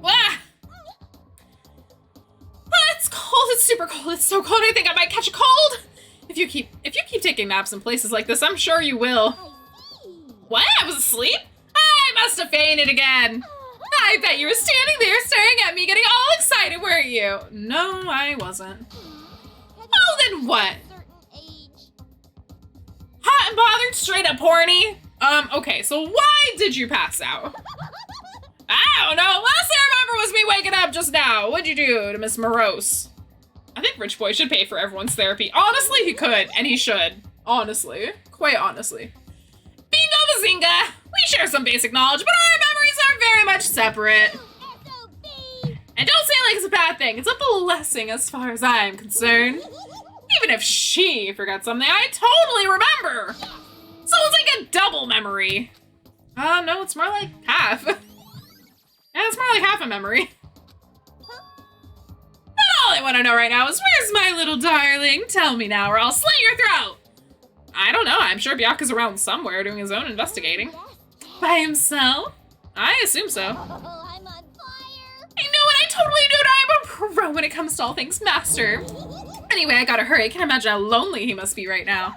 Speaker 7: Ah! It's cold, it's super cold, it's so cold, I think I might catch a cold! If you keep taking naps in places like this, I'm sure you will. What? I was asleep? I must have fainted again. I bet you were standing there staring at me getting all excited, weren't you? No, I wasn't. Oh, then what? Hot and bothered, straight up horny? Okay, so why did you pass out? I don't know. Last thing I remember was me waking up just now. What'd you do to Miss Morose? I think Rich Boy should pay for everyone's therapy. Honestly, he could, and he should. Honestly. Quite honestly. Bingo bazinga! We share some basic knowledge, but our memories are very much separate. And don't say it like it's a bad thing. It's a blessing as far as I am concerned. Even if she forgot something, I totally remember. So it's like a double memory. No, it's more like half. Yeah, it's more like half a memory. All I want to know right now is where's my little darling? Tell me now or I'll slit your throat. I don't know. I'm sure Byaku's around somewhere doing his own investigating. By himself? I assume so.
Speaker 4: I'm on fire.
Speaker 3: I knew it. I totally knew it. I'm a pro when it comes to all things master.
Speaker 7: Anyway, I gotta hurry. I can't imagine how lonely he must be right now.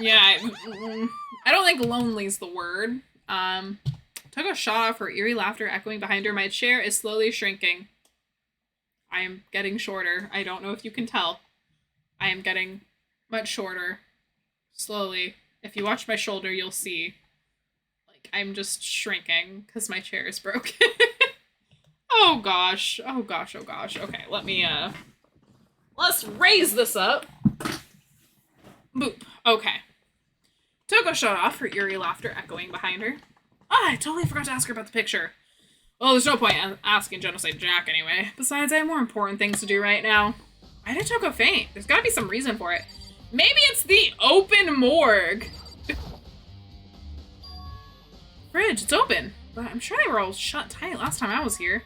Speaker 7: Yeah, I don't think lonely's the word. Took a shot off her eerie laughter echoing behind her. My chair is slowly shrinking. I am getting shorter. I don't know if you can tell. I am getting much shorter. Slowly. If you watch my shoulder, you'll see. Like, I'm just shrinking because my chair is broken. Oh gosh. Oh gosh, oh gosh. Okay, let me, let's raise this up. Boop. Okay. Toko shut off, her eerie laughter echoing behind her. Ah, I totally forgot to ask her about the picture. Well, there's no point in asking Genocide Jack anyway. Besides, I have more important things to do right now. Why did Toko faint? There's gotta be some reason for it. Maybe it's the open morgue. Fridge, it's open. But I'm sure they were all shut tight last time I was here.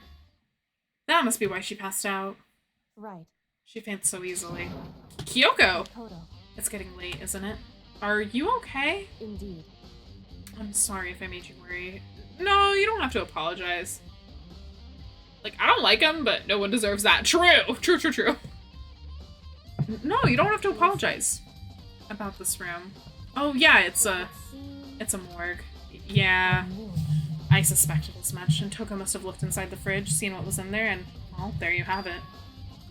Speaker 7: That must be why she passed out.
Speaker 2: Right.
Speaker 7: She faints so easily. Kyoko!
Speaker 2: Makoto.
Speaker 7: It's getting late, isn't it? Are you okay?
Speaker 2: Indeed.
Speaker 7: I'm sorry if I made you worry. No, you don't have to apologize. Like, I don't like him, but no one deserves that. True! True, true, true. No, you don't have to apologize about this room. Oh, yeah, it's a morgue. Yeah, I suspected as much, and Toko must have looked inside the fridge, seen what was in there, and, well, there you have it.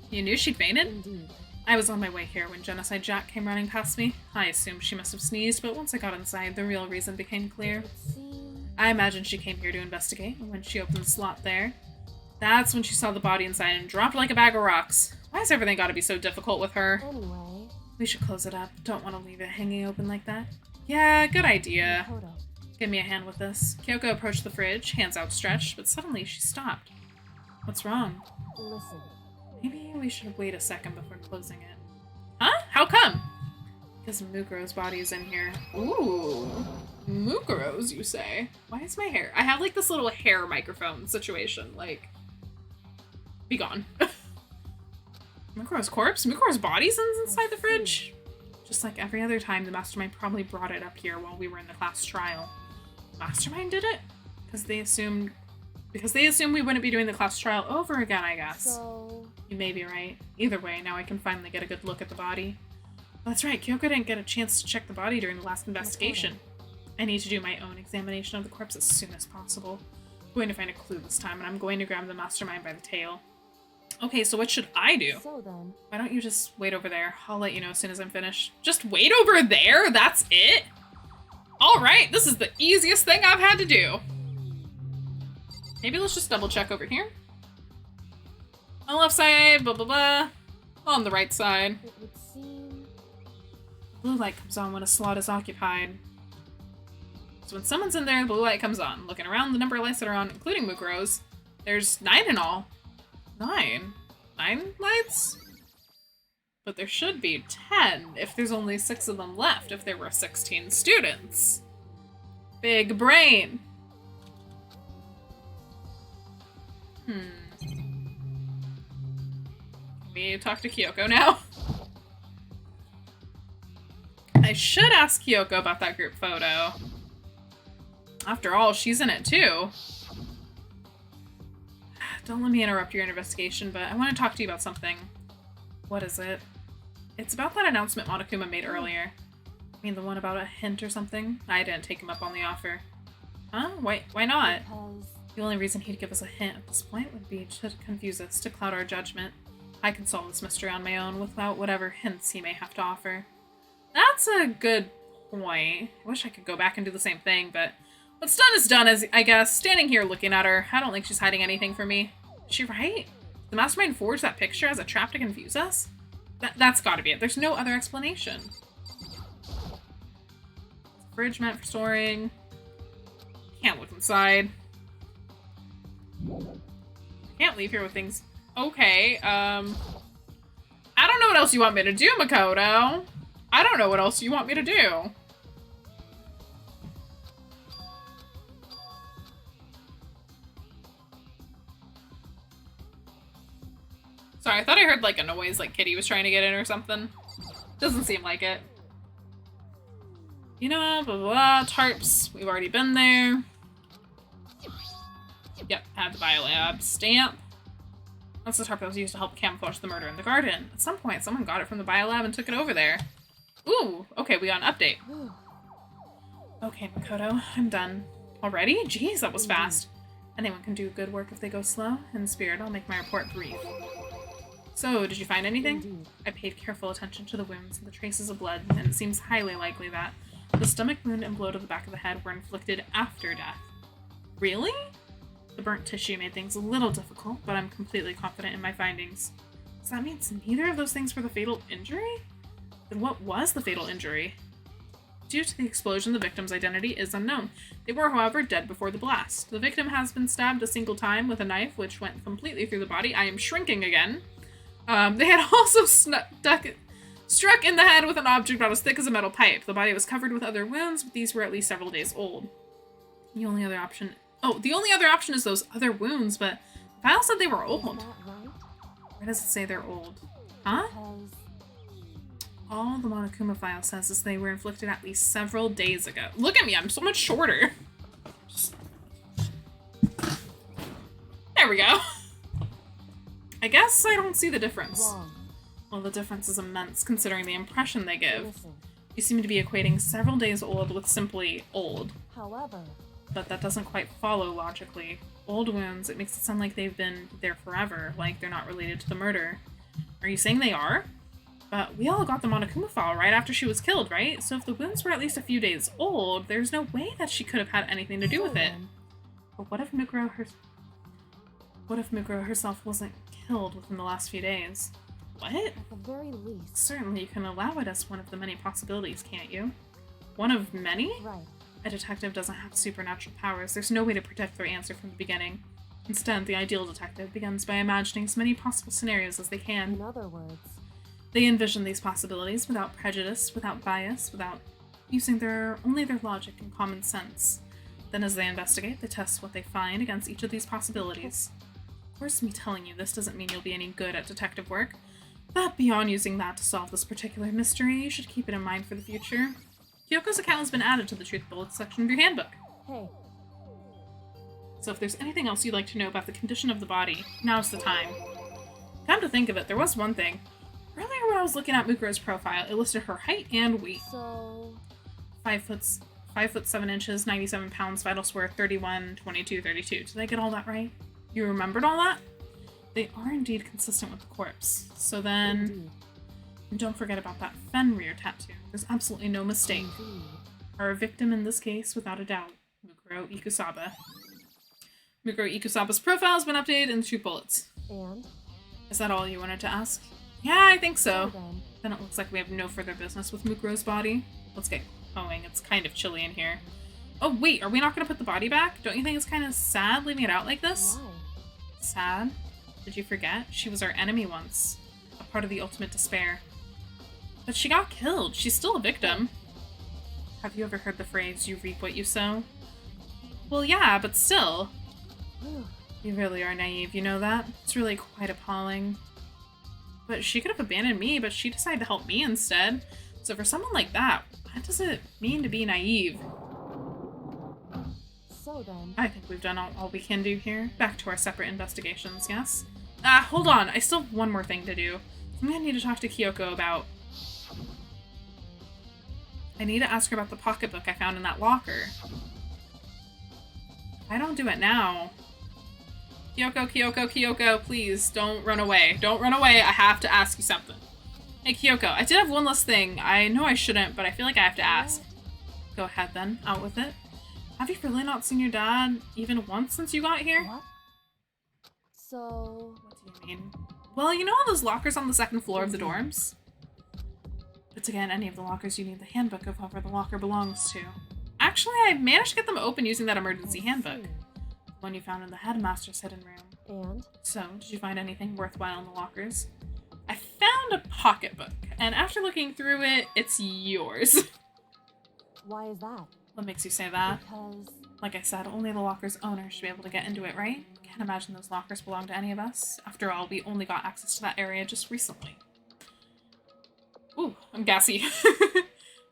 Speaker 7: You knew she'd fainted?
Speaker 2: Indeed.
Speaker 7: I was on my way here when Genocide Jack came running past me. I assumed she must have sneezed, but once I got inside, the real reason became clear. I imagined she came here to investigate, and when she opened the slot there, that's when she saw the body inside and dropped like a bag of rocks. Why has everything got to be so difficult with her?
Speaker 2: Anyway.
Speaker 7: We should close it up. Don't want to leave it hanging open like that. Yeah, good idea.
Speaker 2: Makoto.
Speaker 7: Give me a hand with this. Kyoko approached the fridge, hands outstretched, but suddenly she stopped. What's wrong?
Speaker 2: Listen.
Speaker 7: Maybe we should wait a second before closing it. Huh? How come? Because Mukuro's body is in here. Ooh. Mukuro's, you say? Why is my hair? I have like this little hair microphone situation. Like, be gone. Mukuro's corpse? Mukuro's body's inside the fridge? Just like every other time, the mastermind probably brought it up here while we were in the class trial. Mastermind did it? Because they assumed we wouldn't be doing the class trial over again, I guess.
Speaker 2: So...
Speaker 7: You may be right. Either way, now I can finally get a good look at the body. That's right, Kyoko didn't get a chance to check the body during the last investigation. I need to do my own examination of the corpse as soon as possible. I'm going to find a clue this time, and I'm going to grab the mastermind by the tail. Okay, so what should I do?
Speaker 2: So then...
Speaker 7: Why don't you just wait over there? I'll let you know as soon as I'm finished. Just wait over there? That's it? Alright, this is the easiest thing I've had to do. Maybe let's just double check over here. On the left side, blah blah blah. On the right side.
Speaker 2: It would seem...
Speaker 7: Blue light comes on when a slot is occupied. So when someone's in there, the blue light comes on. Looking around the number of lights that are on, including Mukuro's, there's 9 in all. 9? 9 lights? But there should be 10 if there's only 6 of them left, if there were 16 students. Big brain. Can we talk to Kyoko now? I should ask Kyoko about that group photo. After all, she's in it too. Don't let me interrupt your investigation, but I want to talk to you about something. What is it? It's about that announcement Monokuma made earlier. I mean, the one about a hint or something? I didn't take him up on the offer. Huh? Why not?
Speaker 2: Because...
Speaker 7: The only reason he'd give us a hint at this point would be to confuse us, to cloud our judgment. I can solve this mystery on my own without whatever hints he may have to offer. That's a good point. I wish I could go back and do the same thing, but what's done is done, I guess. Standing here looking at her, I don't think she's hiding anything from me. Is she right? The mastermind forged that picture as a trap to confuse us? That's gotta be it. There's no other explanation. Fridge meant for storing. Can't look inside. Can't leave here with things. Okay, I don't know what else you want me to do, Makoto. I don't know what else you want me to do. Sorry, I thought I heard like a noise like Kitty was trying to get in or something. Doesn't seem like it. You know, blah, blah, blah. Tarps. We've already been there. Yep, had the biolab stamp. That's the tarp that was used to help camouflage the murder in the garden. At some point, someone got it from the biolab and took it over there. Ooh, okay, we got an update. Okay, Makoto, I'm done. Already? Jeez, that was fast. Anyone can do good work if they go slow. In spirit, I'll make my report brief. So, did you find anything? I paid careful attention to the wounds and the traces of blood, and it seems highly likely that the stomach wound and blow to the back of the head were inflicted after death. Really? The burnt tissue made things a little difficult, but I'm completely confident in my findings. So that means neither of those things were the fatal injury? Then what was the fatal injury? Due to the explosion, the victim's identity is unknown. They were, however, dead before the blast. The victim has been stabbed a single time with a knife, which went completely through the body. I am shrinking again. They had also struck in the head with an object about as thick as a metal pipe. The body was covered with other wounds, but these were at least several days old. The only other option is those other wounds, but the file said they were old. Where does it say they're old? Huh? All the Monokuma file says is they were inflicted at least several days ago. Look at me, I'm so much shorter. There we go. I guess I don't see the difference. Well, the difference is immense considering the impression they give. You seem to be equating several days old with simply old.
Speaker 2: However,
Speaker 7: But that doesn't quite follow logically. Old wounds, it makes it sound like they've been there forever, like they're not related to the murder. Are you saying they are? But we all got the Monokuma file right after she was killed, right? So if the wounds were at least a few days old, there's no way that she could have had anything to do with it. But what if Mukuro herself wasn't killed within the last few days? What?
Speaker 2: at the very least,
Speaker 7: Certainly you can allow it as one of the many possibilities, can't you? One of many?
Speaker 2: right.
Speaker 7: A detective doesn't have supernatural powers. There's no way to predict their answer from the beginning. Instead, the ideal detective begins by imagining as many possible scenarios as they can.
Speaker 2: In other words,
Speaker 7: They envision these possibilities without prejudice, without bias, without using only their logic and common sense. Then as they investigate, they test what they find against each of these possibilities. Of course, me telling you this doesn't mean you'll be any good at detective work, but beyond using that to solve this particular mystery, you should keep it in mind for the future. Kyoko's account has been added to the Truth Bullets section of your handbook.
Speaker 2: hey,
Speaker 7: So if there's anything else you'd like to know about the condition of the body, now's the time. Come to think of it, there was one thing. Earlier when I was looking at Mukuro's profile, it listed her height and weight.
Speaker 2: so
Speaker 7: 5 foot 7 inches, 97 pounds, vital square 31, 22, 32. Did I get all that right? You remembered all that? They are indeed consistent with the corpse. So then,
Speaker 2: indeed,
Speaker 7: and don't forget about that Fenrir tattoo. There's absolutely no mistake.
Speaker 2: indeed.
Speaker 7: Our victim in this case, without a doubt, Mukuro Ikusaba. Mukuro Ikusaba's profile has been updated in the Truth Bullets.
Speaker 2: And
Speaker 7: Is that all you wanted to ask? Yeah, I think so.
Speaker 2: then,
Speaker 7: Then it looks like we have no further business with Mukuro's body. Let's get going. It's kind of chilly in here. Oh, wait, are we not going to put the body back? Don't you think it's kind of sad leaving it out like this?
Speaker 2: why?
Speaker 7: Sad? Did you forget? She was our enemy once. A part of the ultimate despair. But she got killed. She's still a victim. Have you ever heard the phrase, you reap what you sow? Well, yeah, but still. You really are naive, you know that? It's really quite appalling. But she could have abandoned me, but she decided to help me instead. So for someone like that, what does it mean to be naive?
Speaker 2: So then,
Speaker 7: I think we've done all we can do here. Back to our separate investigations, yes? Hold on. I still have one more thing to do. I'm gonna need to talk to Kyoko about... I need to ask her about the pocketbook I found in that locker. If I don't do it now... Kyoko, please, don't run away. Don't run away. I have to ask you something. Hey, Kyoko, I did have one last thing. I know I shouldn't, but I feel like I have to ask. Go ahead, then. Out with it. Have you really not seen your dad even once since you got here?
Speaker 2: what? So,
Speaker 7: What do you mean? Well, you know all those lockers on the second floor of the dorms? But to get in any of the lockers, you need the handbook of whoever the locker belongs to. Actually, I managed to get them open using that emergency handbook. The one you found in the headmaster's hidden room.
Speaker 2: and
Speaker 7: So, did you find anything worthwhile in the lockers? I found a pocketbook, and after looking through it, it's yours.
Speaker 2: why is that?
Speaker 7: What makes you say that?
Speaker 2: Because
Speaker 7: Like I said, only the locker's owner should be able to get into it, right? Can't imagine those lockers belong to any of us. After all, we only got access to that area just recently. Ooh, I'm gassy.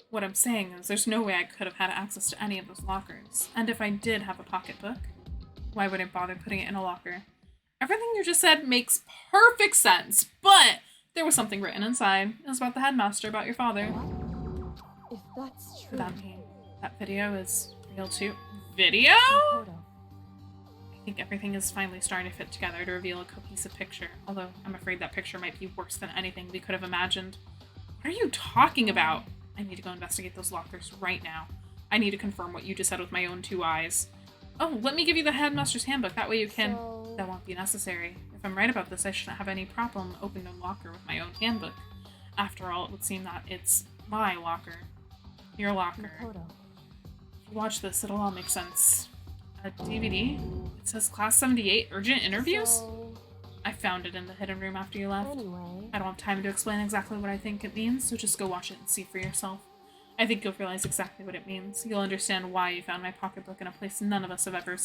Speaker 7: What I'm saying is there's no way I could have had access to any of those lockers. And if I did have a pocketbook, why would I bother putting it in a locker? Everything you just said makes perfect sense, but there was something written inside. It was about the headmaster, about your father.
Speaker 2: what? If that's
Speaker 7: What
Speaker 2: true,
Speaker 7: does that mean? That video is real too? video?
Speaker 2: Makoto.
Speaker 7: I think everything is finally starting to fit together to reveal a cohesive picture, although I'm afraid that picture might be worse than anything we could have imagined. What are you talking about? I need to go investigate those lockers right now. I need to confirm what you just said with my own 2 eyes. Oh, let me give you the headmaster's handbook, that way you can...
Speaker 2: So-
Speaker 7: That won't be necessary. If I'm right about this, I shouldn't have any problem opening a locker with my own handbook. After all, it would seem that it's my locker. Your locker.
Speaker 2: Makoto.
Speaker 7: If you watch this, it'll all make sense. A DVD? It says Class 78 Urgent Interviews?
Speaker 2: So,
Speaker 7: I found it in the hidden room after you left.
Speaker 2: anyway.
Speaker 7: I don't have time to explain exactly what I think it means, so just go watch it and see for yourself. I think you'll realize exactly what it means. You'll understand why you found my pocketbook in a place none of us have ever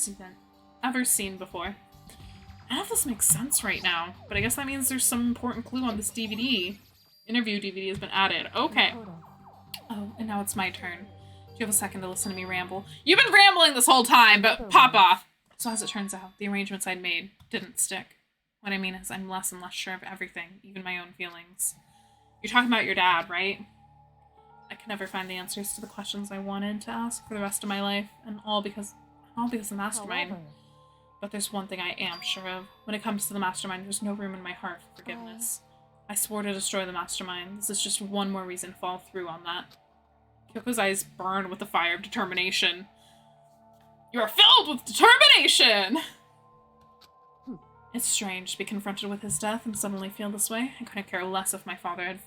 Speaker 7: seen before. None of this makes sense right now, but I guess that means there's some important clue on this DVD. Interview DVD has been added. Okay.
Speaker 2: Makoto.
Speaker 7: Oh, and now it's my turn. Do you have a second to listen to me ramble? You've been rambling this whole time, but pop off! So as it turns out, the arrangements I'd made didn't stick. What I mean is I'm less and less sure of everything, even my own feelings. You're talking about your dad, right? I could never find the answers to the questions I wanted to ask for the rest of my life, and all because of the mastermind.
Speaker 2: However,
Speaker 7: But there's one thing I am sure of. When it comes to the mastermind, there's no room in my heart for forgiveness. I swore to destroy the mastermind. This is just one more reason to fall through on that. Kyoko's eyes burn with the fire of determination. You are filled with determination! It's strange to be confronted with his death and suddenly feel this way. I couldn't care less if my father had...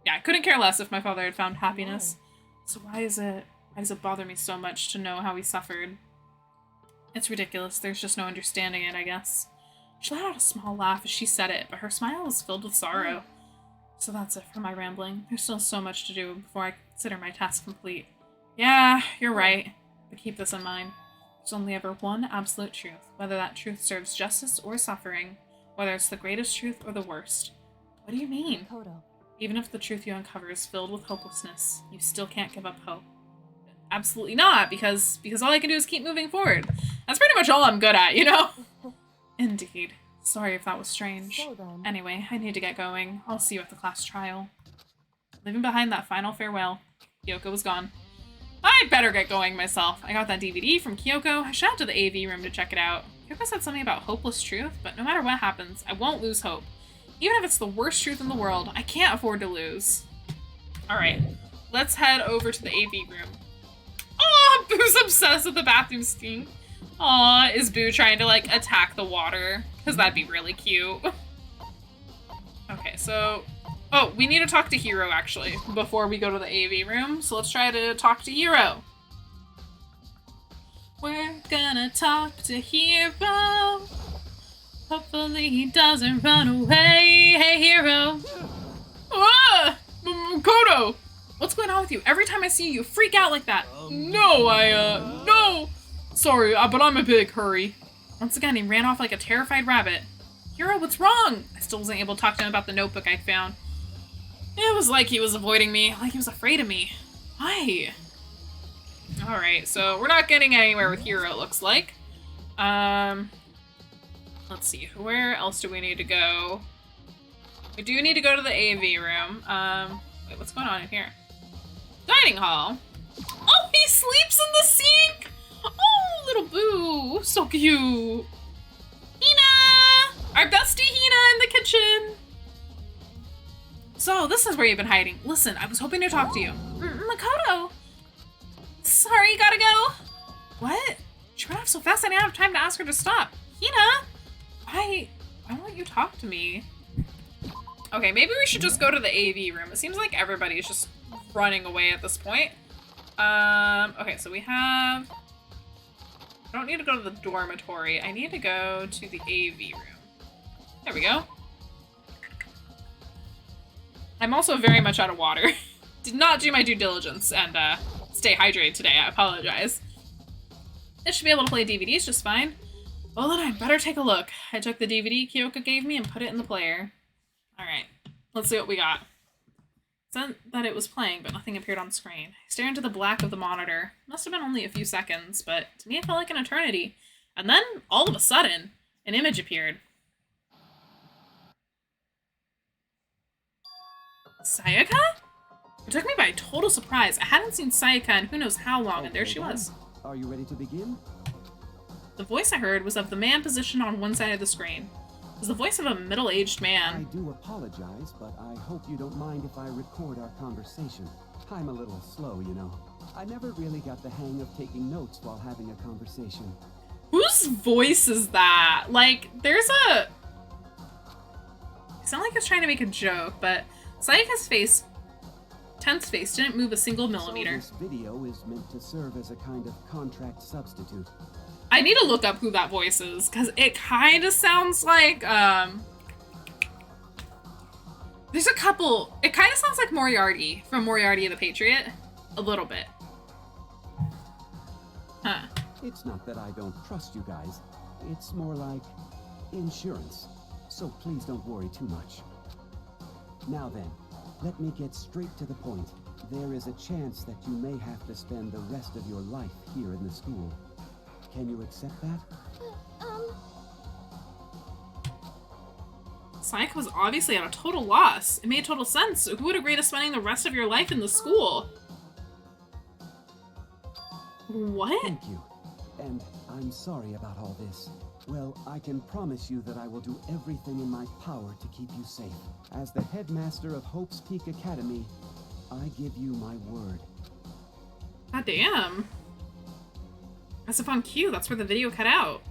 Speaker 7: I couldn't care less if my father had found happiness. So why does it bother me so much to know how he suffered? It's ridiculous. There's just no understanding it, I guess. She let out a small laugh as she said it, but her smile was filled with sorrow. So that's it for my rambling. There's still so much to do before I consider my task complete. Yeah, you're right. But keep this in mind. There's only ever one absolute truth, whether that truth serves justice or suffering, whether it's the greatest truth or the worst. What do you mean?
Speaker 2: Makoto.
Speaker 7: Even if the truth you uncover is filled with hopelessness, you still can't give up hope. Absolutely not, because all I can do is keep moving forward. That's pretty much all I'm good at, you know? Indeed. Sorry if that was strange.
Speaker 2: So then.
Speaker 7: Anyway, I need to get going. I'll see you at the class trial. Leaving behind that final farewell, Kyoko was gone. I better get going myself. I got that DVD from Kyoko. I should head to the AV room to check it out. Kyoko said something about hopeless truth, but no matter what happens, I won't lose hope. Even if it's the worst truth in the world, I can't afford to lose. Alright, let's head over to the AV room. Aw, Boo's obsessed with the bathroom stink. Aw, is Boo trying to, like, attack the water? Because that'd be really cute. Okay, so... Oh, we need to talk to Hiro, actually, before we go to the AV room. So let's try to talk to Hiro. We're gonna talk to Hiro. Hopefully he doesn't run away. Hey, Hiro. Ah! Makoto! What's going on with you? Every time I see you, you freak out like that. No. Sorry, but I'm in a big hurry. Once again, he ran off like a terrified rabbit. Hiro, what's wrong? I still wasn't able to talk to him about the notebook I'd found. It was like he was avoiding me, like he was afraid of me. Why? Alright, so we're not getting anywhere with Hiro, it looks like. Let's see, where else do we need to go? We do need to go to the AV room. Wait, what's going on in here? Dining hall. Oh, he sleeps in the sink! Oh, little Boo, so cute. Hina! Our bestie Hina in the kitchen! So, this is where you've been hiding. Listen, I was hoping to talk to you. Makoto! Sorry, gotta go. What? She ran off so fast I didn't have time to ask her to stop. Hina! Why won't you talk to me? Okay, maybe we should just go to the AV room. It seems like everybody's just running away at this point. Okay, so we have... I don't need to go to the dormitory. I need to go to the AV room. There we go. I'm also very much out of water. Did not do my due diligence and stay hydrated today. I apologize. I should be able to play DVDs just fine. Well then, I'd better take a look. I took the DVD Kyoko gave me and put it in the player. Alright, let's see what we got. It said that it was playing, but nothing appeared on screen. I stared into the black of the monitor. Must have been only a few seconds, but to me it felt like an eternity. And then, all of a sudden, an image appeared. Sayaka? It took me by total surprise. I hadn't seen Sayaka in who knows how long, and there she was.
Speaker 9: Are you ready to begin?
Speaker 7: The voice I heard was of the man positioned on one side of the screen. It was the voice of a middle-aged
Speaker 9: I
Speaker 7: man.
Speaker 9: do apologize, but I hope you don't mind if I record our conversation. I'm a little slow, you know. I never really got the hang of taking notes while having a conversation.
Speaker 7: Whose voice is that? Like, there's a... It sounded like it's trying to make a joke, but Sayaka's face, tense face, didn't move a single millimeter.
Speaker 9: So this video is meant to serve as a kind of contract substitute.
Speaker 7: I need to look up who that voice is, because it kind of sounds like, there's a couple... It kind of sounds like Moriarty from Moriarty the Patriot. A little bit. Huh.
Speaker 9: It's not that I don't trust you guys. It's more like insurance. So please don't worry too much. Now then, let me get straight to the point. There is a chance that you may have to spend the rest of your life here in the school. Can you accept that?
Speaker 7: Sayaka was obviously at a total loss. It made total sense. Who would agree to spending the rest of your life in the school? What?
Speaker 9: Thank you. And I'm sorry about all this. Well, I can promise you that I will do everything in my power to keep you safe. As the headmaster of Hope's Peak Academy, I give you my word.
Speaker 7: God damn. As if on cue, that's where the video cut out.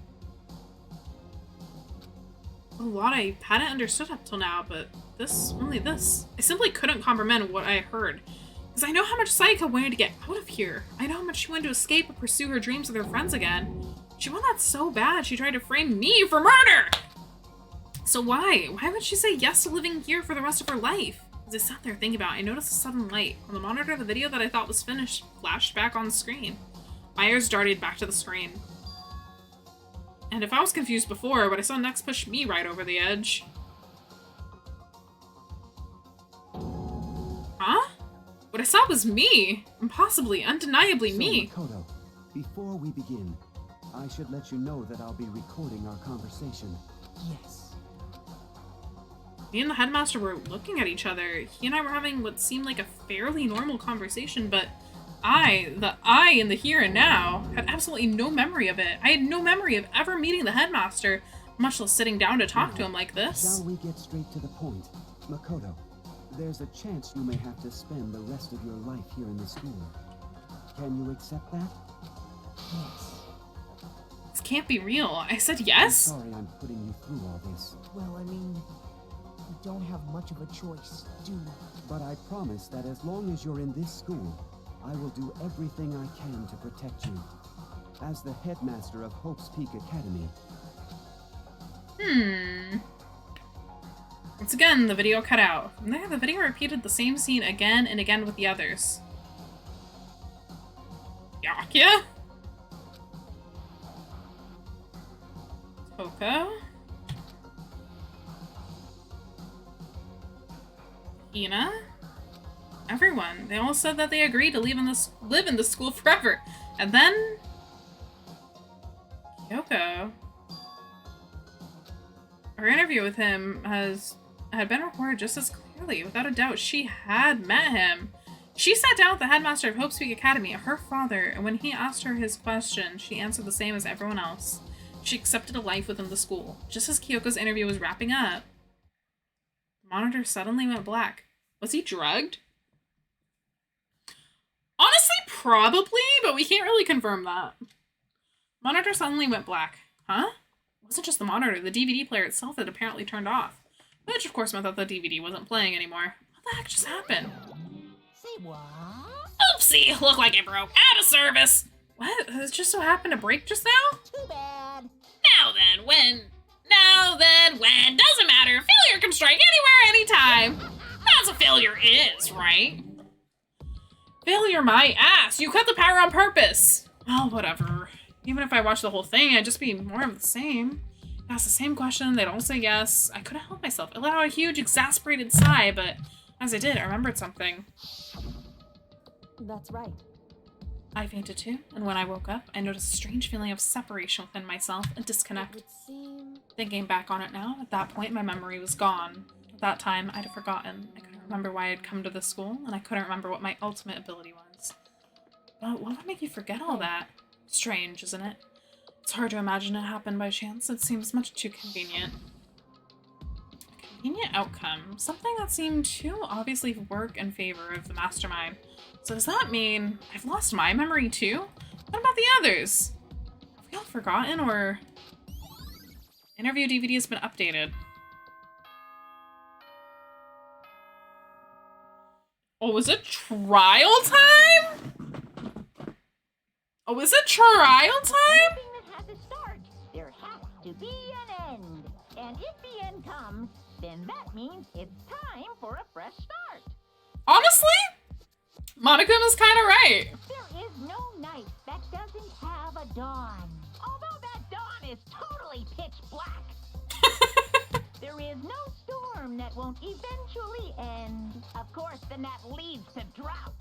Speaker 7: A lot I hadn't understood up till now, but only this. I simply couldn't comprehend what I heard. Because I know how much Sayaka wanted to get out of here. I know how much she wanted to escape and pursue her dreams with her friends again. She wanted that so bad, she tried to frame me for murder! So why? Why would she say yes to living here for the rest of her life? As I sat there thinking about it, I noticed a sudden light. On the monitor of the video that I thought was finished flashed back on the screen. My ears darted back to the screen. And if I was confused before, what I saw next pushed me right over the edge. Huh? What I saw was me! Impossibly, undeniably me!
Speaker 9: Makoto, before we begin, I should let you know that I'll be recording our conversation.
Speaker 10: Yes.
Speaker 7: Me and the headmaster were looking at each other. He and I were having what seemed like a fairly normal conversation, but the I in the here and now, had absolutely no memory of it. I had no memory of ever meeting the headmaster, much less sitting down to talk to him like this.
Speaker 9: Shall we get straight to the point? Makoto, there's a chance you may have to spend the rest of your life here in the school. Can you accept that?
Speaker 10: Yes.
Speaker 7: This can't be real. I said yes?
Speaker 9: I'm sorry I'm putting you through all this.
Speaker 10: Well, I mean, we don't have much of a choice, do we?
Speaker 9: But I promise that as long as you're in this school, I will do everything I can to protect you. As the headmaster of Hope's Peak Academy.
Speaker 7: Once again, the video cut out. From there, the video repeated the same scene again and again with the others. Yakya? Toko? Ina? Everyone. They all said that they agreed to live in the school forever. And then... Kyoko. Her interview with him had been recorded just as clearly. Without a doubt, she had met him. She sat down with the headmaster of Hope's Peak Academy, her father, and when he asked her his question, she answered the same as everyone else. She accepted a life within the school. Just as Kyoko's interview was wrapping up, the monitor suddenly went black. Was he drugged? Honestly, probably, but we can't really confirm that. Monitor suddenly went black. Huh? It wasn't just the monitor, the DVD player itself had apparently turned off. Which, of course, meant that the DVD wasn't playing anymore. What the heck just happened?
Speaker 10: Say what?
Speaker 7: Oopsie! Looked like it broke. Out of service! What? It just so happened to break just now?
Speaker 10: Too bad.
Speaker 7: Now then, when? Doesn't matter. Failure can strike anywhere, anytime. That's what failure is, right? Failure my ass! You cut the power on purpose! Well, whatever. Even if I watched the whole thing, I'd just be more of the same. Ask the same question, they'd all say yes. I couldn't help myself. I let out a huge, exasperated sigh, but as I did, I remembered something.
Speaker 2: That's right.
Speaker 7: I fainted too, and when I woke up, I noticed a strange feeling of separation within myself, a disconnect.
Speaker 2: It would seem...
Speaker 7: Thinking back on it now, at that point, my memory was gone. At that time, I'd forgotten. I couldn't remember why I'd come to the school, and I couldn't remember what my ultimate ability was. But what would make you forget all that? Strange, isn't it? It's hard to imagine it happened by chance. It seems much too convenient. A convenient outcome. Something that seemed too obviously work in favor of the mastermind. So does that mean I've lost my memory too? What about the others? Have we all forgotten, or... Interview DVD has been updated. Oh, is it trial time? Oh, is it trial time?
Speaker 8: Everything that has a start, there has to be an end. And if the end comes, then that means it's time for a fresh start.
Speaker 7: Honestly, Monokuma is kind of right.
Speaker 8: There is no night that doesn't have a dawn. Although that dawn is totally pitch black. There is no storm that won't eventually end. Of course, then that leads to drought.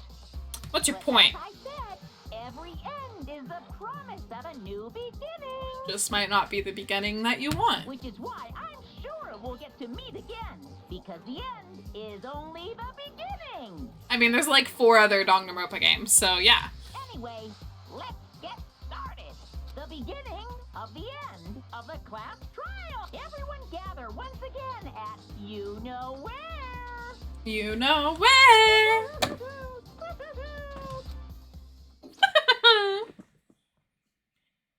Speaker 7: What's your
Speaker 8: But
Speaker 7: point?
Speaker 8: as I said, every end is the promise of a new beginning.
Speaker 7: Just might not be the beginning that you want.
Speaker 8: Which is why I'm sure we'll get to meet again. Because the end is only the beginning.
Speaker 7: I mean, there's like 4 other Danganronpa games, so yeah.
Speaker 8: Anyway, let's get started. The beginning of the end of the class trial. Everyone gather once again at you know where.
Speaker 7: You know where.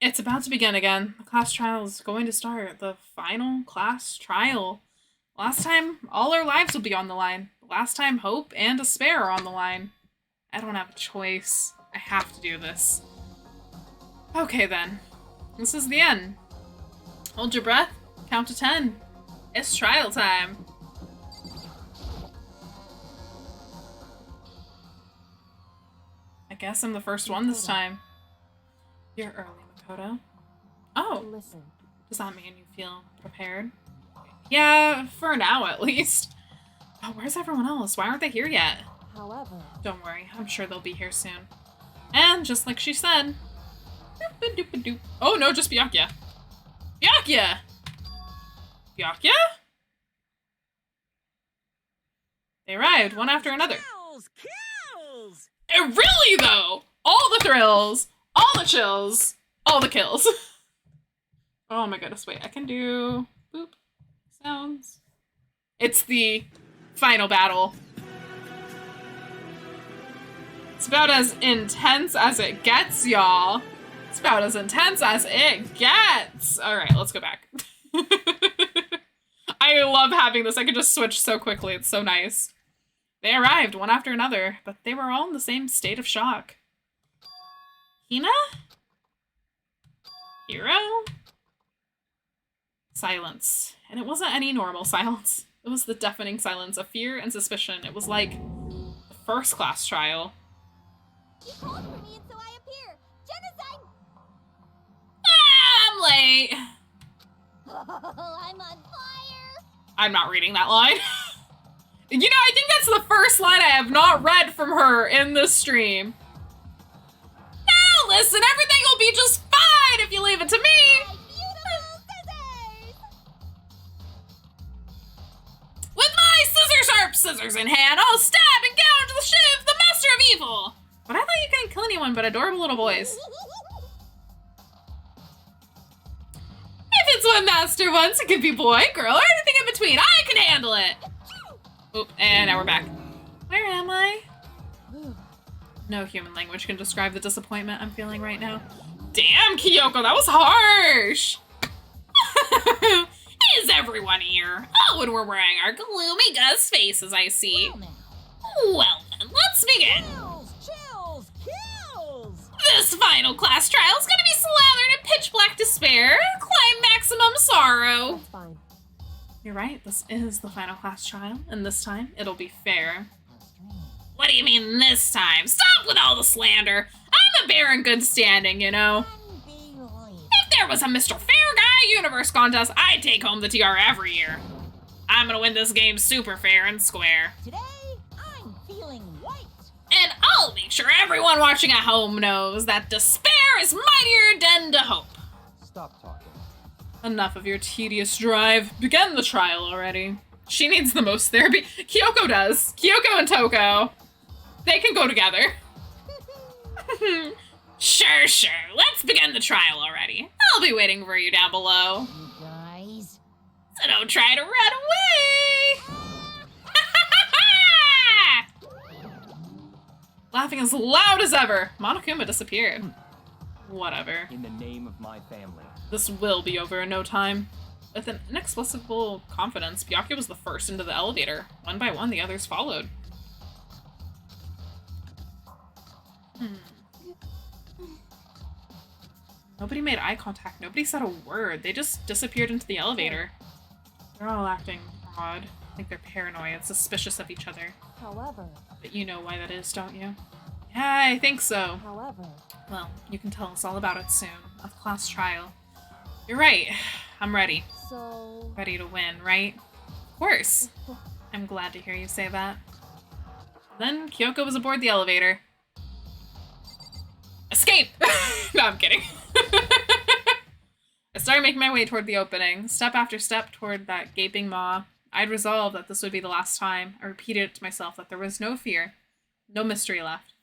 Speaker 7: It's about to begin again. The class trial is going to start. The final class trial. Last time, all our lives will be on the line. Last time, hope and despair are on the line. I don't have a choice. I have to do this. Okay then. This is the end. Hold your breath. Count to 10. It's trial time. I guess I'm the first one this time. You're early, Makoto. Oh,
Speaker 2: Listen,
Speaker 7: does that mean you feel prepared? Yeah, for now at least. Oh, where's everyone else? Why aren't they here yet?
Speaker 2: however,
Speaker 7: Don't worry, I'm sure they'll be here soon. And just like she said, doop-a-doop-a-doop. Oh no, just Byakuya. Byakuya! Byakuya? They arrived one after another.
Speaker 11: Kills!
Speaker 7: And really though, all the thrills, all the chills, all the kills. Oh my goodness, wait, I can do boop sounds. It's the final battle. It's about as intense as it gets, y'all. It's about as intense as it gets. All right, let's go back. I love having this. I can just switch so quickly. It's so nice. They arrived one after another, but they were all in the same state of shock. Hina? Hiro? Silence. And it wasn't any normal silence. It was the deafening silence of fear and suspicion. It was like the first class trial.
Speaker 4: You called for me and so I appear. Genocide!
Speaker 7: Ah, I'm late.
Speaker 4: I'm on fire.
Speaker 7: I'm not reading that line. You know, I think that's the first line I have not read from her in this stream. Now listen, everything will be just fine if you leave it to me.
Speaker 4: My beautiful scissors!
Speaker 7: With my scissor-sharp scissors in hand, I'll stab and gouge the shiv, the master of evil. But I thought you couldn't kill anyone but adorable little boys. If it's what master wants, it could be boy, girl, or anything in between. I can handle it. Oop, and now we're back. Where am I? No human language can describe the disappointment I'm feeling right now. Damn, Kyoko, that was harsh. Is everyone here? Oh, and we're wearing our gloomy Gus faces, I see. Well then, let's begin.
Speaker 11: Chills! Kills!
Speaker 7: This final class trial is gonna be slathered in pitch black despair, climb maximum sorrow.
Speaker 2: that's fine.
Speaker 7: You're right, this is the final class trial, and this time it'll be fair. What do you mean this time? Stop with all the slander. I'm a bear in good standing, you know. If there was a Mr. Fair Guy Universe contest, I'd take home the tiara every year. I'm gonna win this game super fair and square.
Speaker 11: Today, I'm feeling white.
Speaker 7: And I'll make sure everyone watching at home knows that despair is mightier than to hope.
Speaker 5: Stop talking.
Speaker 7: Enough of your tedious drive. Begin the trial already. She needs the most therapy. Kyoko does. Kyoko and Toko. They can go together. Sure. Let's begin the trial already. I'll be waiting for you down below.
Speaker 11: You guys.
Speaker 7: So don't try to run away! Laughing as loud as ever. Monokuma disappeared. Whatever.
Speaker 5: In the name of my family.
Speaker 7: This will be over in no time. With an inexplicable confidence, Byakuya was the first into the elevator. One by one, the others followed. Nobody made eye contact. Nobody said a word. They just disappeared into the elevator. They're all acting odd. I think they're paranoid, suspicious of each other.
Speaker 2: However.
Speaker 7: But you know why that is, don't you? Yeah, I think so.
Speaker 2: However.
Speaker 7: Well, you can tell us all about it soon. A class trial. You're right. I'm ready.
Speaker 2: So.
Speaker 7: Ready to win, right? Of course. I'm glad to hear you say that. Then Kyoko was aboard the elevator. Escape! No, I'm kidding. I started making my way toward the opening, step after step toward that gaping maw. I'd resolved that this would be the last time. I repeated it to myself that there was no fear, no mystery left.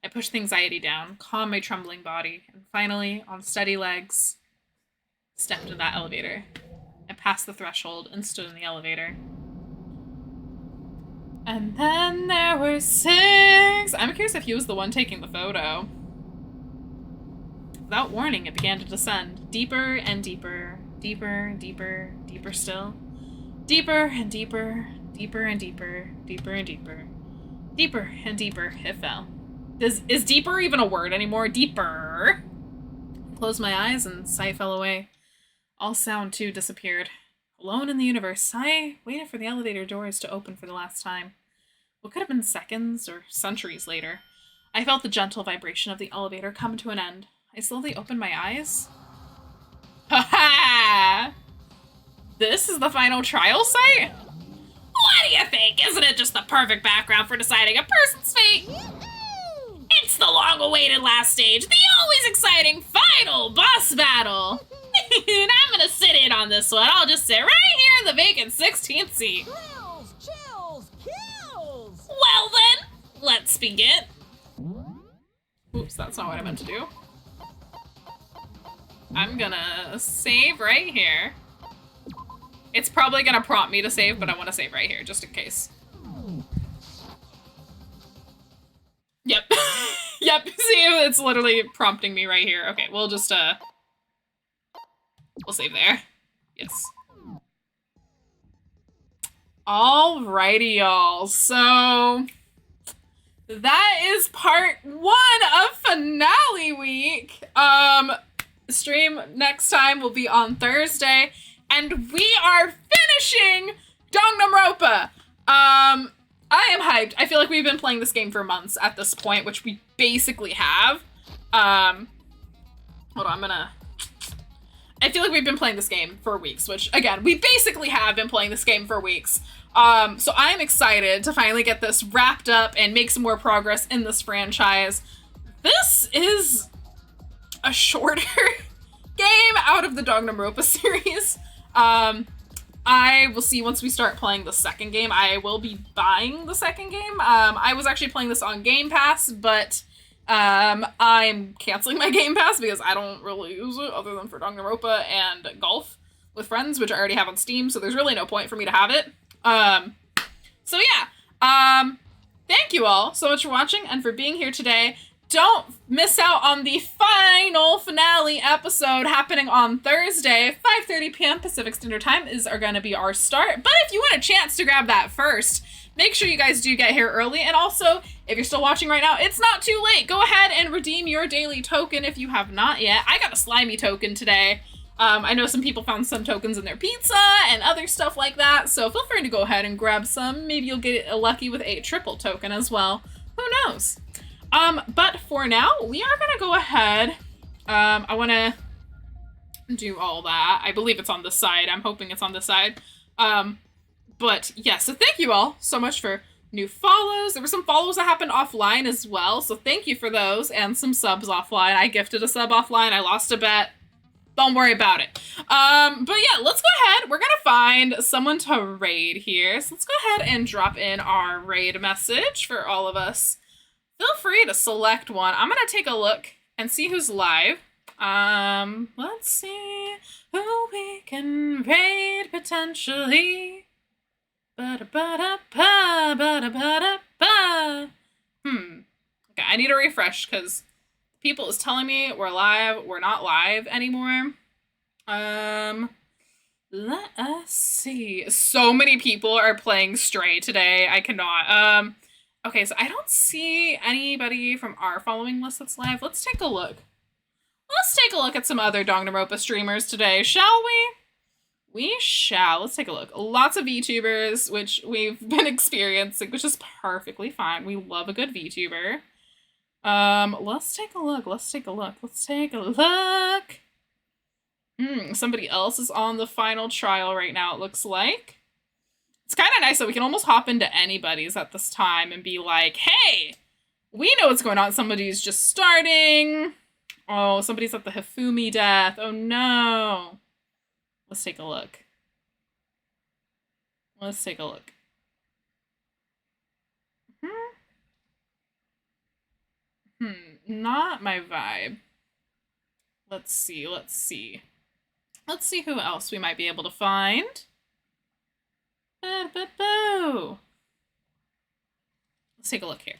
Speaker 7: I pushed the anxiety down, calmed my trembling body, and finally, on steady legs, stepped into that elevator. I passed the threshold and stood in the elevator. And then there were 6. I'm curious if he was the one taking the photo. Without warning, it began to descend. Deeper and deeper. Deeper and deeper. Deeper still. Deeper and deeper. Deeper and deeper. Deeper and deeper. Deeper and deeper. It fell. Is deeper even a word anymore? Deeper. I closed my eyes and sight fell away. All sound, too, disappeared. Alone in the universe, I waited for the elevator doors to open for the last time. What could have been seconds or centuries later? I felt the gentle vibration of the elevator come to an end. I slowly opened my eyes. Ha ha! This is the final trial site? What do you think? Isn't it just the perfect background for deciding a person's fate? It's the long-awaited last stage, the always exciting final boss battle. And I'm gonna sit in on this one. I'll just sit right here in the vacant 16th seat.
Speaker 11: Thrills, chills, kills!
Speaker 7: Well then, let's begin. Oops, that's not what I meant to do. I'm gonna save right here. It's probably gonna prompt me to save, but I want to save right here, just in case. Yep. Yep, see, it's literally prompting me right here. Okay, we'll just, we'll save there. Yes. Alrighty, y'all. So that is part 1 of finale week. Stream next time will be on Thursday, and we are finishing Danganronpa. I am hyped. I feel like we've been playing this game for months at this point, which we basically have. Hold on, I feel like we've been playing this game for weeks, which, again, we basically have been playing this game for weeks. So I'm excited to finally get this wrapped up and make some more progress in this franchise. This is a shorter game out of the Danganronpa series. I will see once we start playing the second game. I will be buying the second game. I was actually playing this on Game Pass, but I'm canceling my Game Pass because I don't really use it other than for Danganronpa and golf with friends, which I already have on Steam, so there's really no point for me to have it. So yeah, thank you all so much for watching and for being here today. Don't miss out on the final finale episode happening on Thursday. 5:30 p.m. Pacific Standard Time are going to be our start. But if you want a chance to grab that first, make sure you guys do get here early. And also, if you're still watching right now, it's not too late. Go ahead and redeem your daily token if you have not yet. I got a slimy token today. I know some people found some tokens in their pizza and other stuff like that. So feel free to go ahead and grab some. Maybe you'll get lucky with a triple token as well. Who knows? But for now, we are gonna go ahead. I wanna do all that. I believe it's on this side. I'm hoping it's on this side. But yeah, so thank you all so much for new follows. There were some follows that happened offline as well, so thank you for those, and some subs offline. I gifted a sub offline. I lost a bet. Don't worry about it. But yeah, let's go ahead. We're gonna find someone to raid here. So let's go ahead and drop in our raid message for all of us. Feel free to select one. I'm gonna take a look and see who's live. Let's see who we can raid potentially. Ba-da-ba-da-ba, ba-da-ba-da-ba. Okay, I need a refresh because people is telling me we're live. We're not live anymore. Let us see. So many people are playing Stray today. I cannot. Okay, so I don't see anybody from our following list that's live. Let's take a look. Let's take a look at some other Danganronpa streamers today, shall we? We shall. Let's take a look. Lots of VTubers, which we've been experiencing, which is perfectly fine. We love a good VTuber. Let's take a look. Let's take a look. Let's take a look. Somebody else is on the final trial right now, it looks like. It's kind of nice that we can almost hop into anybody's at this time and be like, hey, we know what's going on. Somebody's just starting. Oh, somebody's at the Hifumi death. Oh, no. Let's take a look. Let's take a look. Not my vibe. Let's see, let's see. Let's see who else we might be able to find. Boo. Let's take a look here.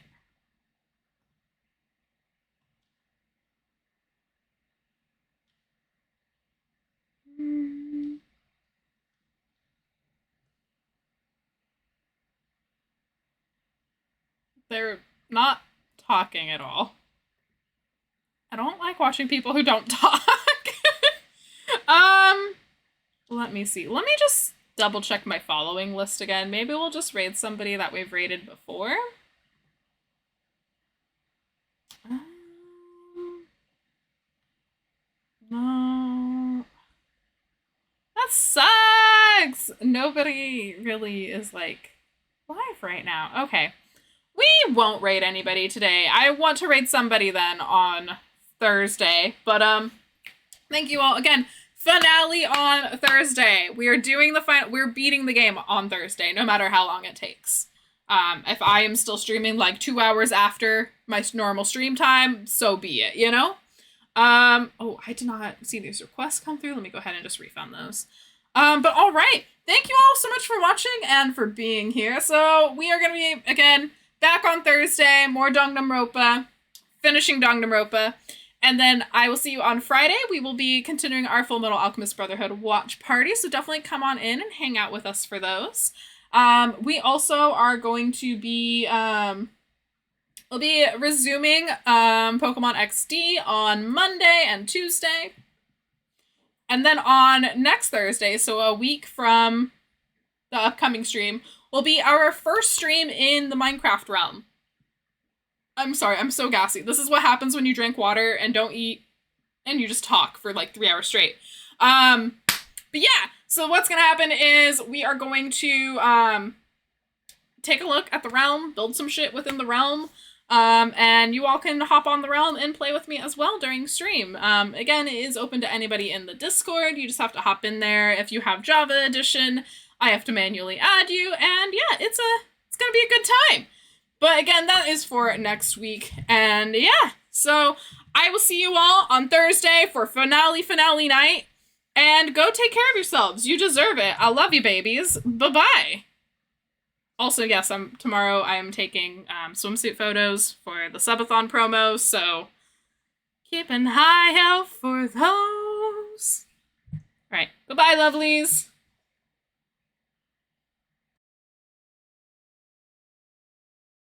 Speaker 7: They're not talking at all. I don't like watching people who don't talk. Let me see. Let me just double check my following list again. Maybe we'll just raid somebody that we've raided before. No. That sucks! Nobody really is like live right now. Okay. We won't raid anybody today. I want to raid somebody then on Thursday. But thank you all again. Finale on Thursday. We are doing the final. We're beating the game on Thursday, no matter how long it takes. If I am still streaming like 2 hours after my normal stream time, so be it, you know? Oh, I did not see these requests come through. Let me go ahead and just refund those. But all right. Thank you all so much for watching and for being here. So we are going to be, again, back on Thursday. More Danganronpa. Finishing Danganronpa. And then I will see you on Friday. We will be continuing our Full Metal Alchemist Brotherhood watch party. So definitely come on in and hang out with us for those. We also are going to be, we'll be resuming Pokemon XD on Monday and Tuesday. And then on next Thursday, so a week from the upcoming stream, will be our first stream in the Minecraft realm. I'm sorry, I'm so gassy. This is what happens when you drink water and don't eat and you just talk for like 3 hours straight. But yeah, so what's gonna happen is we are going to take a look at the realm, build some shit within the realm, and you all can hop on the realm and play with me as well during stream. Again, it is open to anybody in the Discord. You just have to hop in there. If you have Java Edition, I have to manually add you, and yeah, it's gonna be a good time. But again, that is for next week. And yeah, so I will see you all on Thursday for finale night. And go take care of yourselves. You deserve it. I love you, babies. Bye-bye. Also, yes, tomorrow I am taking swimsuit photos for the subathon promo. So keep an eye out for those. All right. Goodbye, lovelies.